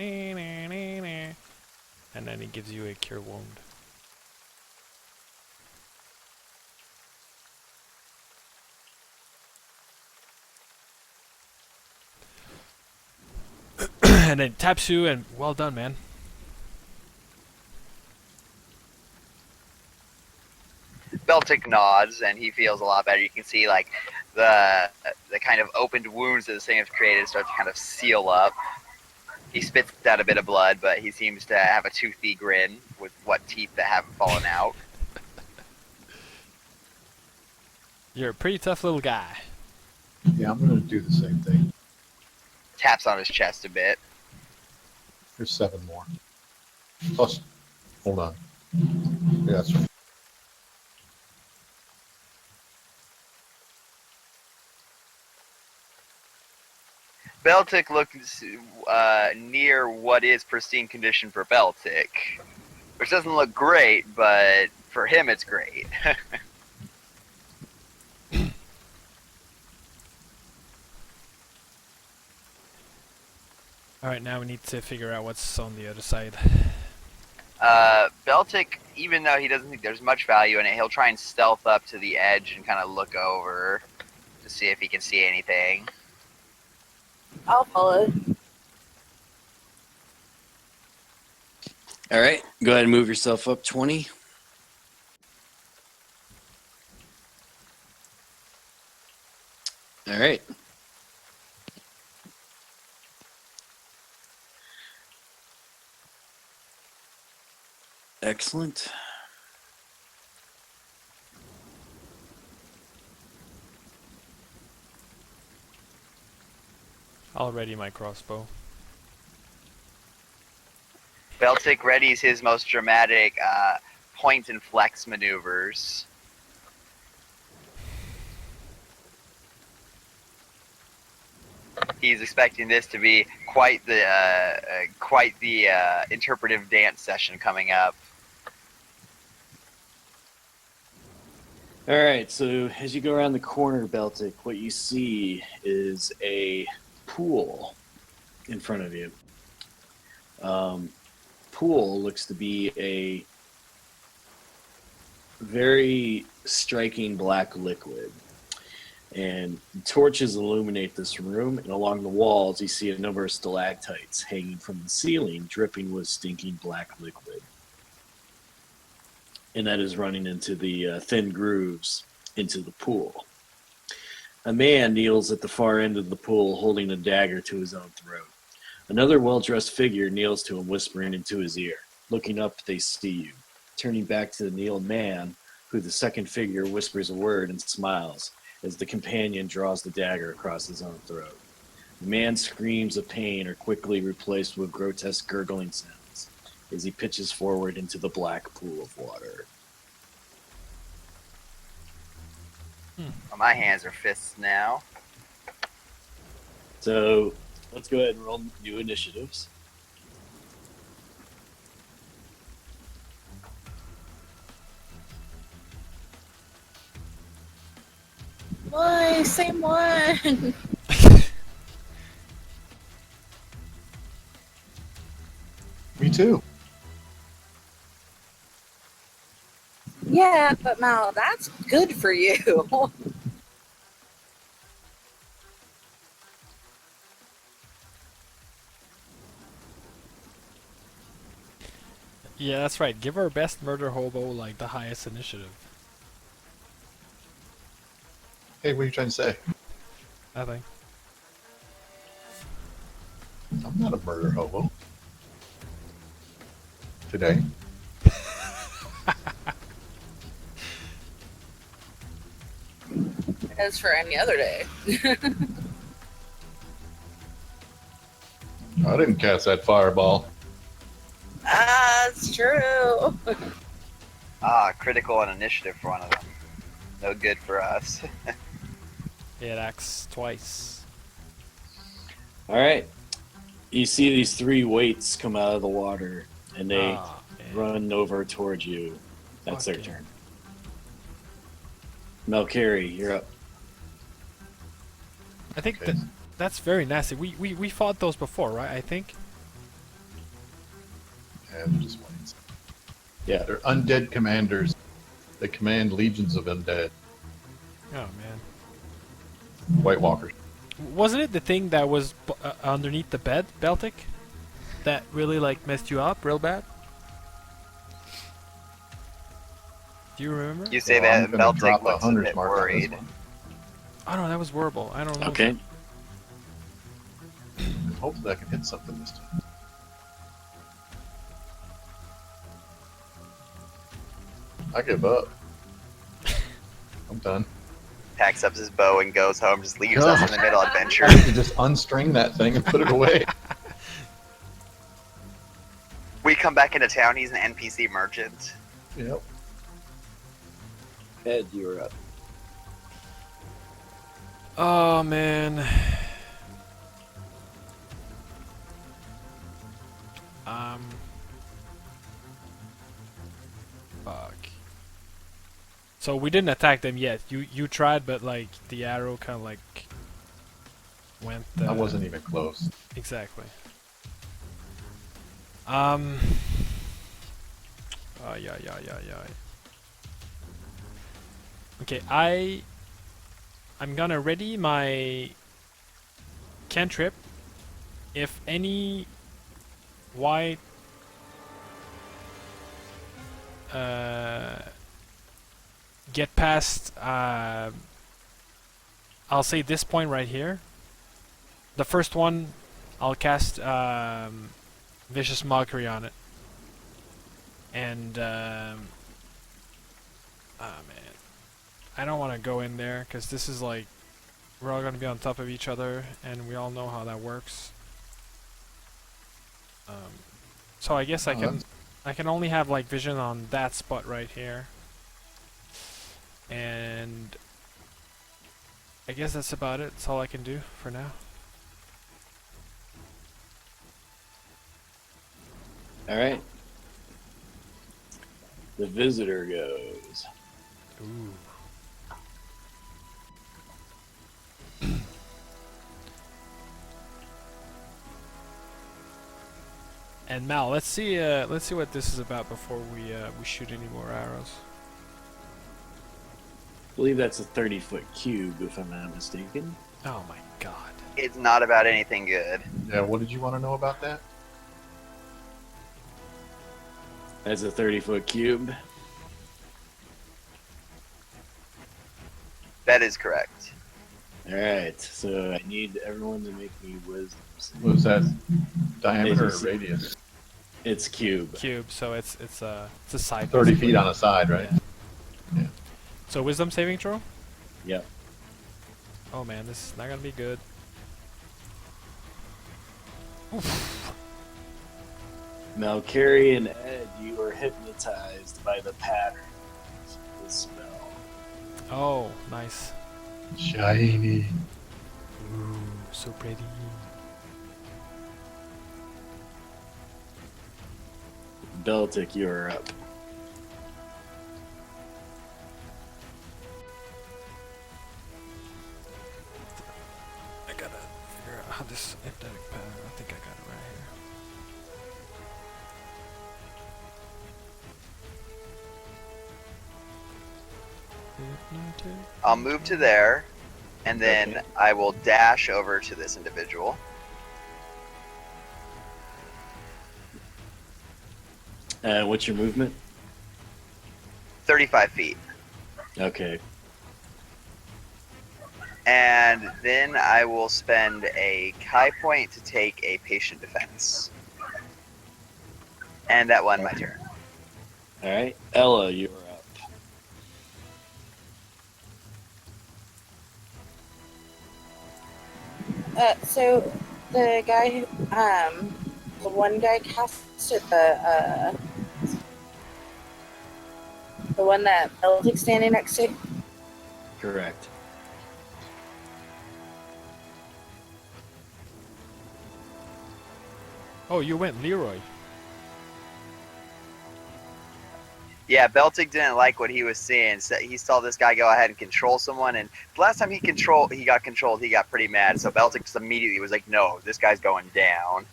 then he gives you a cure wound. And then taps you and well done, man. Beltic nods and he feels a lot better. You can see like the kind of opened wounds that this thing has created start to kind of seal up. He spits out a bit of blood, but he seems to have a toothy grin with what teeth that haven't fallen out. You're a pretty tough little guy. Yeah, I'm going to do the same thing. Taps on his chest a bit. There's 7 more. Plus, hold on. Yeah, that's right. Beltic looks near what is pristine condition for Beltic, which doesn't look great, but for him it's great. Alright, now we need to figure out what's on the other side. Beltic, even though he doesn't think there's much value in it, he'll try and stealth up to the edge and kind of look over to see if he can see anything. I'll follow. All right, go ahead and move yourself up 20. All right. Excellent. I'll ready my crossbow. Beltic readies his most dramatic point and flex maneuvers. He's expecting this to be quite the interpretive dance session coming up. All right, so as you go around the corner, Beltic, what you see is a pool in front of you. Pool looks to be a very striking black liquid. And torches illuminate this room, and along the walls you see a number of stalactites hanging from the ceiling, dripping with stinking black liquid. And that is running into the thin grooves into the pool. A man kneels at the far end of the pool, holding a dagger to his own throat. Another well-dressed figure kneels to him, whispering into his ear. Looking up, they see you. Turning back to the kneeled man, who the second figure whispers a word and smiles as the companion draws the dagger across his own throat. The man's screams of pain are quickly replaced with grotesque gurgling sounds as he pitches forward into the black pool of water. Well, my hands are fists now. So let's go ahead and roll new initiatives. Why? Same one. Me too. Yeah, but Mal, that's good for you. Yeah, that's right. Give our best murder hobo like the highest initiative. Hey, what are you trying to say? Nothing. I'm not a murder hobo. Today. As for any other day. I didn't cast that fireball. It's true. Critical on initiative for one of them. No good for us. It acts twice. All right. You see these three weights come out of the water, and they Man. run over towards you. That's their Fucking- turn. Melcari, you're up. I think Okay. that's very nasty. We fought those before, right? I think. Yeah, they're just wings. Yeah. They're undead commanders. They command legions of undead. Oh man. White Walkers. Wasn't it the thing that was underneath the bed, Beltic? That really like messed you up real bad? Do you remember? You say Well, I'm that gonna Beltic drop a looks a hunter's bit mark on this worried. one. Oh no, that was horrible. I don't know. Okay. Hopefully I can hit something this time. I give up. I'm done. Packs up his bow and goes home. Just leaves us in the middle adventure. I need to just unstring that thing and put it away. We come back into town. He's an NPC merchant. Yep. Ed, you're up. Oh man. Fuck. So we didn't attack them yet. You tried, but like the arrow kind of like went. I wasn't even close. Exactly. Yeah. Okay, I'm gonna ready my cantrip. If any white get past I'll say this point right here. The first one I'll cast Vicious Mockery on it. And man, I don't want to go in there because this is like we're all gonna be on top of each other, and we all know how that works. So I guess I can only have like vision on that spot right here, and I guess that's about it. That's all I can do for now. All right. The visitor goes. Ooh. And Mal, let's see what this is about before we shoot any more arrows. I believe that's a 30-foot cube, if I'm not mistaken. Oh my god. It's not about anything good. Yeah, what did you want to know about that? That's a 30-foot cube. That is correct. All right, so I need everyone to make me wisdom. What was that? Diameter or see- radius? It's cube. Cube, so it's a side. 30 basically. feet on a side, right? Yeah. Yeah. So wisdom saving throw. Yep. Oh man, this is not gonna be good. Oof. Malkari and Ed, you are hypnotized by the pattern of the spell. Oh, nice. Shiny. Ooh, so pretty. Beltic, you are up. I gotta figure out how this hypnotic pattern. I think I got it right here. Hypnotic. I'll move to there, and then Okay. I will dash over to this individual. What's your movement? 35 feet. Okay. And then I will spend a Kai point to take a patient defense. And that won my turn. All right. Ella, you are up. So the guy who, the one guy casted the one that Beltic's standing next to. Correct. Oh, you went Leroy. Yeah, Beltic didn't like what he was seeing. So he saw this guy go ahead and control someone, and the last time he got controlled, he got pretty mad. So Beltic just immediately was like, "No, this guy's going down."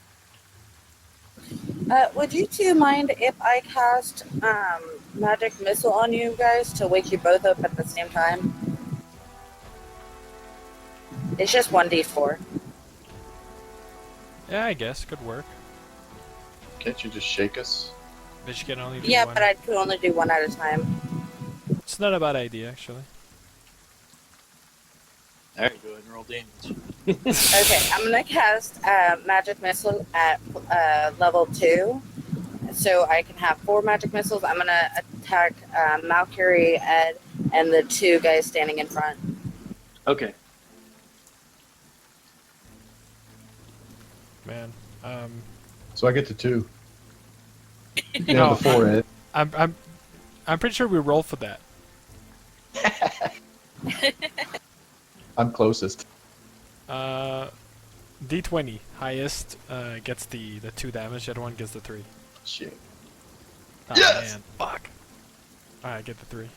Would you two mind if I cast magic missile on you guys to wake you both up at the same time? It's just 1d4. Yeah, I guess could work. Can't you just shake us? But you can only do Yeah, one. but I could only do one at a time. It's not a bad idea, actually. All right, go ahead and roll damage. Okay, I'm gonna cast magic missile at level 2, so I can have 4 magic missiles. I'm gonna attack Malkari, Ed, and the 2 guys standing in front. Okay. Man, So I get to 2. You No, know, the 4 Ed. I'm pretty sure we roll for that. I'm closest. D20 highest gets the 2 damage. The other one gets the 3. Shit. Oh, Yes! man, fuck. Alright, get the 3.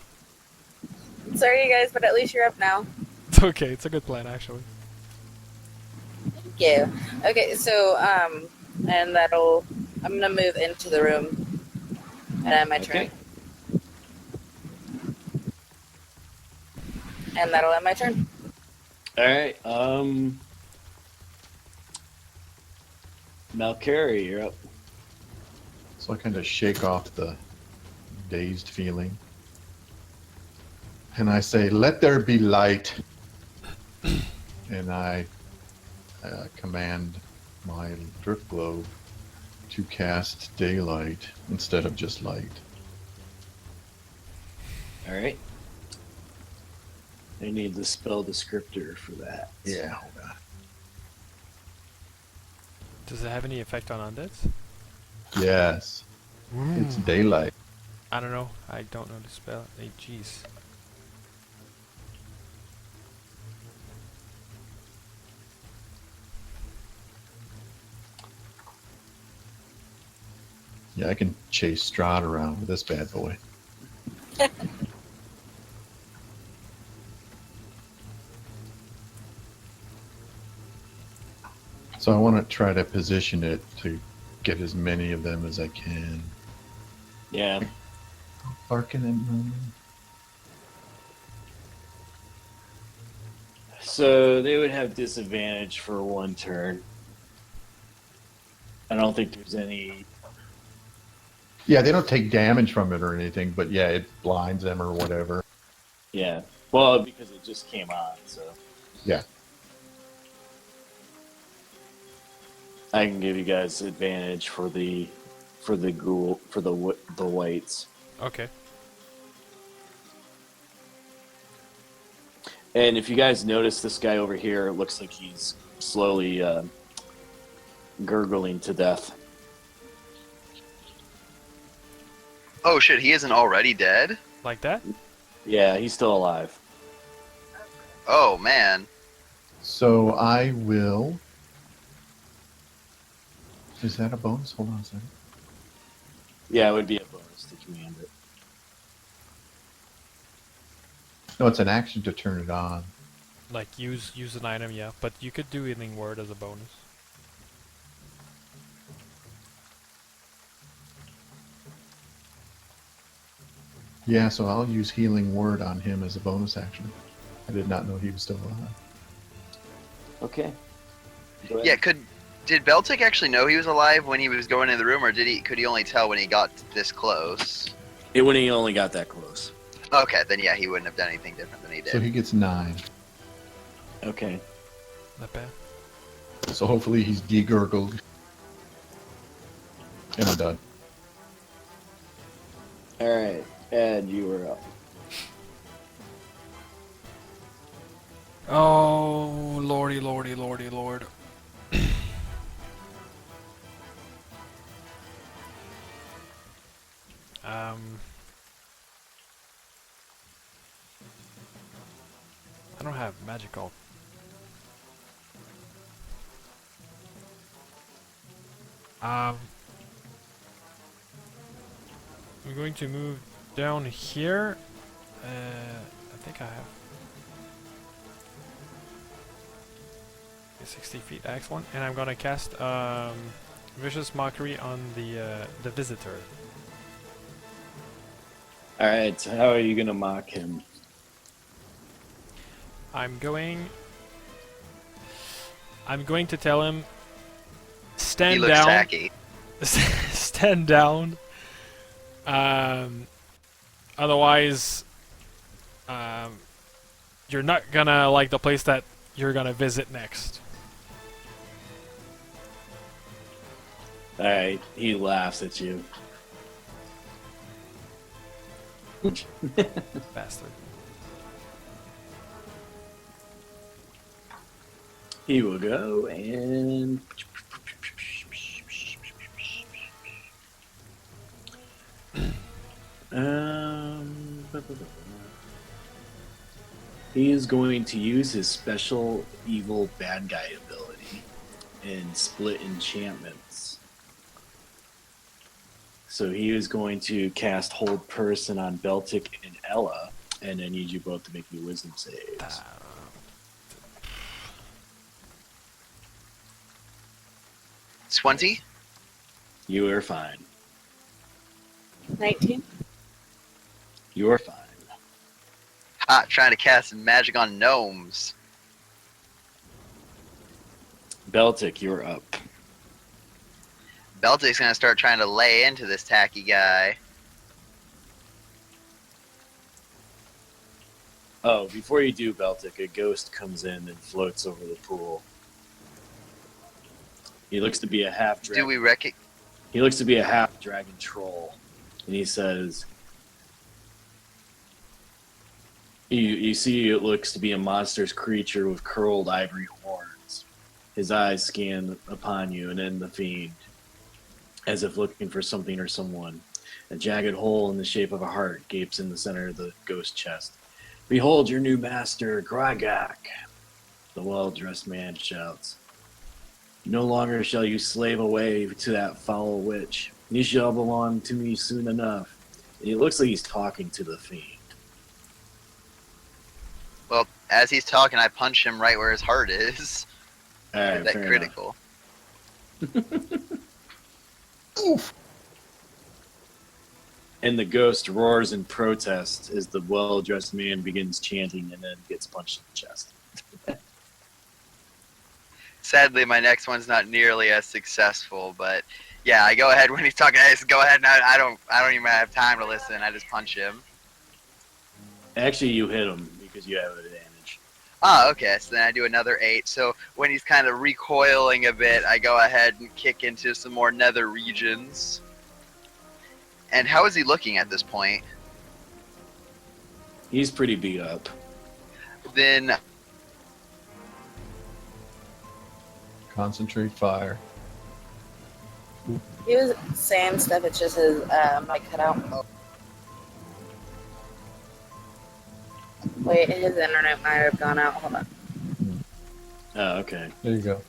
Sorry, you guys, but at least you're up now. It's okay. It's a good plan, actually. Thank you. Okay, so and that'll. I'm gonna move into the room, and then my turn. Okay. And that'll end my turn. All right. Malkari, you're up. So I kind of shake off the dazed feeling. And I say, let there be light. And I command my drift globe to cast daylight instead of just light. All right. I need the spell descriptor for that. Yeah, hold on. Does it have any effect on undeads? Yes, it's daylight. I don't know. I don't know the spell. Hey, jeez. Yeah, I can chase Strahd around with this bad boy. So I want to try to position it to get as many of them as I can. Yeah. Barking and running. So they would have disadvantage for 1 turn. I don't think there's any. Yeah, they don't take damage from it or anything, but yeah, it blinds them or whatever. Yeah. Well, because it just came on, so. Yeah. I can give you guys advantage for the ghoul for the whites. Okay. And if you guys notice, this guy over here looks like he's slowly gurgling to death. Oh shit, he isn't already dead? Like that? Yeah, he's still alive. Oh man. So I will. Is that a bonus? Hold on a second. Yeah, it would be a bonus to command it. No, it's an action to turn it on. Like use an item, yeah. But you could do healing word as a bonus. Yeah, so I'll use healing word on him as a bonus action. I did not know he was still alive. Okay. Go ahead. Yeah, did Beltic actually know he was alive when he was going in the room, or could he only tell when he got this close? It when he only got that close. Okay, then yeah, he wouldn't have done anything different than he did. So he gets 9. Okay. Not bad. So hopefully he's de-gurgled. And I'm done. All right, Ed, you were up. Oh, lordy, lordy, lordy, lord. I don't have magical. I'm going to move down here. I think I have 60 feet, excellent. And I'm gonna cast Vicious Mockery on the visitor. All right, so how are you gonna mock him? I'm going to tell him, He stand looks down. tacky. Stand down. Otherwise, you're not gonna like the place that you're gonna visit next. All right, he laughs at you. Bastard. He will go and he is going to use his special evil bad guy ability and split enchantments. So he is going to cast Hold Person on Beltic and Ella, and I need you both to make me wisdom saves. 20? You are fine. 19. You are fine. Hot, trying to cast magic on gnomes. Beltic, you're up. Beltic's gonna start trying to lay into this tacky guy. Oh, before you do, Beltic, a ghost comes in and floats over the pool. He looks to be a half dragon. Do we recognize? He looks to be a half dragon troll, and he says, "You see, it looks to be a monstrous creature with curled ivory horns. His eyes scan upon you, and then the fiend, as if looking for something or someone. A jagged hole in the shape of a heart gapes in the center of the ghost chest. Behold your new master, Gragak!" The well-dressed man shouts. "No longer shall you slave away to that foul witch. You shall belong to me soon enough." And he looks like he's talking to the fiend. Well, as he's talking, I punch him right where his heart is. All right, That fair critical. Oof. And the ghost roars in protest as the well-dressed man begins chanting and then gets punched in the chest. Sadly, my next one's not nearly as successful, but yeah, I go ahead when he's talking. I just go ahead and I don't even have time to listen. I just punch him. Actually, you hit him because you have advantage. Ah, okay. So then I do another 8. So when he's kind of recoiling a bit, I go ahead and kick into some more nether regions. And how is he looking at this point? He's pretty beat up. Then Concentrate fire. He was saying stuff, it's just his mic cut out. Wait, his internet might have gone out. Hold on. Oh, okay. There you go.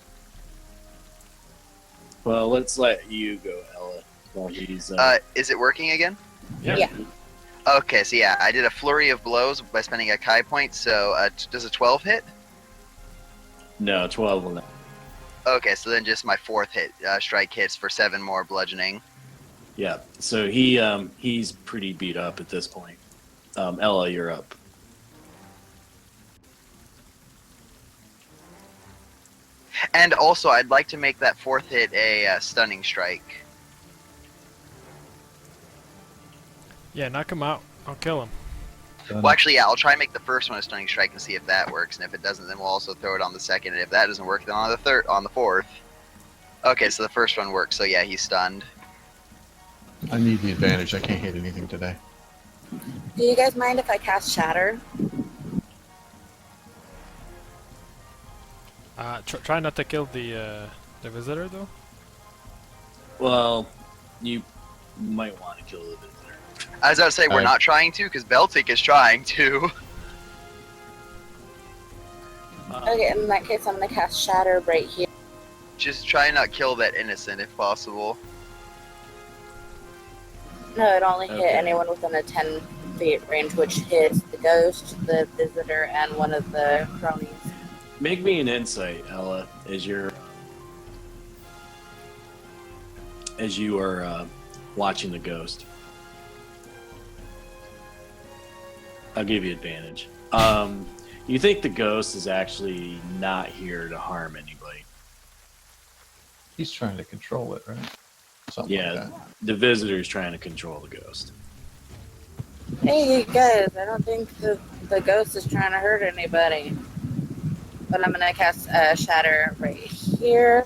Well, let's let you go, Ella, while he's... is it working again? Yeah. Yeah. Okay, so yeah, I did a flurry of blows by spending a Kai point, so does a 12 hit? No, 12 will not. Okay, so then just my 4th hit, strike hits for 7 more bludgeoning. Yeah, so he's pretty beat up at this point. Ella, you're up. And also, I'd like to make that 4th hit a stunning strike. Yeah, knock him out. I'll kill him. Well, actually, yeah, I'll try and make the first one a stunning strike and see if that works. And if it doesn't, then we'll also throw it on the second. And if that doesn't work, then on the third, on the 4th. Okay, so the first one works. So yeah, he's stunned. I need the advantage. I can't hit anything today. Do you guys mind if I cast Shatter? Try not to kill the visitor though. Well, you might want to kill the visitor. As I would say, we're Alright. not trying to, because Beltic is trying to. Okay, in that case, I'm gonna cast Shatter right here. Just try and not kill that innocent if possible. No, it only hit Okay. anyone within a 10 feet range, which hits the ghost, the visitor, and one of the cronies. Make me an insight, Ella, as you are watching the ghost. I'll give you advantage. You think the ghost is actually not here to harm anybody? He's trying to control it, right? Something Yeah. like that. The visitor is trying to control the ghost. Hey guys, I don't think the ghost is trying to hurt anybody. But I'm gonna cast Shatter right here,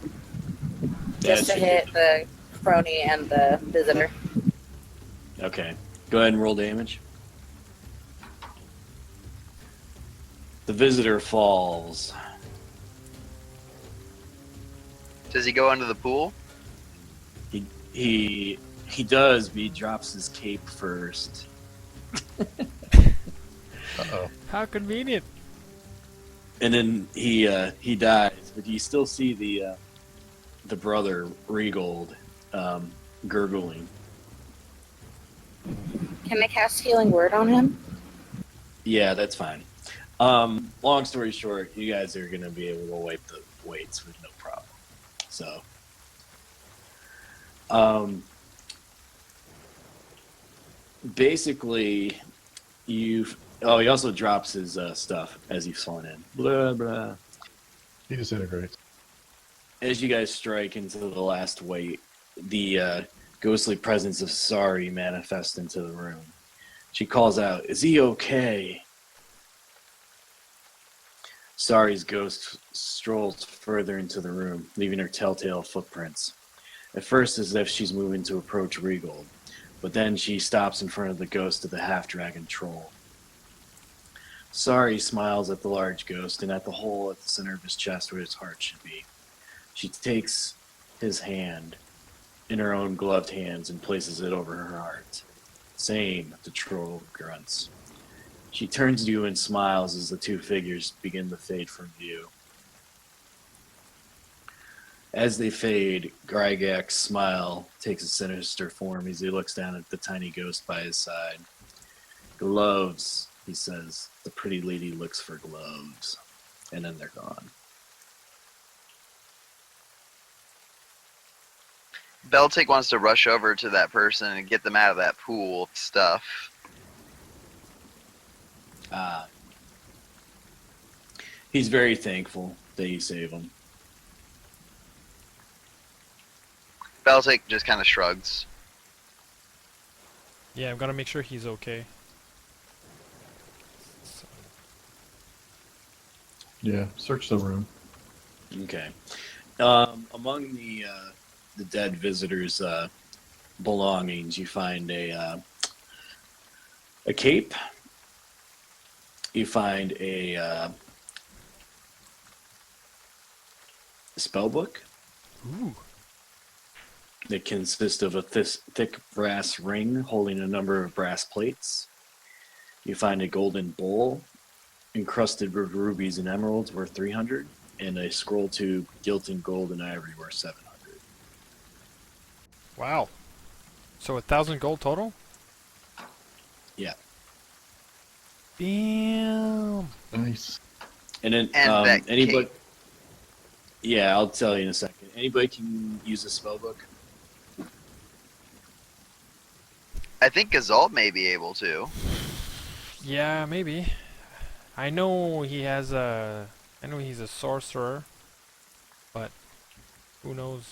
just to should be- hit the crony and the visitor. Okay. Go ahead and roll damage. The visitor falls. Does he go into the pool? He does, but he drops his cape first. Uh-oh. How convenient. And then he dies, but you still see the brother Regold gurgling. Can I cast Healing Word on him? Yeah, that's fine. Long story short, you guys are gonna be able to wipe the weights with no problem. So, basically, he also drops his stuff as he's falling in. Blah blah. He disintegrates. As you guys strike into the last weight, the ghostly presence of Sari manifests into the room. She calls out, "Is he okay?" Sari's ghost strolls further into the room, leaving her telltale footprints. At first, as if she's moving to approach Regold, but then she stops in front of the ghost of the half-dragon troll. Sari smiles at the large ghost and at the hole at the center of his chest where his heart should be. She takes his hand in her own gloved hands and places it over her heart. "Same," the troll grunts. She turns to you and smiles as the two figures begin to fade from view. As they fade, Grygak's smile takes a sinister form as he looks down at the tiny ghost by his side. "Gloves," he says. The pretty lady looks for gloves. And then they're gone. Beltic wants to rush over to that person and get them out of that pool stuff. He's very thankful that you save him. Beltic just kind of shrugs. Yeah, I'm gonna make sure he's okay. So, Yeah, search the room. Okay. Among the dead visitors' belongings, you find a cape. You find a spell book Ooh. that consists of a thick brass ring holding a number of brass plates. You find a golden bowl encrusted with rubies and emeralds worth 300, and a scroll tube gilt in gold and ivory worth 700. Wow. So 1,000 gold total? Yeah. Damn. Nice. And then And that anybody. cape. Yeah, I'll tell you in a second. Anybody can use a spell book. I think Gazalt may be able to. Yeah, maybe. I know he has a. I know he's a sorcerer, but who knows?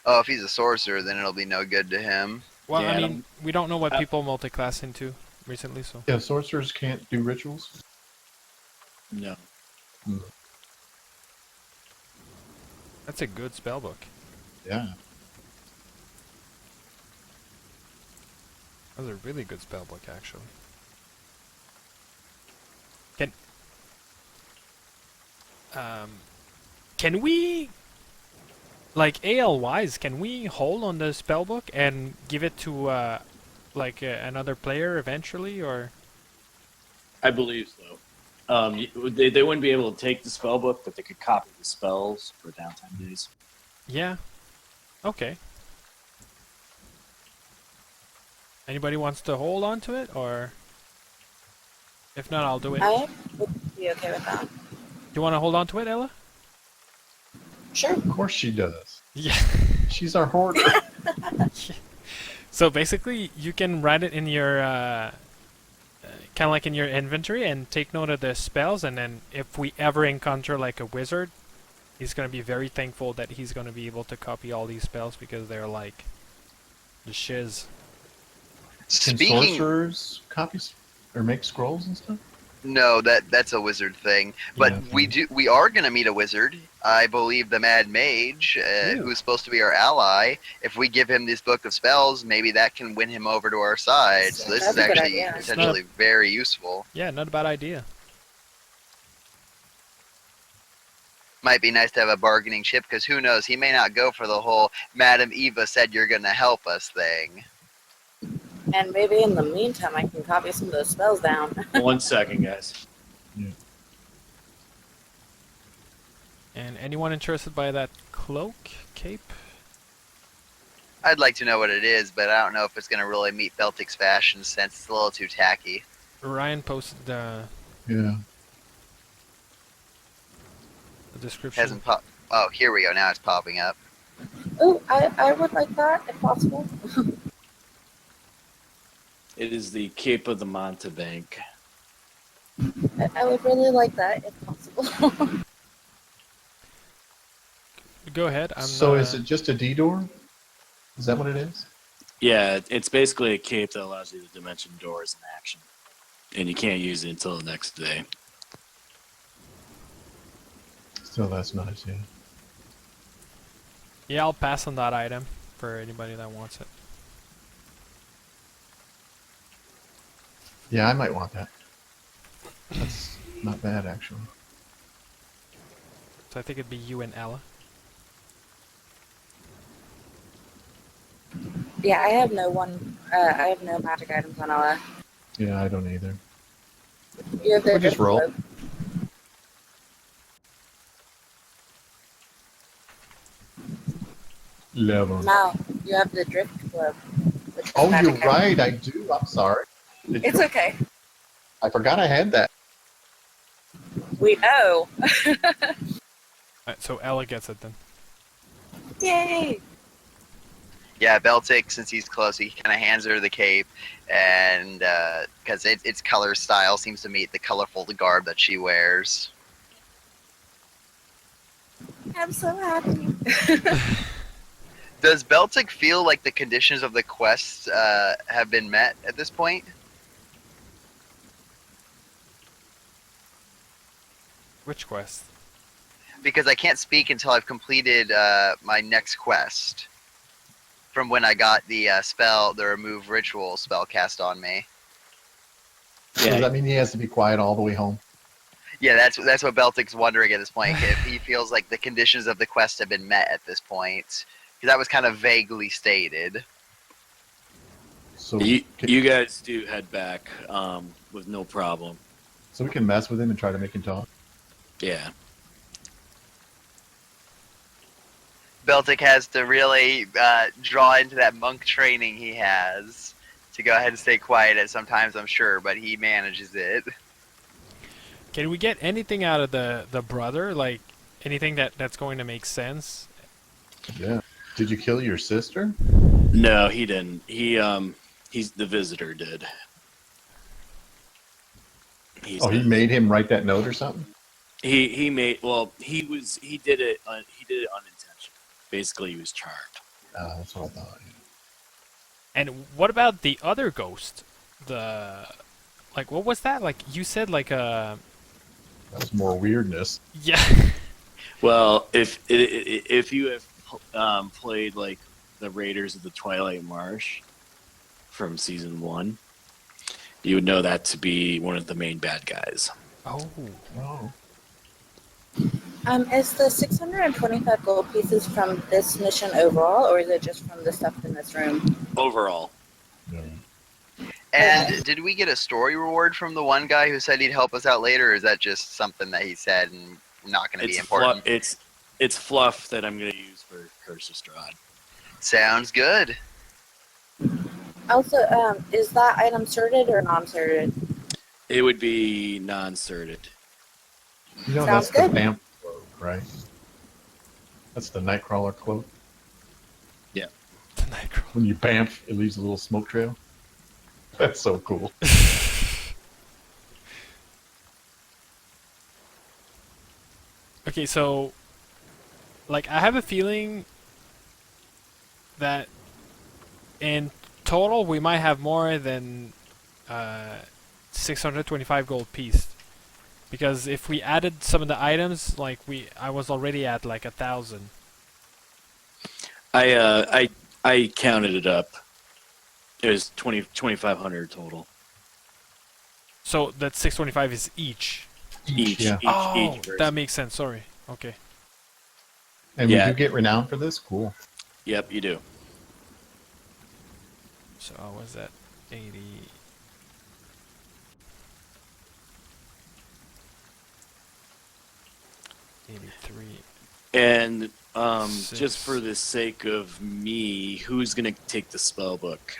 Oh, if he's a sorcerer, then it'll be no good to him. Well, Yeah, I I mean, we don't know what uh, people multi-class into recently, so. Yeah, sorcerers can't do rituals. No. That's a good spell book. Yeah. That's a really good spell book, actually. Can we, like AL-wise, can we hold on the spell book and give it to another player eventually, or? I believe so. They wouldn't be able to take the spell book, but they could copy the spells for downtime days. Yeah. Okay. Anybody wants to hold on to it, or? If not, I'll do it. I would be okay with that. You want to hold on to it, Ella? Sure. Of course she does. Yeah. She's our hoarder. So basically, you can write it in your, kind of like in your inventory, and take note of the spells, and then if we ever encounter like a wizard, he's going to be very thankful that he's going to be able to copy all these spells because they're like the shiz. Can Speaking, sorcerers copy or make scrolls and stuff? no, that's a wizard thing. But Yeah, we are gonna meet a wizard. I believe the Mad Mage, who's supposed to be our ally. If we give him this book of spells, maybe that can win him over to our side. So this That's is a good actually idea. potentially very useful. Yeah, not a bad idea. Might be nice to have a bargaining chip, because who knows, he may not go for the whole Madam Eva said you're gonna help us thing. And maybe in the meantime, I can copy some of those spells down. 1 second, guys. And anyone interested by that cloak, cape? I'd like to know what it is, but I don't know if it's gonna really meet Beltic's fashion sense. It's a little too tacky. Ryan posted the yeah. description. Hasn't pop. Oh, here we go. Now it's popping up. Oh, I would like that if possible. It is the Cape of the Montebank. I would really like that if possible. Go ahead. So is it just a D-door? Is that what it is? Yeah, it's basically a cape that allows you to dimension doors in action. And you can't use it until the next day. Still, that's nice, yeah. Yeah, I'll pass on that item for anybody that wants it. Yeah, I might want that. That's not bad, actually. So I think it'd be you and Ella. Yeah, I have I have no magic items on Ella. Yeah, I don't either. You have the We'll just roll. cloak. 11. No, you have the drift cloak. which is Oh, magic you're item. right. I do. I'm sorry. It's okay. I forgot I had that. We know. So Ella gets it then. Yay! Yeah, Beltic, since he's close, he kind of hands her the cape, and because its color style seems to meet the colorful garb that she wears. I'm so happy. Does Beltic feel like the conditions of the quest have been met at this point? Which quest? Because I can't speak until I've completed my next quest. From when I got the the remove ritual spell cast on me. So does that mean he has to be quiet all the way home? Yeah, that's what Beltic's wondering at this point. If he feels like the conditions of the quest have been met at this point, because that was kind of vaguely stated. So you guys do head back with no problem. So we can mess with him and try to make him talk. Yeah. Beltic has to really draw into that monk training he has to go ahead and stay quiet at sometimes, I'm sure, but he manages it. Can we get anything out of the brother? Like anything that's going to make sense? Yeah. Did you kill your sister? No, he didn't. He's the visitor did. He made him write that note or something? He made he did it unintentionally. Basically, he was charmed. That's what I thought. Yeah. And what about the other ghost? Like what was that? Like you said like That's more weirdness. Yeah. Well, if you have played like the Raiders of the Twilight Marsh from season 1, you would know that to be one of the main bad guys. Oh. Is the 625 gold pieces from this mission overall, or is it just from the stuff in this room? Overall. Yeah. And did we get a story reward from the one guy who said he'd help us out later, or is that just something that he said and not going to be important? It's fluff that I'm going to use for Curse of Strahd. Sounds good. Also, is that item sorted or non-sorted? It would be non-sorted. You know, Sounds that's good. the vamp cloak, right? That's the Nightcrawler cloak. Yeah. The Nightcrawler. When you bamf, it leaves a little smoke trail. That's so cool. Okay, so like I have a feeling that in total we might have more than 625 gold piece. Because if we added some of the items, like I was already at like 1,000. I counted it up. It was 2,500 total. So that 625 is each. Each. Oh, person. that makes sense. Sorry. Okay. And Yeah. we do get renowned for this? Cool. Yep, you do. So I was at 80. And Six. just for the sake of me, who's gonna take the spell book?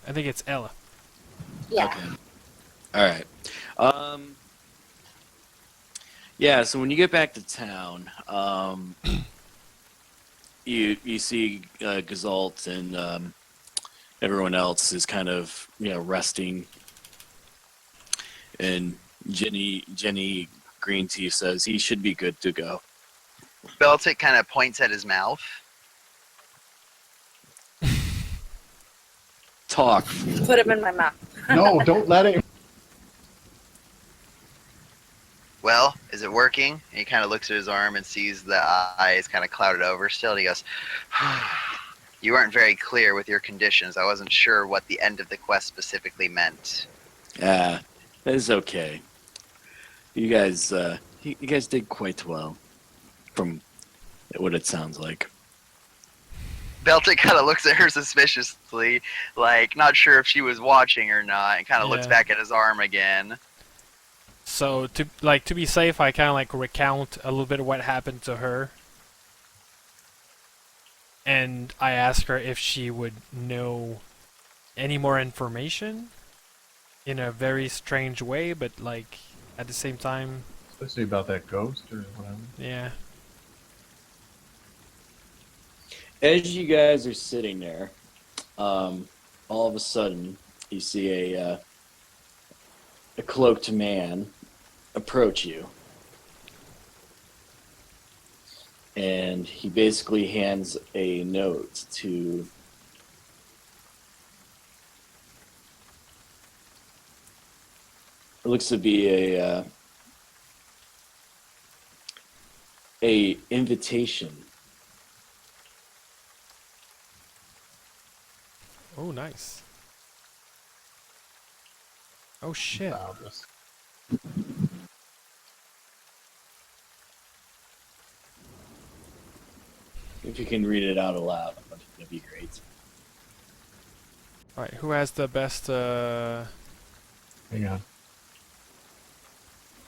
I think it's Ella. Yeah. Okay. All right. Yeah. So when you get back to town, you see Gazalt and everyone else is kind of resting, and Jenny Green Tea says he should be good to go. Beltic kind of points at his mouth. Talk. Put him in my mouth. No, don't let him. Well, is it working? And he kind of looks at his arm and sees the eyes kind of clouded over still. And he goes, "You weren't very clear with your conditions. I wasn't sure what the end of the quest specifically meant." That is okay. You guys did quite well, from what it sounds like. Beltic kind of looks at her suspiciously, like not sure if she was watching or not, and kind of looks Yeah. back at his arm again. So to be safe, I kind of like recount a little bit of what happened to her, and I ask her if she would know any more information in a very strange way, but like at the same time, Especially about that ghost or whatever. yeah. As you guys are sitting there, all of a sudden you see a cloaked man approach you, and he basically hands a note to it looks to be a invitation. Oh, nice. Oh shit. Loudest. If you can read it out aloud, that'd be great. Alright, who has the best Hang on.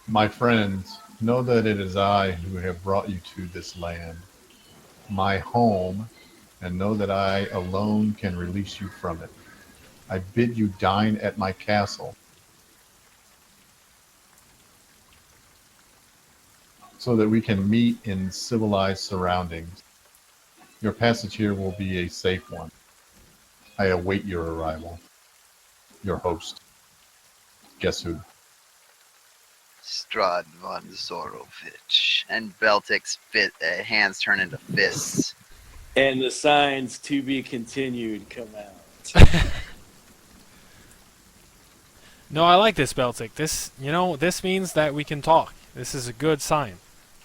My friends, know that it is I who have brought you to this land, my home, and know that I alone can release you from it. I bid you dine at my castle, so that we can meet in civilized surroundings. Your passage here will be a safe one. I await your arrival. Your host. Guess who? Strahd von Zorovich. And Beltic's hands turn into fists. And the signs to be continued come out. No, I like this, Beltic. This, this means that we can talk. This is a good sign.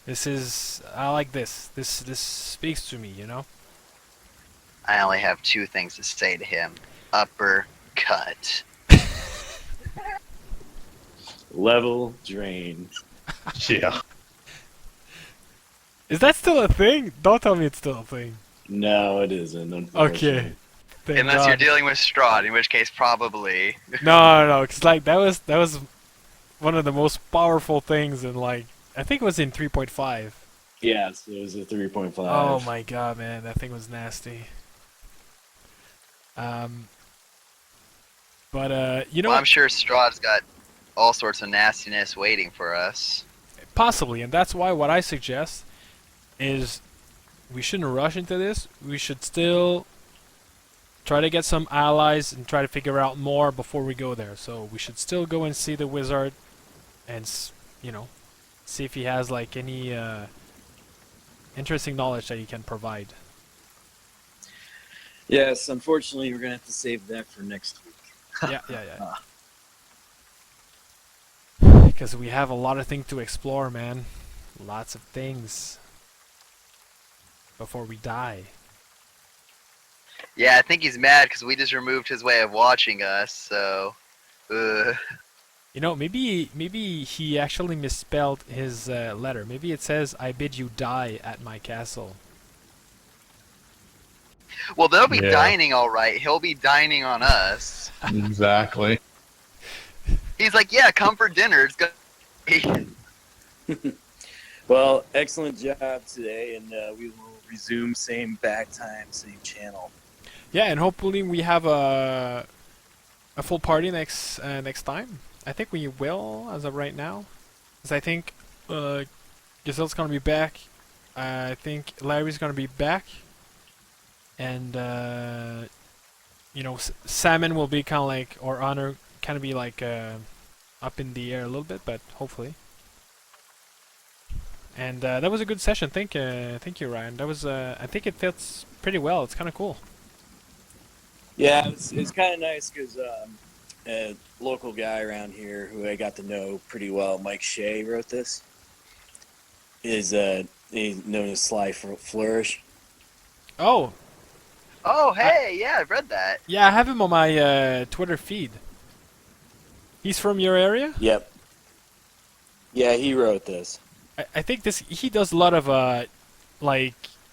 I like this. This speaks to me, I only have two things to say to him. Uppercut. Level drain. Yeah. Is that still a thing? Don't tell me it's still a thing. No, it isn't. Unfortunately. Okay. Thank Unless God. you're dealing with Strahd, in which case probably. No, because that was one of the most powerful things in I think it was in 3.5. Yes, it was a 3.5. Oh my God, man, that thing was nasty. But Well, I'm sure Strahd's got all sorts of nastiness waiting for us. possibly, and that's why what I suggest is we shouldn't rush into this. We should still try to get some allies and try to figure out more before we go there. So we should still go and see the wizard and see if he has any interesting knowledge that he can provide. Yes, unfortunately, we're gonna have to save that for next week. Yeah. Because we have a lot of things to explore, man. Lots of things before we die. Yeah, I think he's mad because we just removed his way of watching us, so. Maybe he actually misspelled his letter. Maybe it says, "I bid you die at my castle." Well, they'll be Yeah. dining all right. He'll be dining on us. Exactly. He's like, yeah, come for dinner. It's good. Well, excellent job today, and we will resume same back time, same channel. Yeah, and hopefully we have a full party next time. I think we will as of right now, because I think Giselle's gonna be back. I think Larry's gonna be back, and Salmon will be kind of or Honor kind of be up in the air a little bit, but hopefully. And that was a good session. Thank you, Ryan. That was I think it fits pretty well. It's kind of cool. Yeah, it's kind of nice because a local guy around here who I got to know pretty well, Mike Shea, wrote this. He's known as Sly Flourish. Oh, Oh, hey, yeah, I've read that. yeah, I have him on my Twitter feed. He's from your area? Yep. Yeah, he wrote this. I think he does a lot of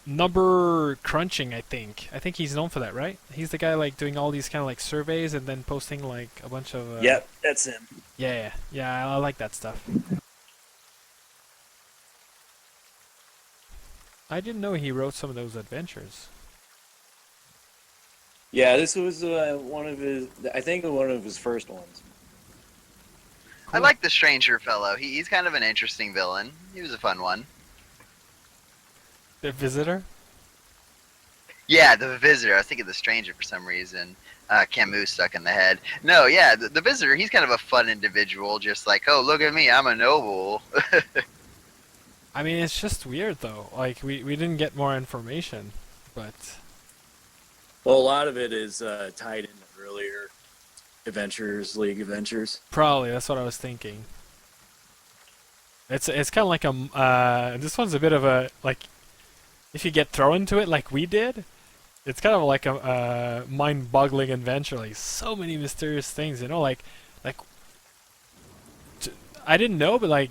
number crunching. I think he's known for that, right? He's the guy doing all these kind of surveys and then posting a bunch of. Yep, that's him. Yeah. I like that stuff. I didn't know he wrote some of those adventures. Yeah, this was one of his first ones. I like the stranger fellow. He's kind of an interesting villain. He was a fun one. The visitor? Yeah, the visitor. I was thinking the stranger for some reason. Camus stuck in the head. No, yeah, the visitor, he's kind of a fun individual. Just like, oh, look at me, I'm a noble. I mean, it's just weird though. We didn't get more information, but. Well, a lot of it is tied into earlier League adventures. Probably, that's what I was thinking. It's kind of like this one's a bit of a like if you get thrown into it like we did, it's kind of like a mind-boggling adventure. Like so many mysterious things, you know. Like I didn't know, but like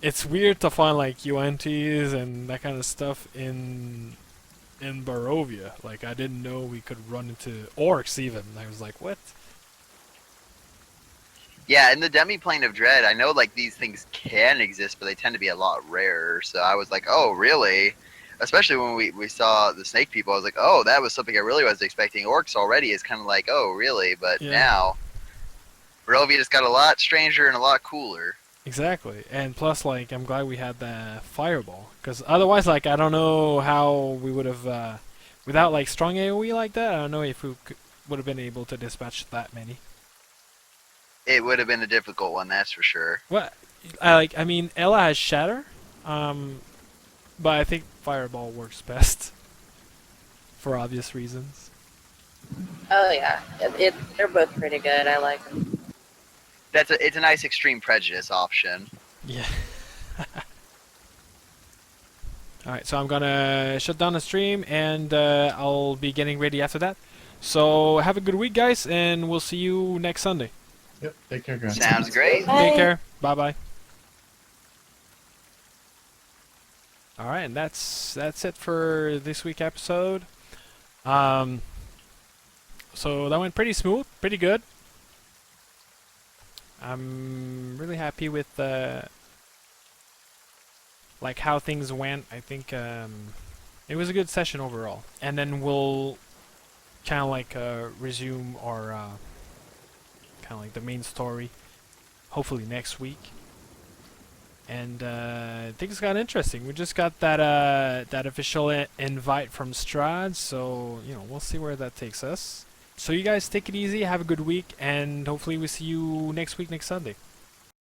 it's weird to find like UNTs and that kind of stuff in Barovia. Like I didn't know we could run into orcs even. I was like, what? Yeah, in the demi-plane of Dread, I know like these things can exist, but they tend to be a lot rarer. So I was like, oh, really? Especially when we saw the snake people, I was like, oh, that was something I really wasn't expecting. Orcs already is kind of like, oh, really? But Yeah. now, Barovia just got a lot stranger and a lot cooler. Exactly, and plus, like, I'm glad we had the fireball, because otherwise, like, I don't know how we would have, without like strong AOE like that, I don't know if we would have been able to dispatch that many. It would have been a difficult one, that's for sure. What? I mean, Ella has Shatter, but I think Fireball works best for obvious reasons. Oh yeah, they're both pretty good. I like them. It's a nice extreme prejudice option. Yeah. Alright, so I'm gonna shut down the stream and I'll be getting ready after that. So have a good week, guys, and we'll see you next Sunday. Yep. Take care, guys. Sounds great. Bye. Take care. Bye bye. Alright, and that's it for this week episode. So that went pretty smooth, pretty good. I'm really happy with like how things went. I think it was a good session overall. And then we'll kind of like resume our kind of like the main story, hopefully next week. And things got interesting. We just got that that official invite from Strahd, so you know we'll see where that takes us. So you guys take it easy, have a good week, and hopefully we see you next week, next Sunday.